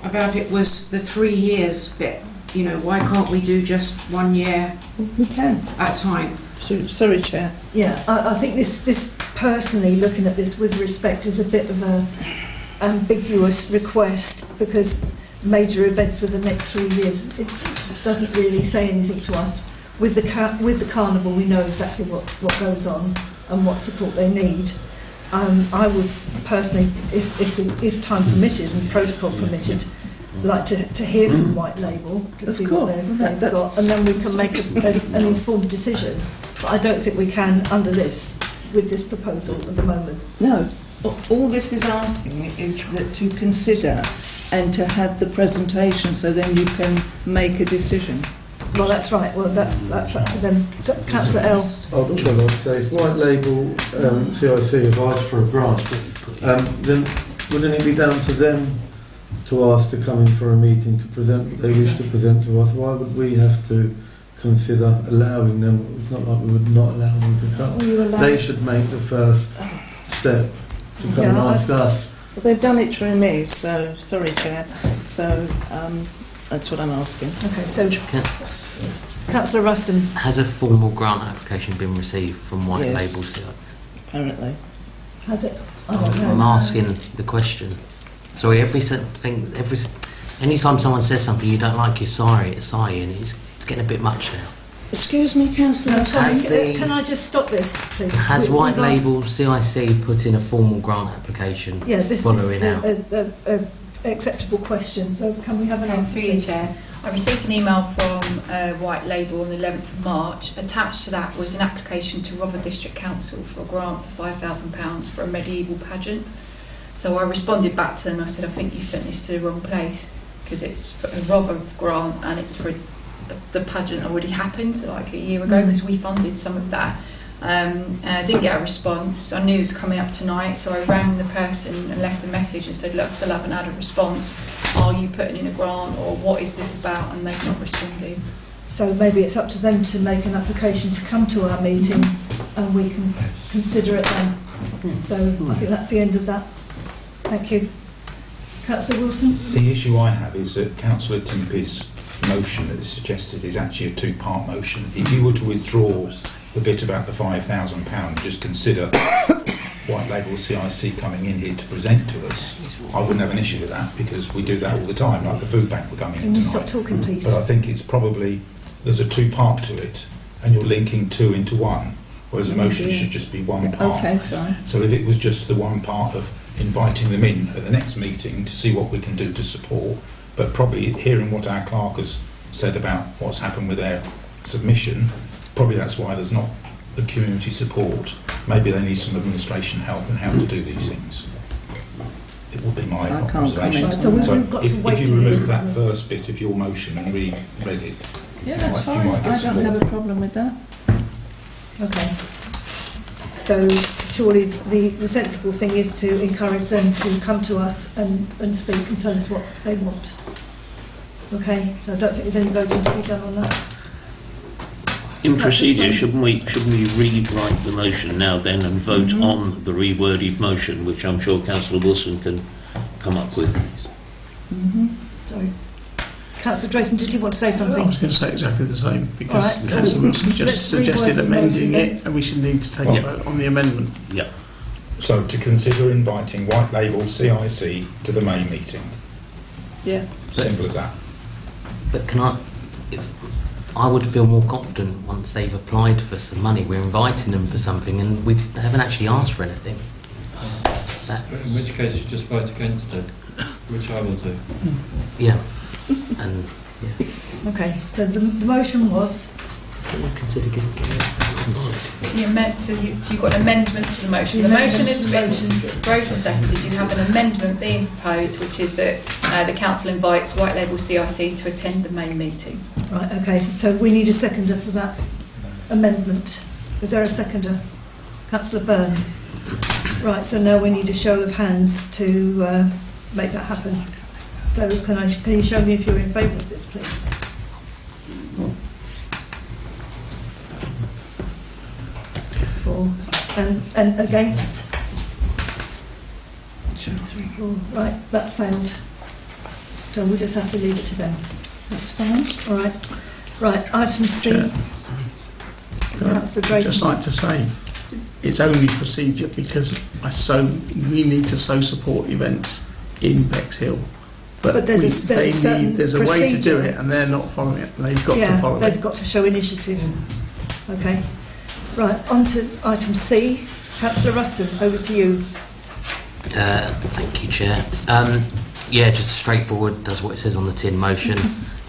about it was the 3 years bit. Why can't we do just 1 year we can at a time? Sorry, Chair. Yeah, I think this personally, looking at this with respect, is a bit of a ambiguous request, because major events for the next 3 years, it doesn't really say anything to us. With the carnival, we know exactly what goes on and what support they need. I would personally, if time permitted and protocol permitted, like to hear from White Label to see what they've got, and then we can make an informed decision. But I don't think we can under this, with this proposal at the moment. No. All this is asking is that to consider and to have the presentation, so then you can make a decision. Well, that's right. Well, that's up to them. Councillor L. I'll say, if White Label CIC have asked for a grant, then wouldn't it be down to them to ask to come in for a meeting to present what they wish to present to us? Why would we have to consider allowing them? It's not like we would not allow them to come. They should make the first step to come and ask us. Well, they've done it through me, so sorry, Chair. So that's what I'm asking. Okay, so Councillor Ruston. Has a formal grant application been received from White Yes. Label CIC? Apparently. Has it? I don't know. I'm asking the question. Sorry, anytime someone says something you don't like, you're sorry, and it's getting a bit much now. Excuse me, Councillor. Can I just stop this, please? Has White Label CIC put in a formal grant application? Yeah, this following is an acceptable question. So can we have an answer, please? Chair. I received an email from White Label on the 11th of March. Attached to that was an application to Rother District Council for a grant for £5,000 for a medieval pageant. So I responded back to them. I said, I think you sent this to the wrong place, because it's for a Rother grant and it's for the pageant already happened like a year ago, because we funded some of that. I didn't get a response. I knew it was coming up tonight, so I rang the person and left a message and said, look, I still haven't had a response. Are you putting in a grant, or what is this about? And they've not responded. So maybe it's up to them to make an application to come to our meeting and we can consider it then. So I think that's the end of that. Thank you. Councillor Wilson? The issue I have is that Councillor Timpey's motion that is suggested is actually a two-part motion. If you were to withdraw the bit about the £5,000, just consider White Label CIC coming in here to present to us, I wouldn't have an issue with that, because we do that all the time, like the food bank were coming in Can you tonight. stop talking, please? But I think it's probably, there's a two-part to it, and you're linking two into one, whereas a motion should just be one part. Okay, fine. So if it was just the one part of inviting them in at the next meeting to see what we can do to support, but probably hearing what our clerk has said about what's happened with their submission, probably that's why there's not the community support. maybe they need some administration help in how to do these things. It would be my I can't observation. comment So on we've that. got to If wait you to remove hear that from first bit of your motion and read it, Yeah, that's you fine. might get I some don't more. have a problem with that. Okay. So surely the sensible thing is to encourage them to come to us and speak and tell us what they want. Okay, so I don't think there's any voting to be done on that. In procedure, shouldn't we rewrite the motion now then and vote on the reworded motion, which I'm sure Councillor Wilson can come up with? Sorry. Councillor Drayson, did you want to say I something? was going to say exactly the same, because All right. Councillor Wilson just Let's suggested reword the amending motion it, and we should need to take a Well- vote on the amendment. Yeah. So to consider inviting White Label CIC to the May meeting. Yeah. Simple as that. But I would feel more confident once they've applied for some money. We're inviting them for something and they haven't actually asked for anything. In which case you just vote against it, which I will do. Yeah. And yeah. Okay, so the motion was... Consider giving So you've got an amendment to the motion. The motion has been grossly seconded. You have an amendment being proposed, which is that the council invites White Label CIC to attend the May meeting. Right, okay, so we need a seconder for that amendment. Is there a seconder? Councillor Byrne. Right, so now we need a show of hands to make that happen. So can you show me if you're in favour of this, please? For and against? 2, 3, 4. Right, that's failed. So we'll just have to leave it to them. That's fine. All right. Right, item C. Councillor I'd just Drayson. like to say, it's only procedure because we need to so support events in Bexhill. But there's a certain there's a way to do procedure. it, and they're not following it. And they've got to follow they've it. got to show initiative. Okay. Right, on to item C. Councillor Ruston, over to you. Thank you, Chair. Yeah, just straightforward, does what it says on the tin motion.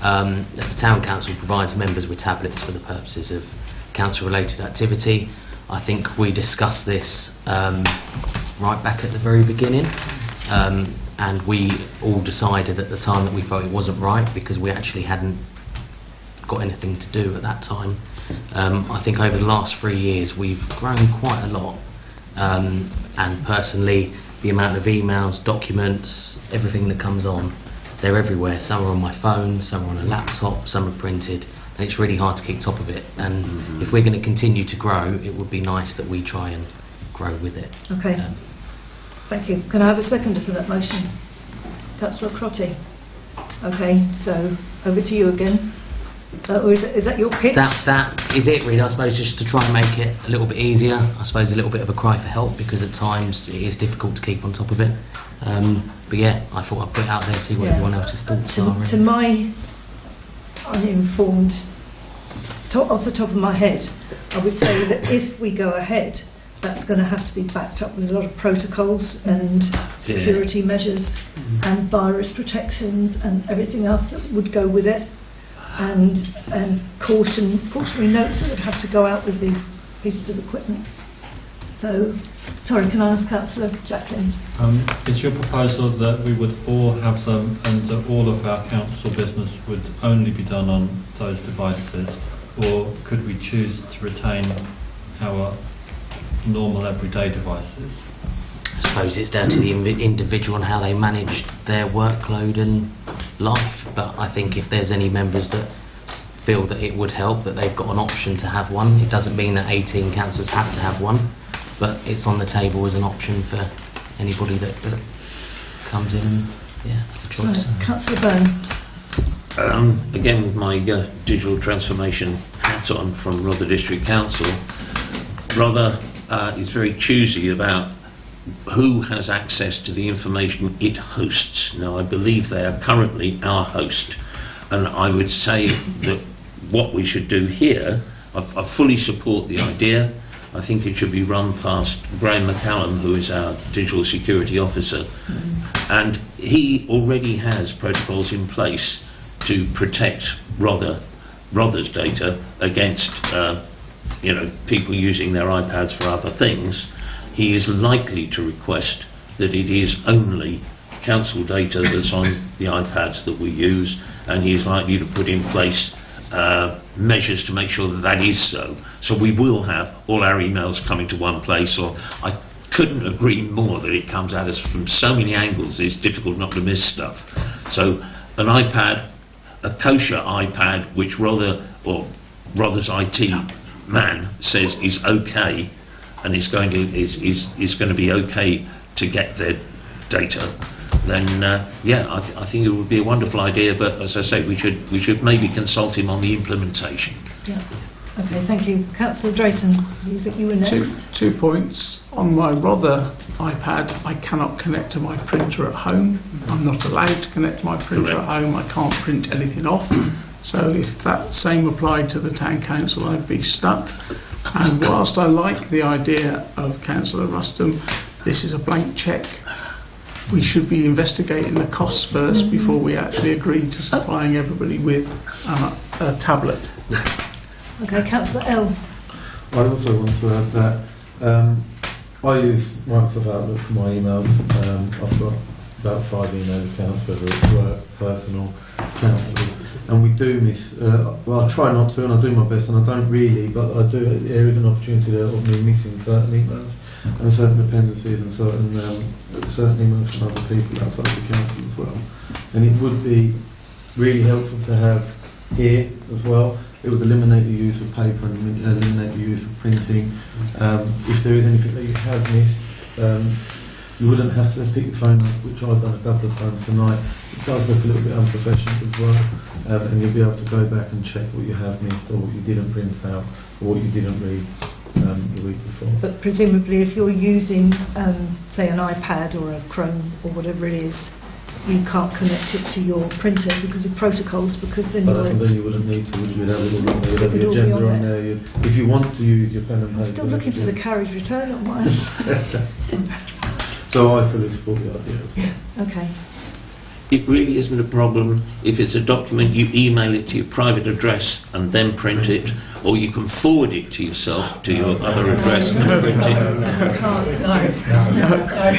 That the Town Council provides members with tablets for the purposes of council-related activity. I think we discussed this right back at the very beginning, and we all decided at the time that we felt it wasn't right because we actually hadn't got anything to do at that time. I think over the last 3 years we've grown quite a lot, and personally the amount of emails, documents, everything that comes on, they're everywhere. Some are on my phone, some are on a laptop, some are printed, and it's really hard to keep top of it. And if we're going to continue to grow, it would be nice that we try and grow with it. Okay. Thank you. Can I have a seconder for that motion? Councillor Crotty. Okay, so over to you again. Or is that your pitch? That is it really, I suppose, just to try and make it a little bit easier. I suppose a little bit of a cry for help because at times it is difficult to keep on top of it. But yeah, I thought I'd put it out there, see what everyone else's thoughts are. To my uninformed, off the top of my head, I would say that if we go ahead, that's going to have to be backed up with a lot of protocols and security measures and virus protections and everything else that would go with it, and cautionary notes that would have to go out with these pieces of equipment. So, sorry, can I ask Councillor Jacqueline? Is your proposal that we would all have them and that all of our council business would only be done on those devices, or could we choose to retain our normal everyday devices? I suppose it's down to the individual and how they manage their workload and life, but I think if there's any members that feel that it would help, that they've got an option to have one. It doesn't mean that 18 councillors have to have one, but it's on the table as an option for anybody that comes in, and yeah, that's a choice. Right. Councillor Byrne. Again, with my digital transformation hat on from Rother District Council, Rother is very choosy about who has access to the information it hosts. Now, I believe they are currently our host, and I would say that what we should do here, I fully support the idea. I think it should be run past Graham McCallum, who is our digital security officer, and he already has protocols in place to protect Rother's data against people using their iPads for other things, he is likely to request that it is only council data that's on the iPads that we use, and he is likely to put in place measures to make sure that that is so. So we will have all our emails coming to one place, or I couldn't agree more that it comes at us from so many angles, it's difficult not to miss stuff. So an iPad, a kosher iPad, which Rother's IT man says is okay, and is going to be okay to get their data, then I think it would be a wonderful idea. But as I say, we should maybe consult him on the implementation. Yeah. Okay, thank you. Councillor Drayson, you think you were next? Two points. On my Rother iPad, I cannot connect to my printer at home. I'm not allowed to connect to my printer at home. I can't print anything off. So if that same applied to the town council, I'd be stuck. And whilst I like the idea of Councillor Ruston, this is a blank cheque. We should be investigating the costs first before we actually agree to supplying everybody with a tablet. Okay, Councillor L. I also want to add that I use Microsoft Outlook for my emails. I've got about 5 email accounts, whether it's work, personal, council, and we do miss. Well, I try not to, and I do my best, and I don't really, but I do. There is an opportunity there of me missing certain emails and certain dependencies and certain emails from other people outside the council as well. And it would be really helpful to have here as well. It would eliminate the use of paper and eliminate the use of printing. If there is anything that you have missed, you wouldn't have to pick the phone up, which I've done a couple of times tonight. It does look a little bit unprofessional as well, and you'll be able to go back and check what you have missed, or what you didn't print out, or what you didn't read the week before. But presumably if you're using, say, an iPad or a Chrome or whatever it is, you can't connect it to your printer because of protocols, because then you wouldn't need to, would you? Have it all on there, you'd have the agenda on there. If you want to use your pen and paper. I'm still looking for the carriage return on mine. So I fully support the idea. Yeah. Okay. It really isn't a problem if it's a document, you email it to your private address and then print it, or you can forward it to yourself to your other address and print it.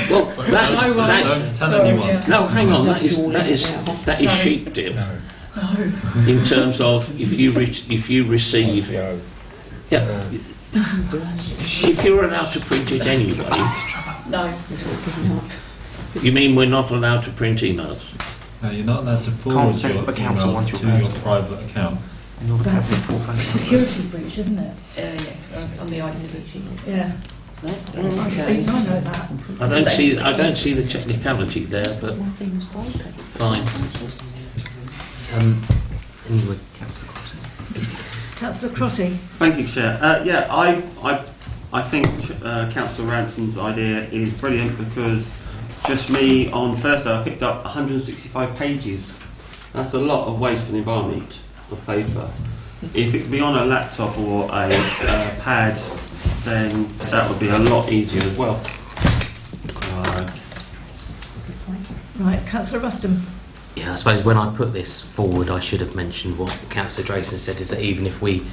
Well, no, hang on, that is sheep dip. In terms of if you receive, if you're allowed to print it anyway. No. You mean we're not allowed to print emails? No, you're not allowed to forward your emails to your private accounts. That's a security breach, isn't it? On the ICB. Yeah. Okay. I know that. I don't see the technicality there, but fine. Anyway, Councillor Crotty. Councillor Crotty. Thank you, Chair. I think Councillor Ransom's idea is brilliant, because just me on Thursday I picked up 165 pages. That's a lot of waste for the environment of paper. If it could be on a laptop or a pad, then that would be a lot easier as well. Right, Councillor Ruston. Yeah, I suppose when I put this forward, I should have mentioned what Councillor Drayson said, is that even if we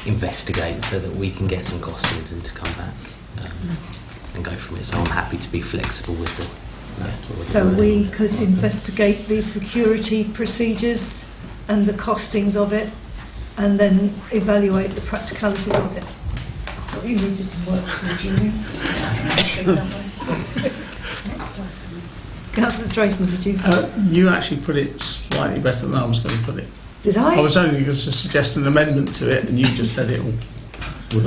investigate so that we can get some costings and to come back and go from it. So I'm happy to be flexible with the... So we could investigate the security procedures and the costings of it, and then evaluate the practicalities of it. What you needed some work to do, Julian. Councillor Drayson, did you? You actually put it slightly better than I was going to put it. Did I? I was only going to suggest an amendment to it, and you just said it all.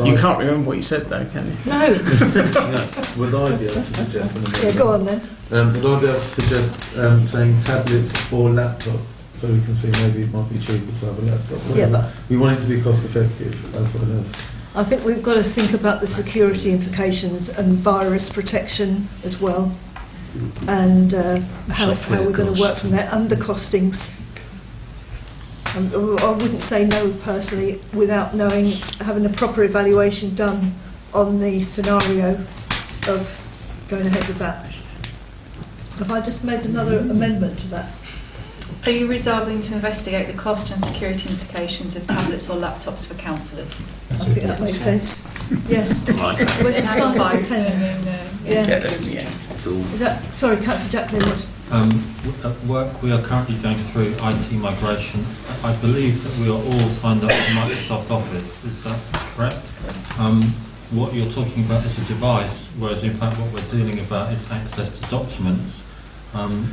You can't remember what you said, though, can you? No. Would I be able to suggest an amendment? Yeah, go on then. Would I be able to suggest saying tablets or laptops, so we can see maybe it might be cheaper to have a laptop? Yeah, but we want it to be cost effective. That's what it is. I think we've got to think about the security implications and virus protection as well, and how we're going to work from there, and the costings. I wouldn't say no personally without having a proper evaluation done on the scenario of going ahead with that. Have I just made another amendment to that? Are you resolving to investigate the cost and security implications of tablets or laptops for councillors? I think that makes sense. Yes. Right. Where's the start of the 10? Yeah. Cool. Is that, sorry, Councillor Jacqueline, what? At work, we are currently going through IT migration. I believe that we are all signed up to Microsoft Office. Is that correct? What you're talking about is a device, whereas in fact what we're dealing about is access to documents,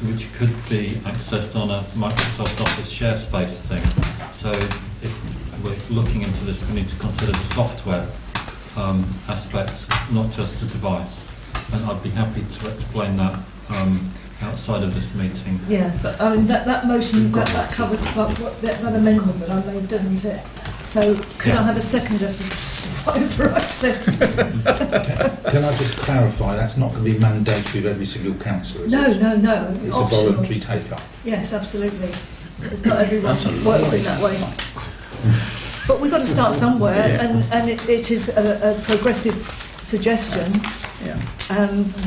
which could be accessed on a Microsoft Office share space thing. So if we're looking into this, we need to consider the software aspects, not just the device. And I'd be happy to explain that outside of this meeting. Yeah, but I mean that motion that covers what that amendment that I made, doesn't it? So could I have a seconder for whatever I said? Can I just clarify, that's not going to be mandatory of every single councillor, is it? No. It's optional. a voluntary take-up. Yes, absolutely. It's not everyone works in that way. But we've got to start somewhere, and it is a progressive suggestion. Yeah.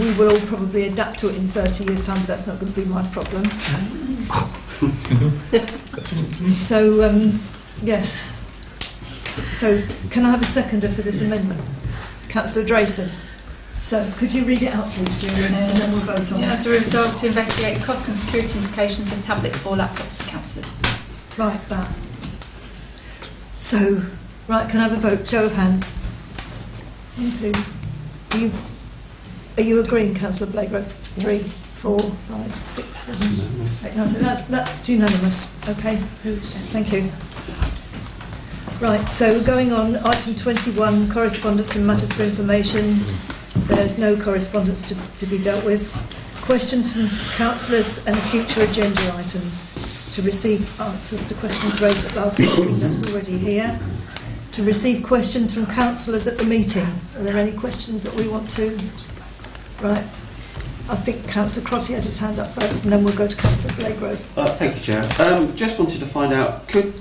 We will all probably adapt to it in 30 years' time, but that's not going to be my problem. So, yes. So, can I have a seconder for this amendment? Councillor Drayson. So, could you read it out, please, Julie, and then we'll vote on it. Yeah, so we resolve to investigate the cost and security implications of tablets or laptops for councillors. Right, that. So, right, can I have a vote? Show of hands. 1, 2. Are you agreeing, Councillor Blagrove? 3, 4, 5, 6, 7, 8, 9. That's unanimous. Okay. Thank you. Right, so we're going on item 21, correspondence and matters for information. There's no correspondence to be dealt with. Questions from councillors and future agenda items. To receive answers to questions raised at last meeting, that's already here. To receive questions from councillors at the meeting. Are there any questions that we want to? Right. I think Councillor Crotty had his hand up first, and then we'll go to Councillor Blagrove. Thank you, Chair. Just wanted to find out, could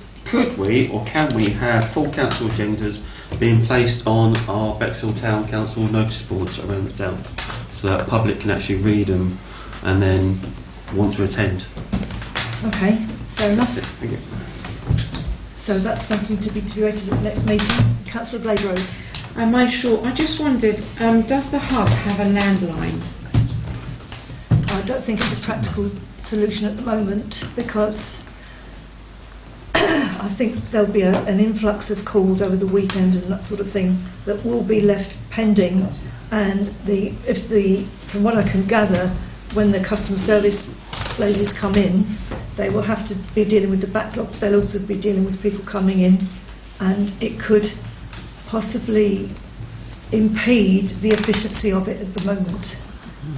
we or can we have full council agendas being placed on our Bexhill Town Council notice boards around the town, so that the public can actually read them and then want to attend? Okay, fair enough. Thank you. So that's something to be debated at the next meeting. Councillor Blagrove. I just wondered, does the hub have a landline? I don't think it's a practical solution at the moment, because I think there'll be an influx of calls over the weekend and that sort of thing that will be left pending, and from what I can gather, when the customer service ladies come in, they will have to be dealing with the backlog. They'll also be dealing with people coming in, and it could possibly impede the efficiency of it at the moment.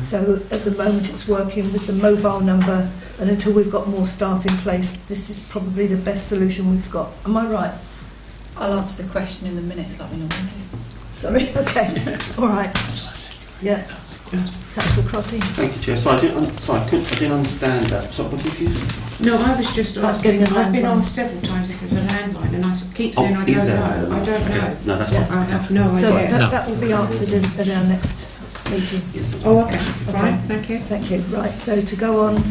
So at the moment it's working with the mobile number, and until we've got more staff in place, this is probably the best solution we've got. Am I right? I'll answer the question in the minutes like we normally do. Sorry, okay. All right. Yeah. Councillor Crotty. Thank you, Chair. So I didn't understand that. So what did you? No, I was just That's asking. getting a I've been landline. asked several times if there's a landline, and I keep saying I is don't there? know. I don't know. Okay. No, that's Yeah. fine. I have no So idea. that will be answered at our next meeting. Oh, okay. Fine. Thank you. Thank you. Right, so to go on,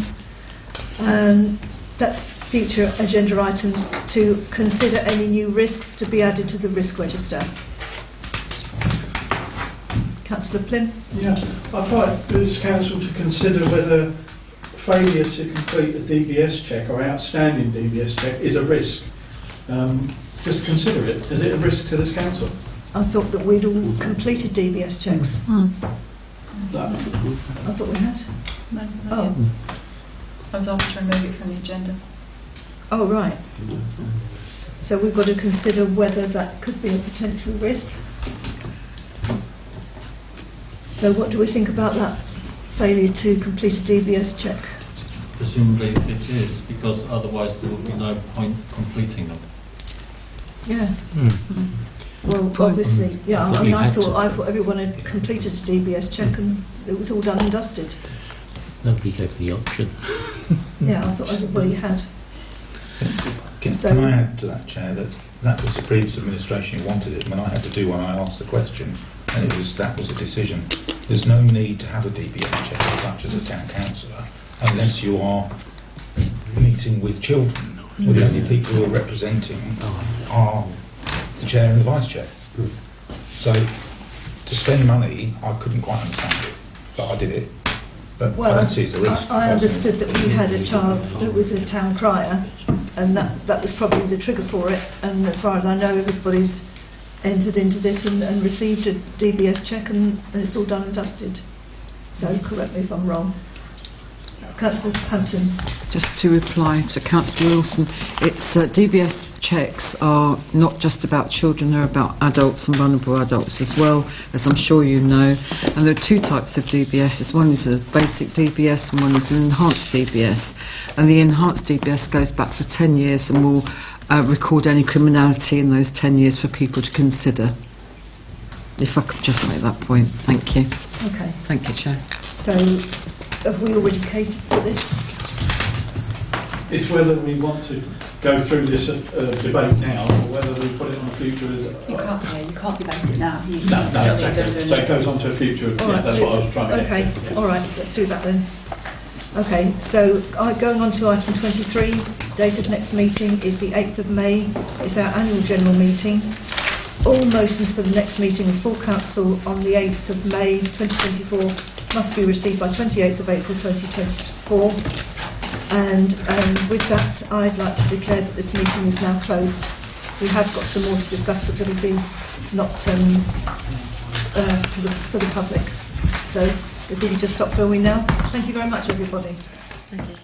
that's future agenda items. To consider any new risks to be added to the risk register. Councillor Plim. Yeah, I'd like this council to consider whether failure to complete a DBS check or outstanding DBS check is a risk. Just consider it. Is it a risk to this council? I thought that we'd all completed DBS checks. I thought we had. No, Oh. I was asked to remove it from the agenda. Oh, right. So we've got to consider whether that could be a potential risk. So what do we think about that failure to complete a DBS check? Presumably it is, because otherwise there would be no point completing them. Yeah. Well, obviously, yeah. I mean, I thought everyone had completed a DBS check and it was all done and dusted. Nobody gave the option. Yeah, I thought everybody had. Can I add to that, Chair, that was the previous administration who wanted it. When I had to do one, I asked the question, and that was a decision. There's no need to have a DBS check as such as a town councillor, unless you are meeting with children. Well, the only people who are representing are the chair and the vice chair. So to spend money, I couldn't quite understand it, but I did it. But I don't see it as a risk. I understood that we had a child that was a town crier, and that was probably the trigger for it. And as far as I know, everybody's entered into this and received a DBS check, and it's all done and dusted. So correct me if I'm wrong. Councillor Hampton. Just to reply to Councillor Wilson, it's DBS checks are not just about children, they're about adults and vulnerable adults as well, as I'm sure you know. And there are two types of DBSs. One is a basic DBS and one is an enhanced DBS. And the enhanced DBS goes back for 10 years and will record any criminality in those 10 years for people to consider. If I could just make that point. Thank you. Okay. Thank you, Chair. So, have we already catered for this? It's whether we want to go through this debate now, or whether we put it on a future. You can't debate it now. No, that's okay. So it goes on to a future. Right, That's what I was trying to get. Okay, all right, let's do that then. Okay, so going on to item 23, date of next meeting is the 8th of May. It's our annual general meeting. All motions for the next meeting of full council on the 8th of May 2024 must be received by 28th of April 2024. And with that, I'd like to declare that this meeting is now closed. We have got some more to discuss, but it'll be not for the public. So if we could just stop filming now. Thank you very much, everybody. Thank you.